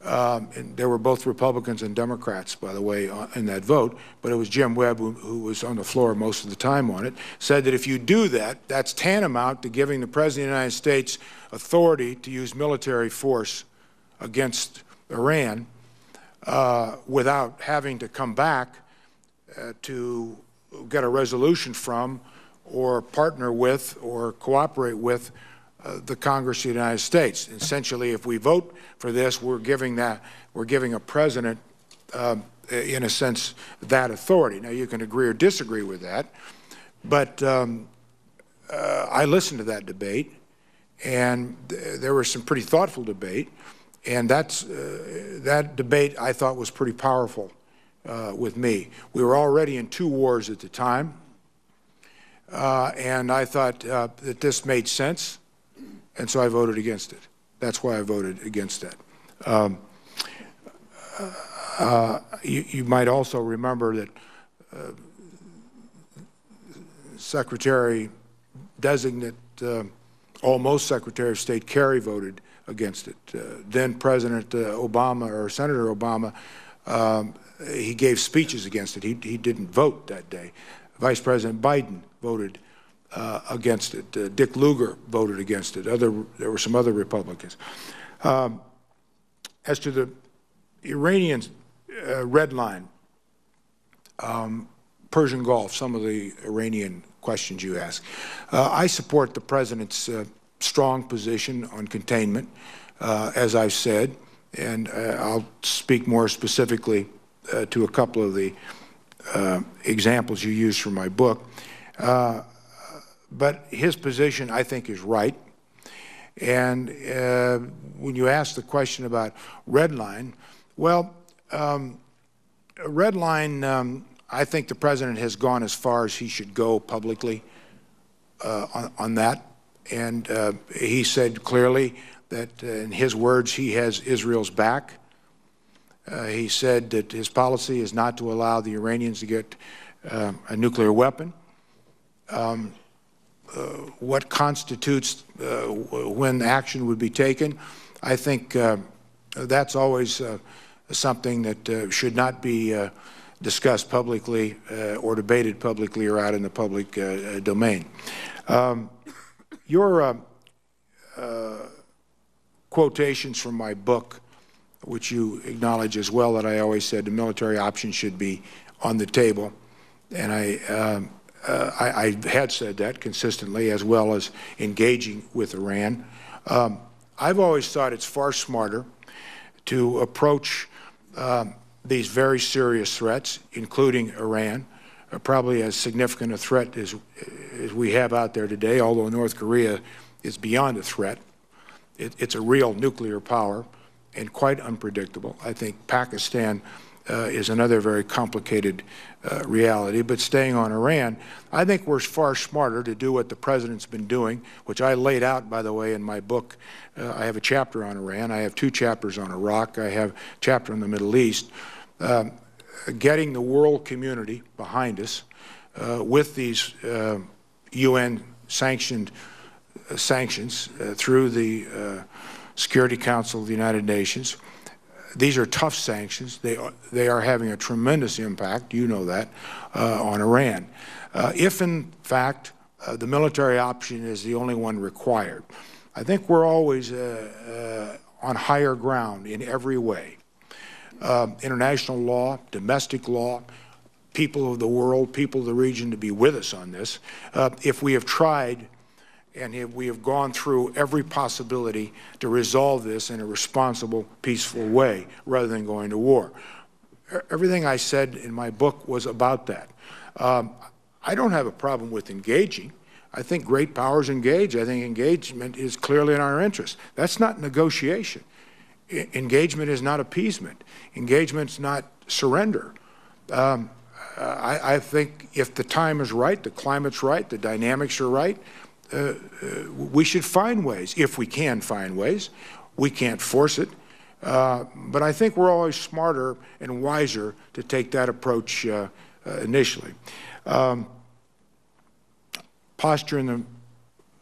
and there were both Republicans and Democrats, by the way, in that vote, but it was Jim Webb who was on the floor most of the time on it, said that if you do that, that's tantamount to giving the President of the United States authority to use military force against Iran without having to come back to get a resolution from or partner with or cooperate with the Congress of the United States. Essentially, if we vote for this, we're giving a president, in a sense, that authority. Now, you can agree or disagree with that, but I listened to that debate, and there was some pretty thoughtful debate, and that debate I thought was pretty powerful with me. We were already in 2 wars at the time, and I thought that this made sense, and so I voted against it. That's why I voted against that. You might also remember that Secretary-designate, almost Secretary of State Kerry voted against it. Then President Obama, or Senator Obama, he gave speeches against it. He didn't vote that day. Vice President Biden voted against it. Dick Lugar voted against it. There were some other Republicans. As to the Iranian red line, Persian Gulf, some of the Iranian questions you ask. I support the President's strong position on containment, as I've said, and I'll speak more specifically to a couple of the examples you used from my book. But his position, I think, is right. And when you ask the question about red line, well, red line, I think the President has gone as far as he should go publicly on that. And he said clearly that, in his words, he has Israel's back. He said that his policy is not to allow the Iranians to get a nuclear weapon. What constitutes when action would be taken, I think that's always something that should not be discussed publicly or debated publicly or out in the public domain. Your quotations from my book, which you acknowledge as well, that I always said the military option should be on the table, and I had said that consistently, as well as engaging with Iran. I've always thought it's far smarter to approach these very serious threats, including Iran, probably as significant a threat as we have out there today, although North Korea is beyond a threat. It's a real nuclear power and quite unpredictable. I think Pakistan is another very complicated reality. But staying on Iran, I think we're far smarter to do what the President's been doing, which I laid out, by the way, in my book. I have a chapter on Iran. I have 2 chapters on Iraq. I have a chapter on the Middle East. Getting the world community behind us with these UN-sanctioned sanctions through the Security Council of the United Nations. These are tough sanctions. They are having a tremendous impact, you know that, on Iran. If, in fact, the military option is the only one required, I think we're always on higher ground in every way. International law, domestic law, people of the world, people of the region to be with us on this. If we have tried and if we have gone through every possibility to resolve this in a responsible, peaceful way, rather than going to war. Everything I said in my book was about that. I don't have a problem with engaging. I think great powers engage. I think engagement is clearly in our interest. That's not negotiation. Engagement is not appeasement. Engagement's not surrender. I think if the time is right, the climate's right, the dynamics are right, we should find ways, if we can find ways. We can't force it. But I think we're always smarter and wiser to take that approach initially. Posture in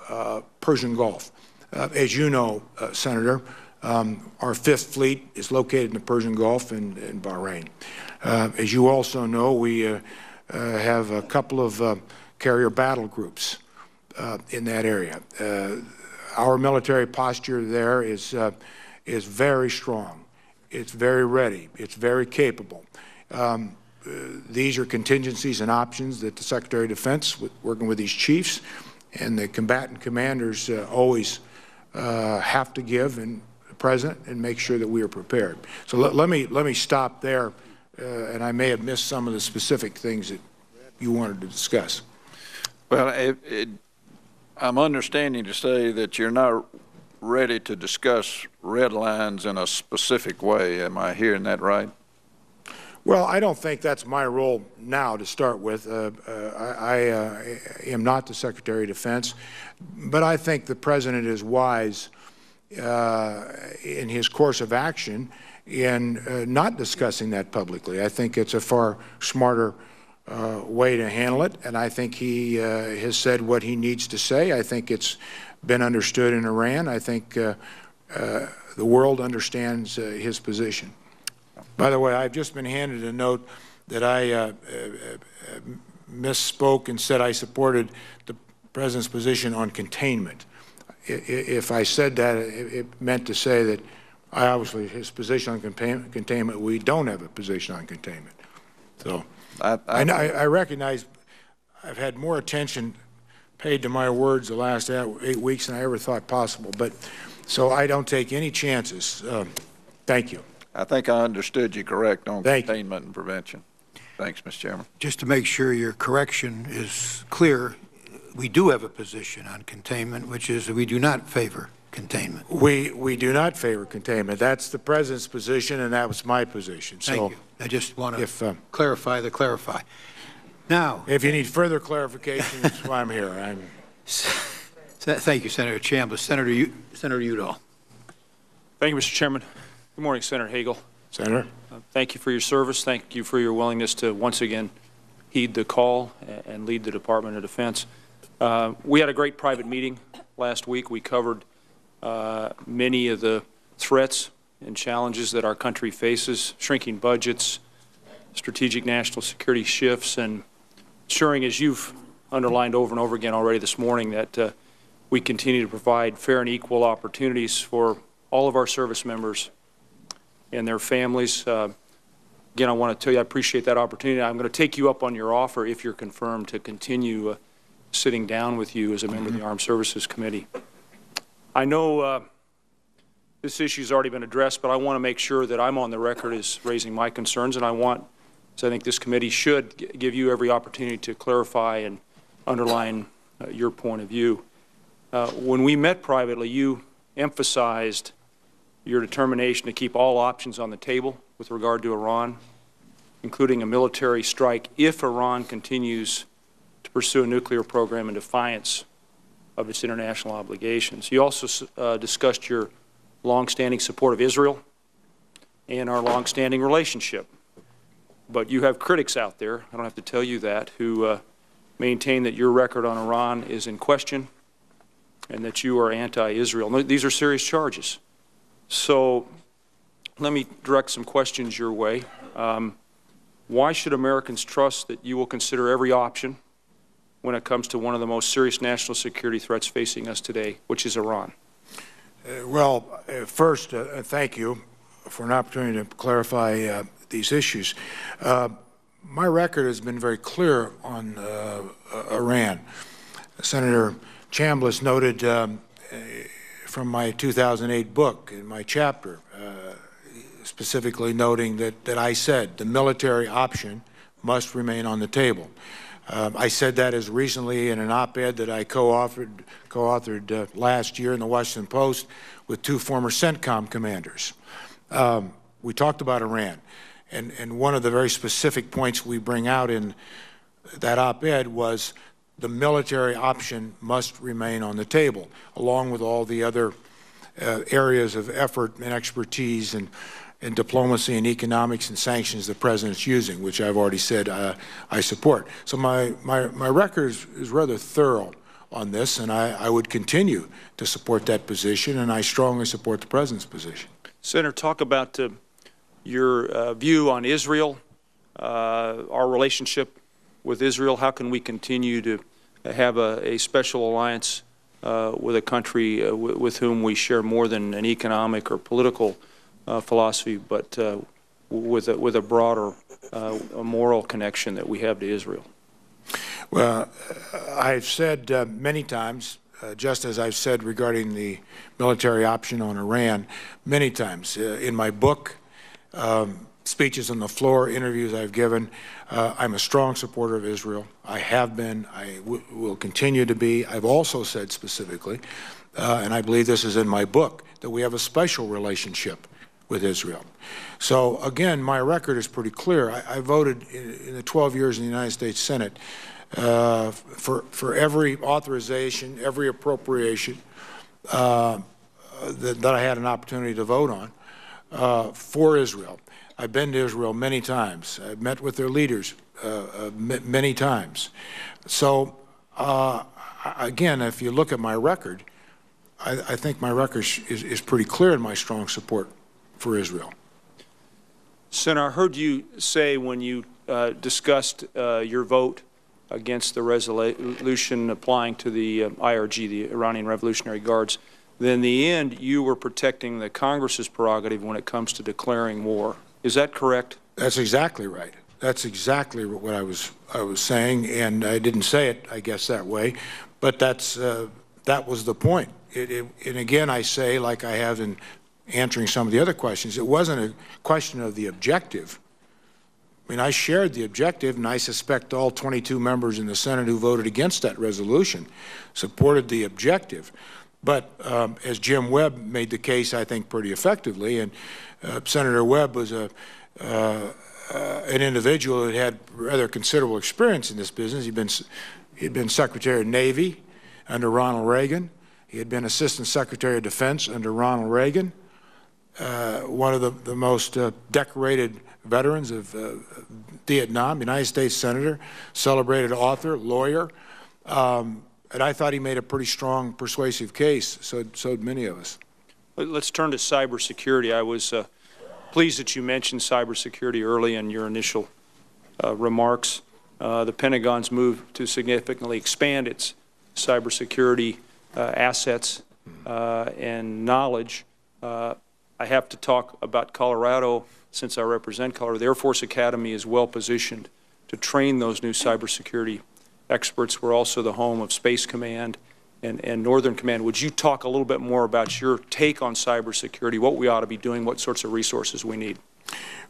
the Persian Gulf. As you know, Senator, our 5th Fleet is located in the Persian Gulf in Bahrain. As you also know, we have a couple of carrier battle groups in that area. Our military posture there is very strong. It's very ready. It's very capable. these are contingencies and options that the Secretary of Defense, working with these chiefs and the combatant commanders, always have to give and present and make sure that we are prepared. So let me stop there, and I may have missed some of the specific things that you wanted to discuss. Well, I'm understanding to say that you're not ready to discuss red lines in a specific way. Am I hearing that right? Well, I don't think that's my role now to start with. I am not the Secretary of Defense, but I think the President is wise in his course of action in not discussing that publicly. I think it's a far smarter way to handle it, and I think he has said what he needs to say. I think it's been understood in Iran. I think the world understands his position. By the way, I've just been handed a note that I misspoke and said I supported the President's position on containment. If I said that, it meant to say that obviously his position on containment, we don't have a position on containment. So I recognize I've had more attention paid to my words the last 8 weeks than I ever thought possible, but so I don't take any chances. Thank you. I think I understood you correct on containment and prevention. Thanks, Mr. Chairman. Just to make sure your correction is clear, we do have a position on containment, which is we do not favor containment. We do not favor containment. That's the President's position, and that was my position. Thank you. I just want to clarify the clarify. Now, if you need further clarification, that's why I'm here. Thank you, Senator Chambliss. Senator Udall. Thank you, Mr. Chairman. Good morning, Senator Hagel. Senator. Thank you for your service. Thank you for your willingness to once again heed the call and lead the Department of Defense. We had a great private meeting last week. We covered many of the threats and challenges that our country faces, shrinking budgets, strategic national security shifts, and ensuring, as you've underlined over and over again already this morning, that we continue to provide fair and equal opportunities for all of our service members and their families. Again, I want to tell you I appreciate that opportunity. I'm going to take you up on your offer, if you're confirmed, to continue sitting down with you as a member of the Armed Services Committee. I know this issue has already been addressed, but I want to make sure that I'm on the record as raising my concerns, and so I think this committee should give you every opportunity to clarify and underline your point of view. When we met privately, you emphasized your determination to keep all options on the table with regard to Iran, including a military strike if Iran continues to pursue a nuclear program in defiance of its international obligations. You also discussed your longstanding support of Israel and our longstanding relationship. But you have critics out there, I don't have to tell you that, who maintain that your record on Iran is in question and that you are anti-Israel. These are serious charges. So let me direct some questions your way. Why should Americans trust that you will consider every option when it comes to one of the most serious national security threats facing us today, which is Iran? First, thank you for an opportunity to clarify these issues. My record has been very clear on Iran. Senator Chambliss noted from my 2008 book in my chapter, specifically noting that I said the military option must remain on the table. I said that as recently in an op-ed that I co-authored last year in the Washington Post with 2 former CENTCOM commanders. We talked about Iran, and one of the very specific points we bring out in that op-ed was the military option must remain on the table, along with all the other areas of effort and expertise and diplomacy and economics and sanctions the President's using, which I've already said I support. So my record is rather thorough on this, and I would continue to support that position, and I strongly support the President's position. Senator, talk about your view on Israel, our relationship with Israel. How can we continue to have a special alliance with a country with whom we share more than an economic or political philosophy, but with a broader a moral connection that we have to Israel? Well, I've said many times, just as I've said regarding the military option on Iran, many times in my book, speeches on the floor, interviews I've given, I'm a strong supporter of Israel. I have been. I will continue to be. I've also said specifically, and I believe this is in my book, that we have a special relationship with Israel. So again, my record is pretty clear. I voted in the 12 years in the United States Senate for every authorization, every appropriation that I had an opportunity to vote on for Israel. I've been to Israel many times. I've met with their leaders many times. So again, if you look at my record, I think my record is pretty clear in my strong support for Israel. Senator, I heard you say when you discussed your vote against the resolution applying to the IRG, the Iranian Revolutionary Guards, that in the end you were protecting the Congress's prerogative when it comes to declaring war. Is that correct? That's exactly right. That's exactly what I was saying, and I didn't say it, I guess, that way, but that was the point. And again, I say, like I have in answering some of the other questions, it wasn't a question of the objective. I mean, I shared the objective, and I suspect all 22 members in the Senate who voted against that resolution supported the objective. But as Jim Webb made the case, I think, pretty effectively, and Senator Webb was an individual who had rather considerable experience in this business. He'd been Secretary of Navy under Ronald Reagan. He had been Assistant Secretary of Defense under Ronald Reagan. One of the most decorated veterans of Vietnam, United States Senator, celebrated author, lawyer, and I thought he made a pretty strong, persuasive case, so did many of us. Let's turn to cybersecurity. I was pleased that you mentioned cybersecurity early in your initial remarks. The Pentagon's move to significantly expand its cybersecurity assets and knowledge. I have to talk about Colorado since I represent Colorado. The Air Force Academy is well positioned to train those new cybersecurity experts. We're also the home of Space Command and Northern Command. Would you talk a little bit more about your take on cybersecurity, what we ought to be doing, what sorts of resources we need?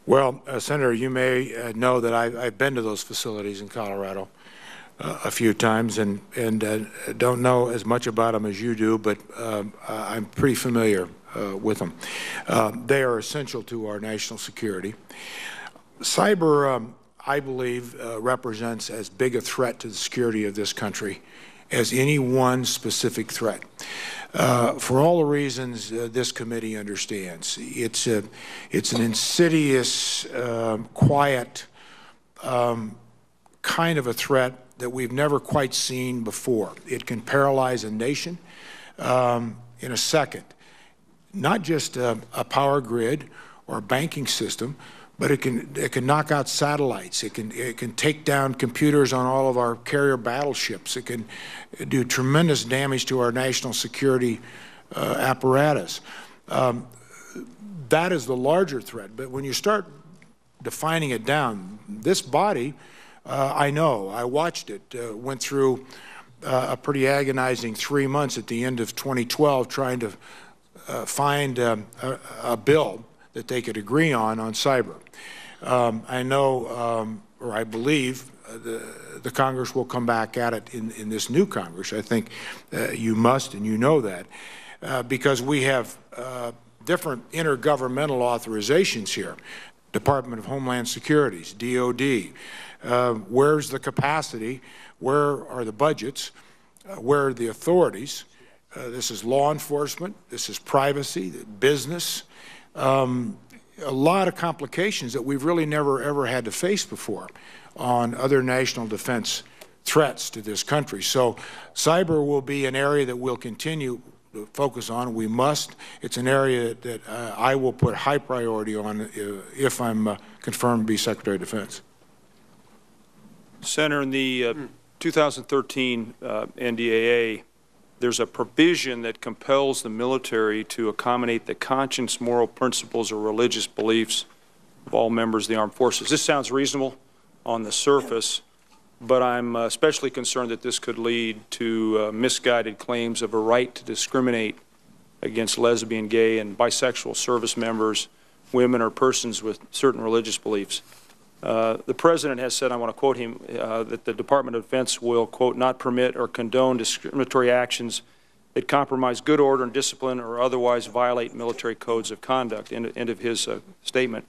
Well, Senator, you may know that I've been to those facilities in Colorado a few times and don't know as much about them as you do, but I'm pretty familiar with them. They are essential to our national security. Cyber, I believe, represents as big a threat to the security of this country as any one specific threat. For all the reasons this committee understands, it's an insidious, quiet kind of a threat that we've never quite seen before. It can paralyze a nation in a second. Not just a power grid or a banking system, but it can knock out satellites. It can take down computers on all of our carrier battleships. It can do tremendous damage to our national security apparatus. That is the larger threat. But when you start defining it down, this body, I know, I watched it, went through a pretty agonizing 3 months at the end of 2012 trying to find a bill that they could agree on cyber. I know, or I believe, the Congress will come back at it in this new Congress. I think you must, and you know that, because we have different intergovernmental authorizations here. Department of Homeland Security's, DOD. Where's the capacity? Where are the budgets? Where are the authorities? This is law enforcement. This is privacy, business. A lot of complications that we've really never, ever had to face before on other national defense threats to this country. So cyber will be an area that we'll continue to focus on. We must. It's an area that I will put high priority on if I'm confirmed to be Secretary of Defense. Senator, in the 2013 NDAA, there's a provision that compels the military to accommodate the conscience, moral principles, or religious beliefs of all members of the armed forces. This sounds reasonable on the surface, but I'm especially concerned that this could lead to misguided claims of a right to discriminate against lesbian, gay, and bisexual service members, women, or persons with certain religious beliefs. The President has said, I want to quote him, that the Department of Defense will, quote, not permit or condone discriminatory actions that compromise good order and discipline or otherwise violate military codes of conduct, end of his statement.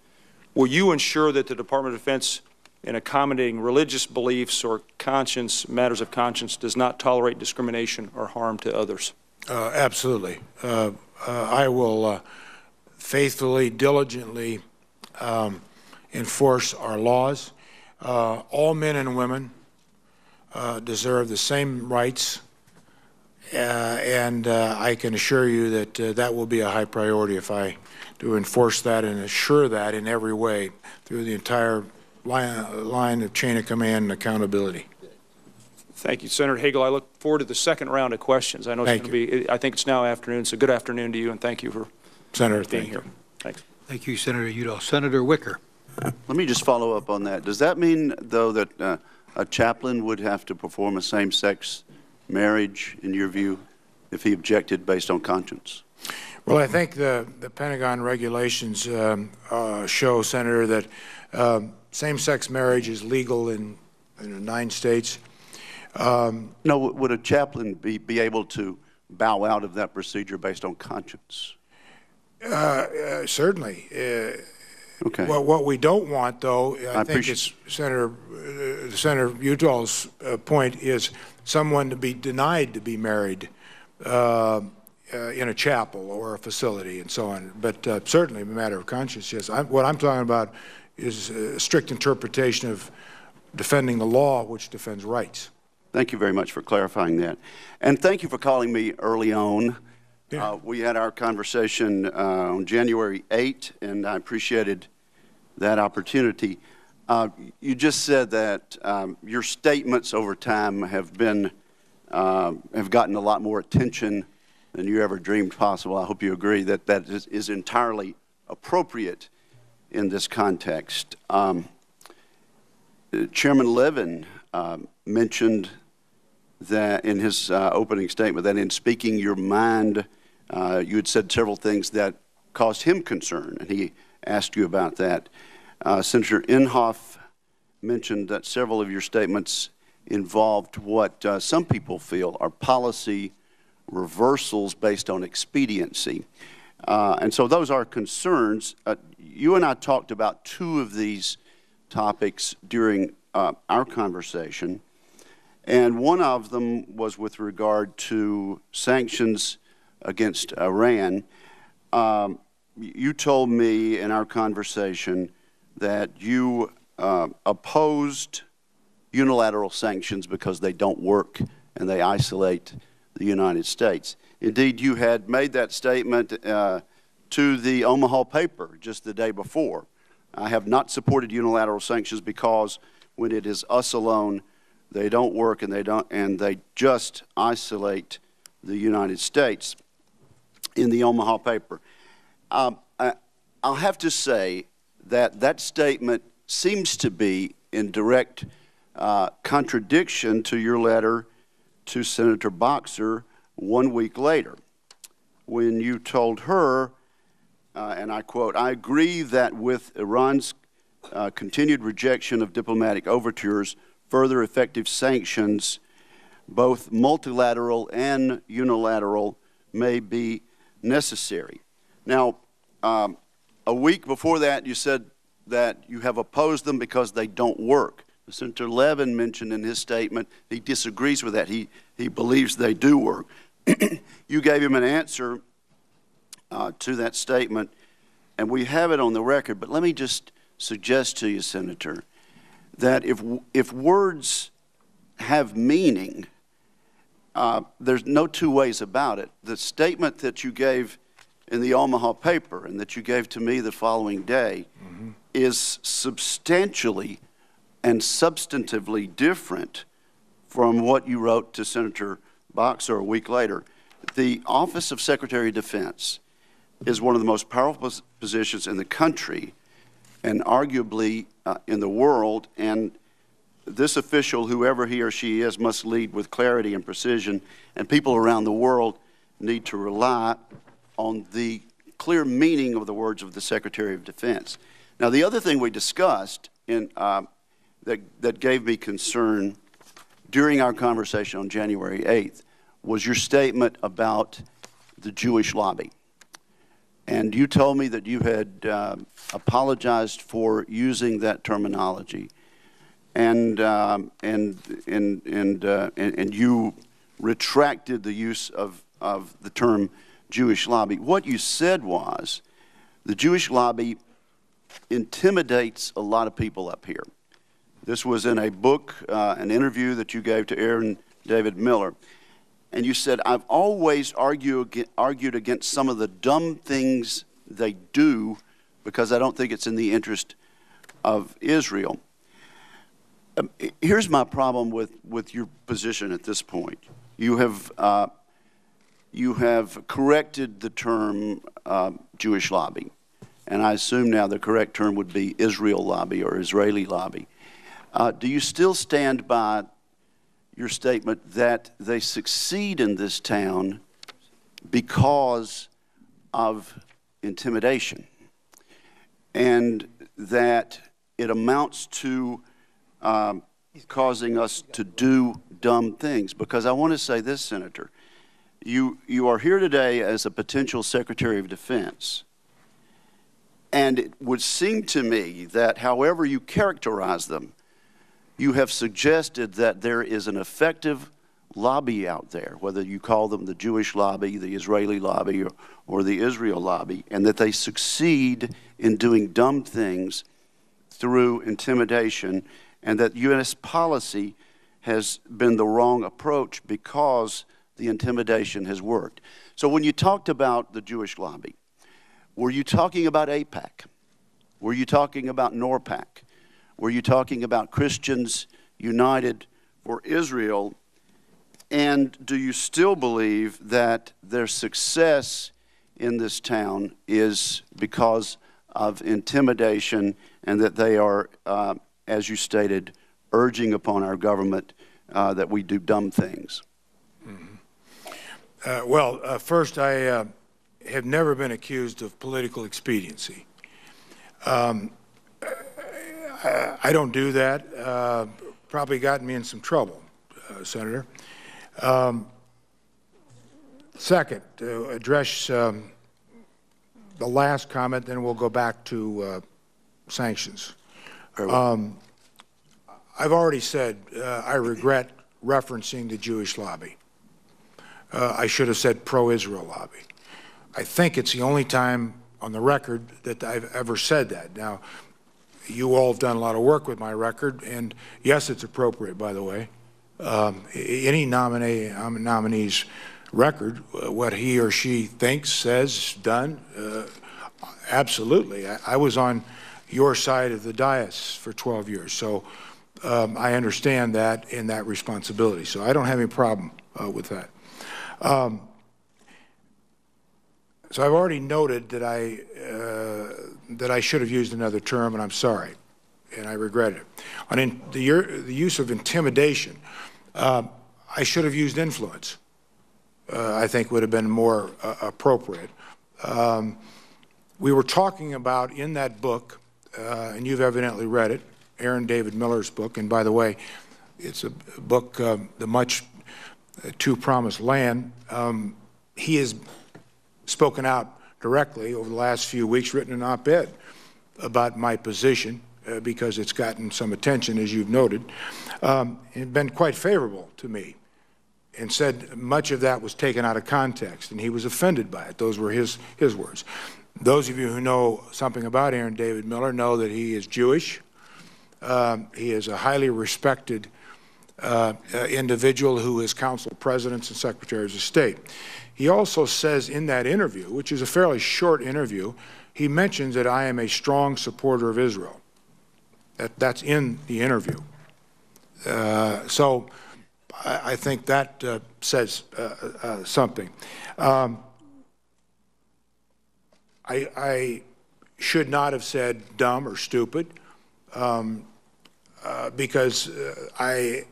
Will you ensure that the Department of Defense, in accommodating religious beliefs or matters of conscience, does not tolerate discrimination or harm to others? Absolutely. I will faithfully, diligently enforce our laws. All men and women deserve the same rights, and I can assure you that that will be a high priority if I do enforce that and assure that in every way through the entire line of chain of command and accountability. Thank you, Senator Hagel. I look forward to the second round of questions. I know it's going to be, I think it's now afternoon, so good afternoon to you, and thank you for being here. Thanks. Thank you, Senator Udall. Senator Wicker. Let me just follow up on that. Does that mean, though, that a chaplain would have to perform a same-sex marriage, in your view, if he objected based on conscience? Well, I think the Pentagon regulations show, Senator, that same-sex marriage is legal in 9 states. No, would a chaplain be able to bow out of that procedure based on conscience? Certainly. Okay. Well, what we don't want, though, I think it's Senator Udall's point is someone to be denied to be married in a chapel or a facility and so on. But certainly a matter of conscience, yes. What I'm talking about is a strict interpretation of defending the law, which defends rights. Thank you very much for clarifying that. And thank you for calling me early on. Yeah. We had our conversation on January 8, and I appreciated that opportunity. You just said that your statements over time have gotten a lot more attention than you ever dreamed possible. I hope you agree that that is entirely appropriate in this context. Chairman Levin mentioned that in his opening statement that in speaking your mind, you had said several things that caused him concern, and he asked you about that. Senator Inhofe mentioned that several of your statements involved what some people feel are policy reversals based on expediency. And so those are concerns. You and I talked about 2 of these topics during our conversation, and one of them was with regard to sanctions against Iran. You told me in our conversation that you opposed unilateral sanctions because they don't work and they isolate the United States. Indeed, you had made that statement to the Omaha paper just the day before. I have not supported unilateral sanctions because when it is us alone, they don't work and they just isolate the United States. In the Omaha paper, I'll have to say that that statement seems to be in direct contradiction to your letter to Senator Boxer 1 week later, when you told her, and I quote, "I agree that with Iran's continued rejection of diplomatic overtures, further effective sanctions, both multilateral and unilateral, may be necessary." Now, a week before that, you said that you have opposed them because they don't work. Senator Levin mentioned in his statement he disagrees with that. He believes they do work. You gave him an answer to that statement, and we have it on the record. But let me just suggest to you, Senator, that if words have meaning, there's no 2 ways about it. The statement that you gave in the Omaha paper and that you gave to me the following day is substantially and substantively different from what you wrote to Senator Boxer a week later. The Office of Secretary of Defense is one of the most powerful positions in the country. and arguably in the world. And this official, whoever he or she is, must lead with clarity and precision, and people around the world need to rely on the clear meaning of the words of the Secretary of Defense. Now, the other thing we discussed that gave me concern during our conversation on January 8th was your statement about the Jewish lobby. And you told me that you had apologized for using that terminology, and you retracted the use of the term Jewish lobby. What you said was the Jewish lobby intimidates a lot of people up here. This was in a book, an interview that you gave to Aaron David Miller. And you said, I've always argued against some of the dumb things they do because I don't think it's in the interest of Israel. Here's my problem with your position at this point. You have corrected the term Jewish lobby, and I assume now the correct term would be Israel lobby or Israeli lobby. Do you still stand by your statement that they succeed in this town because of intimidation, and that it amounts to causing us to do dumb things? Because I want to say this, Senator, you are here today as a potential Secretary of Defense, and it would seem to me that however you characterize them, you have suggested that there is an effective lobby out there, whether you call them the Jewish lobby, the Israeli lobby, or the Israel lobby, and that they succeed in doing dumb things through intimidation, and that U.S. policy has been the wrong approach because the intimidation has worked. So when you talked about the Jewish lobby, were you talking about AIPAC? Were you talking about NORPAC? Were you talking about Christians United for Israel? And do you still believe that their success in this town is because of intimidation, and that they are, as you stated, urging upon our government that we do dumb things? Mm-hmm. First, I have never been accused of political expediency. I don't do that. Probably gotten me in some trouble, Senator. Second, to address the last comment, then we'll go back to sanctions. I've already said I regret referencing the Jewish lobby. I should have said pro-Israel lobby. I think it's the only time on the record that I've ever said that. Now, you all have done a lot of work with my record, and yes, it's appropriate, by the way. Any nominee's record, what he or she thinks, says, done, absolutely. I was on your side of the dais for 12 years, so I understand that in that responsibility. So I don't have any problem with that. So I've already noted that I should have used another term, and I'm sorry, and I regret it. On the use of intimidation, I should have used influence. I think would have been more appropriate. We were talking about in that book, and you've evidently read it, Aaron David Miller's book, and by the way, it's a book, The Much Too Promised Land. He has spoken out directly over the last few weeks, written an op-ed about my position because it's gotten some attention, as you've noted, and been quite favorable to me, and said much of that was taken out of context, and he was offended by it. Those were his words. Those of you who know something about Aaron David Miller know that he is Jewish. He is a highly respected individual who is council presidents and secretaries of state. He also says in that interview, which is a fairly short interview, he mentions that I am a strong supporter of Israel. That's in the interview. So I think that says should not have said dumb or stupid, because I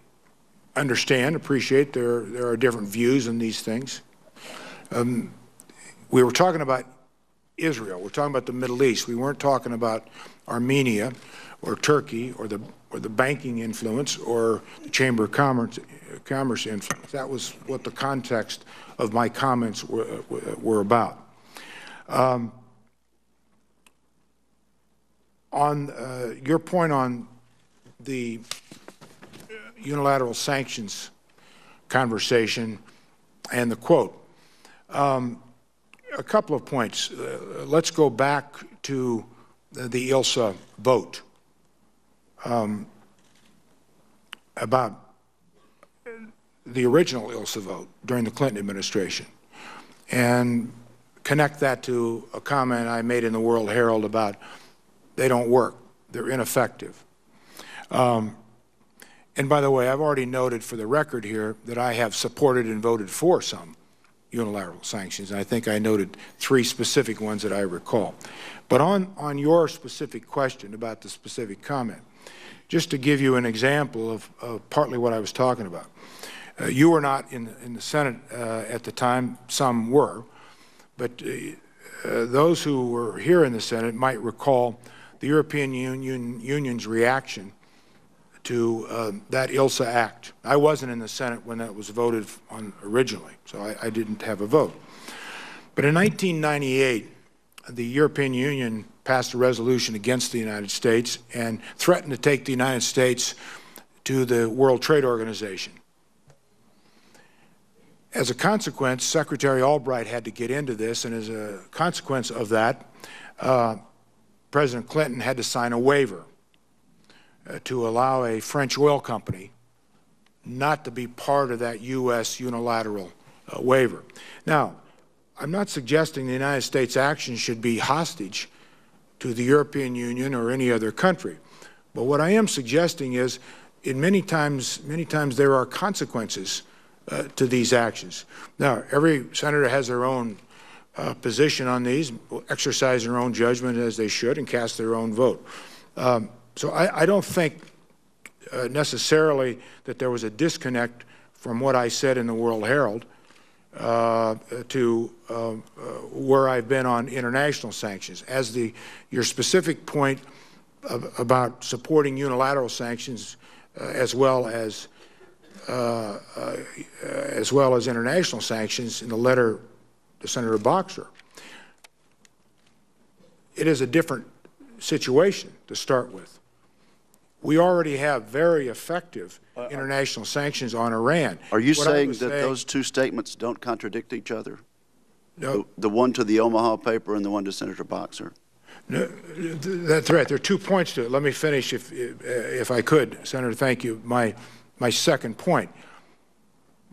understand, appreciate there are different views on these things. We were talking about Israel. We're talking about the Middle East. We weren't talking about Armenia or Turkey or the banking influence or the Chamber of Commerce influence. That was what the context of my comments were about. On your point on the unilateral sanctions conversation and the quote, a couple of points. Let's go back to the ILSA vote about the original ILSA vote during the Clinton administration and connect that to a comment I made in the World Herald about they don't work, they're ineffective. And by the way, I've already noted for the record here that I have supported and voted for some unilateral sanctions. I think I noted 3 specific ones that I recall. But on your specific question about the specific comment, just to give you an example of partly what I was talking about. You were not in the Senate at the time, some were, but those who were here in the Senate might recall the European Union's reaction to that ILSA Act. I wasn't in the Senate when that was voted on originally, so I didn't have a vote. But in 1998, the European Union passed a resolution against the United States and threatened to take the United States to the World Trade Organization. As a consequence, Secretary Albright had to get into this, and as a consequence of that, President Clinton had to sign a waiver to allow a French oil company not to be part of that U.S. unilateral waiver. Now, I'm not suggesting the United States action should be hostage to the European Union or any other country. But what I am suggesting is, many times there are consequences to these actions. Now, every senator has their own position on these, exercise their own judgment as they should, and cast their own vote. So I don't think necessarily that there was a disconnect from what I said in the World Herald to where I've been on international sanctions. As your specific point about supporting unilateral sanctions as well as international sanctions in the letter to Senator Boxer, it is a different situation to start with. We already have very effective international sanctions on Iran. Are you saying that those 2 statements don't contradict each other? No. The one to the Omaha paper and the one to Senator Boxer? No, that's right. There are 2 points to it. Let me finish, if I could, Senator. Thank you. My second point.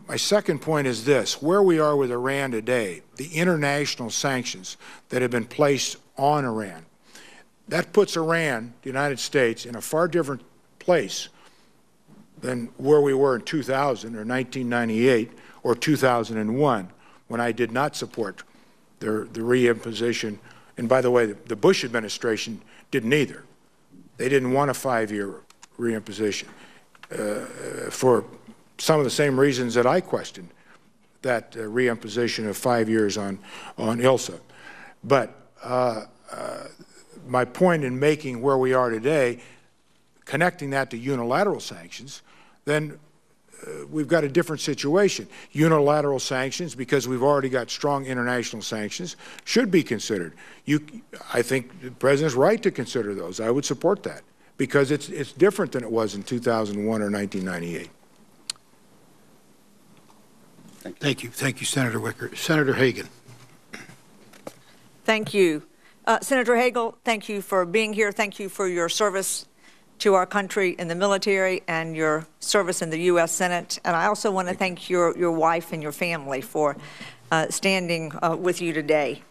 My second point is this: where we are with Iran today, the international sanctions that have been placed on Iran, that puts Iran, the United States, in a far different place than where we were in 2000 or 1998 or 2001, when I did not support the reimposition. And by the way, the Bush administration didn't either. They didn't want a 5-year reimposition for some of the same reasons that I questioned that reimposition of 5 years on ILSA. But my point in making where we are today, connecting that to unilateral sanctions, then we've got a different situation. Unilateral sanctions, because we've already got strong international sanctions, should be considered. I think the President's right to consider those. I would support that, because it's different than it was in 2001 or 1998. Thank you. Thank you, Senator Wicker. Senator Hagel. Thank you. Senator Hagel, thank you for being here. Thank you for your service to our country in the military and your service in the U.S. Senate. And I also want to thank your wife and your family for standing with you today.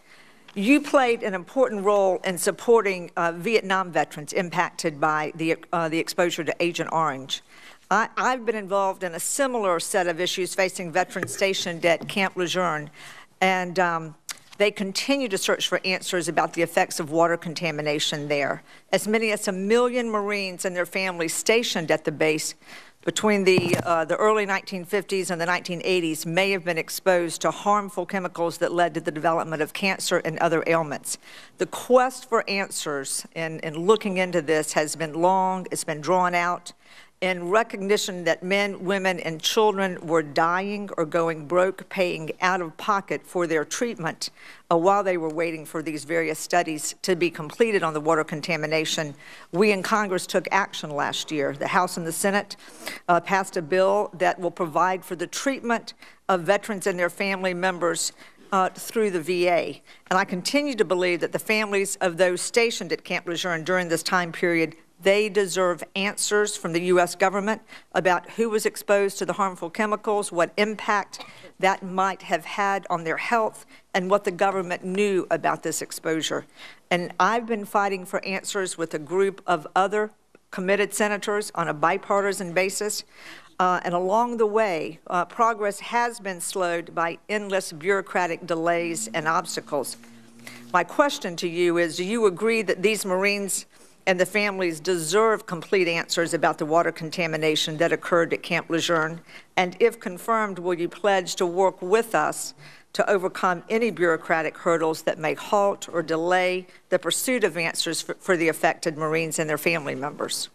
You played an important role in supporting Vietnam veterans impacted by the exposure to Agent Orange. I've been involved in a similar set of issues facing veterans stationed at Camp Lejeune, and They continue to search for answers about the effects of water contamination there. As many as 1 million Marines and their families stationed at the base between the early 1950s and the 1980s may have been exposed to harmful chemicals that led to the development of cancer and other ailments. The quest for answers in looking into this has been long, it's been drawn out, in recognition that men, women, and children were dying or going broke, paying out of pocket for their treatment while they were waiting for these various studies to be completed on the water contamination. We in Congress took action last year. The House and the Senate passed a bill that will provide for the treatment of veterans and their family members through the VA. And I continue to believe that the families of those stationed at Camp Lejeune during this time period, they deserve answers from the U.S. government about who was exposed to the harmful chemicals, what impact that might have had on their health, and what the government knew about this exposure. And I've been fighting for answers with a group of other committed senators on a bipartisan basis. And along the way, progress has been slowed by endless bureaucratic delays and obstacles. My question to you is, do you agree that these Marines and the families deserve complete answers about the water contamination that occurred at Camp Lejeune? And if confirmed, will you pledge to work with us to overcome any bureaucratic hurdles that may halt or delay the pursuit of answers for the affected Marines and their family members?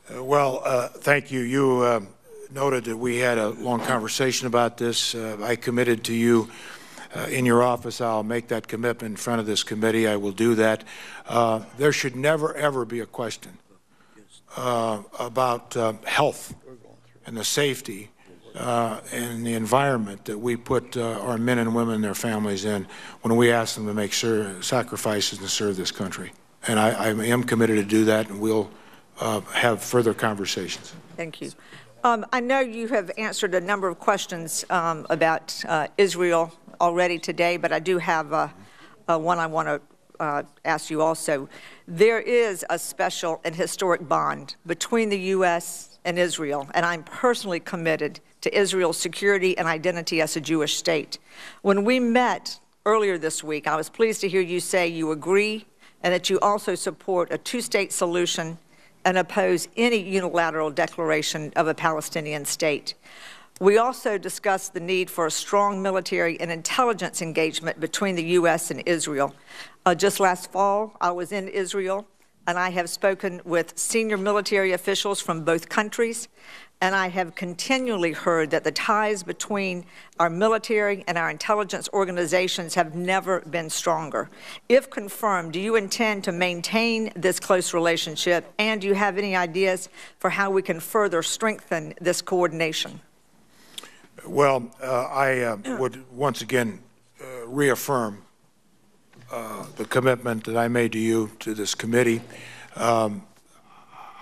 Thank you. You noted that we had a long conversation about this. I committed to you in your office. I'll make that commitment in front of this committee. I will do that. There should never, ever be a question about health and the safety and the environment that we put our men and women and their families in when we ask them to make sacrifices to serve this country. And I am committed to do that, and we'll have further conversations. Thank you. I know you have answered a number of questions about Israel already today, but I do have one I want to ask you also. There is a special and historic bond between the U.S. and Israel, and I'm personally committed to Israel's security and identity as a Jewish state. When we met earlier this week, I was pleased to hear you say you agree and that you also support a two-state solution and oppose any unilateral declaration of a Palestinian state. We also discussed the need for a strong military and intelligence engagement between the U.S. and Israel. Just last fall, I was in Israel, and I have spoken with senior military officials from both countries, and I have continually heard that the ties between our military and our intelligence organizations have never been stronger. If confirmed, do you intend to maintain this close relationship, and do you have any ideas for how we can further strengthen this coordination? Well, I would once again reaffirm the commitment that I made to you, to this committee. I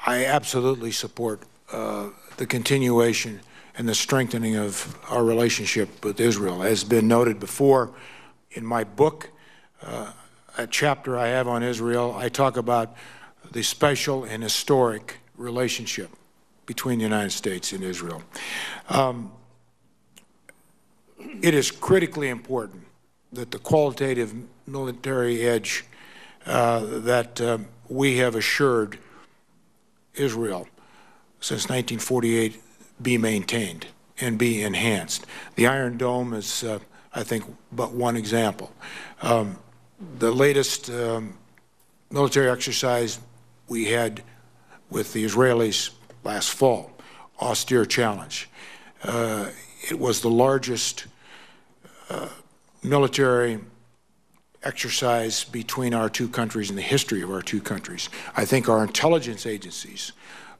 absolutely support the continuation and the strengthening of our relationship with Israel. As has been noted before, in my book, a chapter I have on Israel, I talk about the special and historic relationship between the United States and Israel. It is critically important that the qualitative military edge that we have assured Israel since 1948 be maintained and be enhanced. The Iron Dome is, I think, but one example. The latest military exercise we had with the Israelis last fall, austere challenge. It was the largest military exercise between our two countries in the history of our two countries. I think our intelligence agencies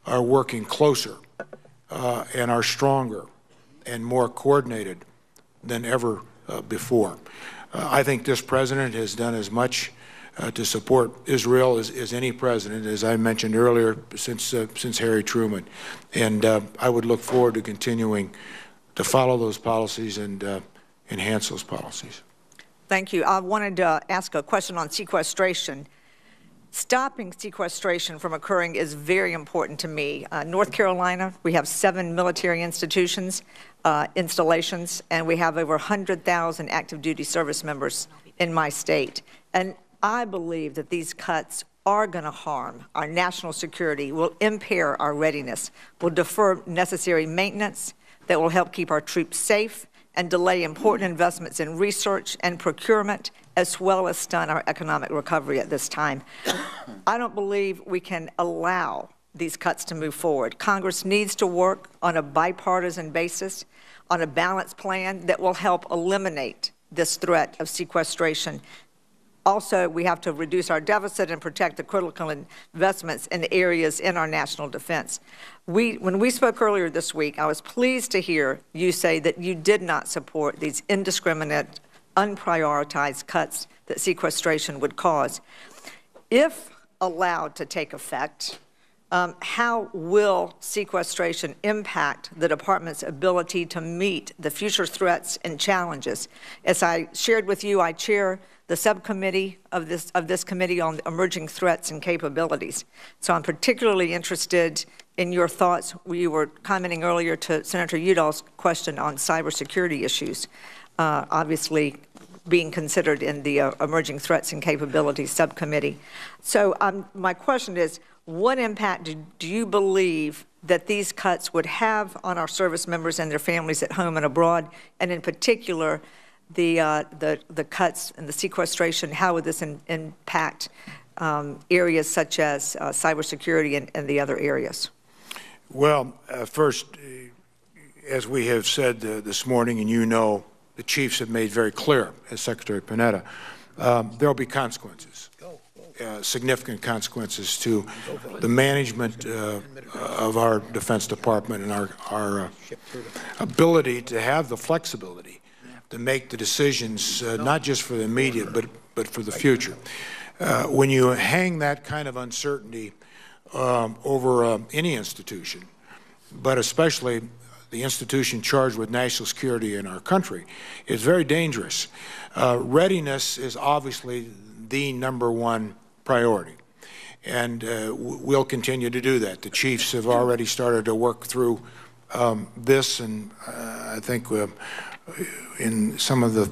are working closer and are stronger and more coordinated than ever before. I think this president has done as much to support Israel as any president, as I mentioned earlier, since Harry Truman. And I would look forward to continuing to follow those policies and enhance those policies. Thank you. I wanted to ask a question on sequestration. Stopping sequestration from occurring is very important to me. North Carolina, we have 7 military installations, and we have over 100,000 active duty service members. in my state. And I believe that these cuts are going to harm our national security, will impair our readiness, will defer necessary maintenance that will help keep our troops safe and delay important investments in research and procurement, as well as stunt our economic recovery at this time. I don't believe we can allow these cuts to move forward. Congress needs to work on a bipartisan basis, on a balanced plan that will help eliminate this threat of sequestration. Also, we have to reduce our deficit and protect the critical investments in the areas in our national defense. When we spoke earlier this week, I was pleased to hear you say that you did not support these indiscriminate, unprioritized cuts that sequestration would cause. If allowed to take effect, how will sequestration impact the department's ability to meet the future threats and challenges? As I shared with you, I chair the subcommittee of this committee on emerging threats and capabilities. So I'm particularly interested in your thoughts. We were commenting earlier to Senator Udall's question on cybersecurity issues, obviously being considered in the emerging threats and capabilities subcommittee. So my question is, what impact do you believe that these cuts would have on our service members and their families at home and abroad, and in particular, the cuts and the sequestration? How would this impact areas such as cybersecurity and the other areas? Well, first, as we have said this morning, and you know, the chiefs have made very clear, as Secretary Panetta, there will be consequences, significant consequences to the management of our Defense Department and our ability to have the flexibility to make the decisions, not just for the immediate, but for the future. When you hang that kind of uncertainty over any institution, but especially the institution charged with national security in our country, it's very dangerous. Readiness is obviously the #1 priority, and we'll continue to do that. The chiefs have already started to work through this, and I think in some of the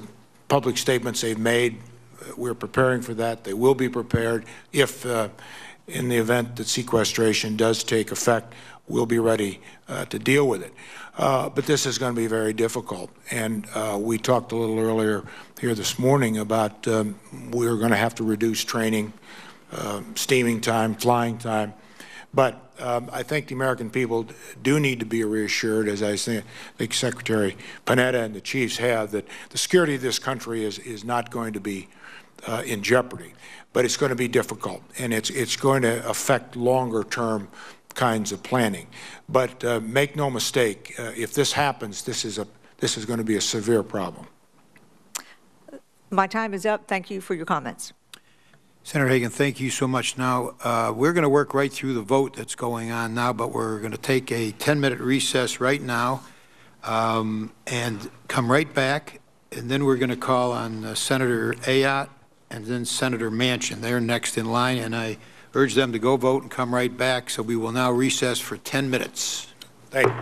public statements they've made, we're preparing for that. They will be prepared if, in the event that sequestration does take effect, we'll be ready to deal with it. But this is going to be very difficult. And we talked a little earlier here this morning about we're going to have to reduce training, steaming time, flying time. But I think the American people do need to be reassured, as I think Secretary Panetta and the chiefs have, that the security of this country is not going to be in jeopardy. But it's going to be difficult, and it's going to affect longer-term kinds of planning. But make no mistake, if this happens, this is going to be a severe problem. My time is up. Thank you for your comments. Senator Hagan, thank you so much. Now, we're going to work right through the vote that's going on now, but we're going to take a 10-minute recess right now and come right back, and then we're going to call on Senator Ayotte and then Senator Manchin. They're next in line, and I urge them to go vote and come right back. So we will now recess for 10 minutes. Thank you.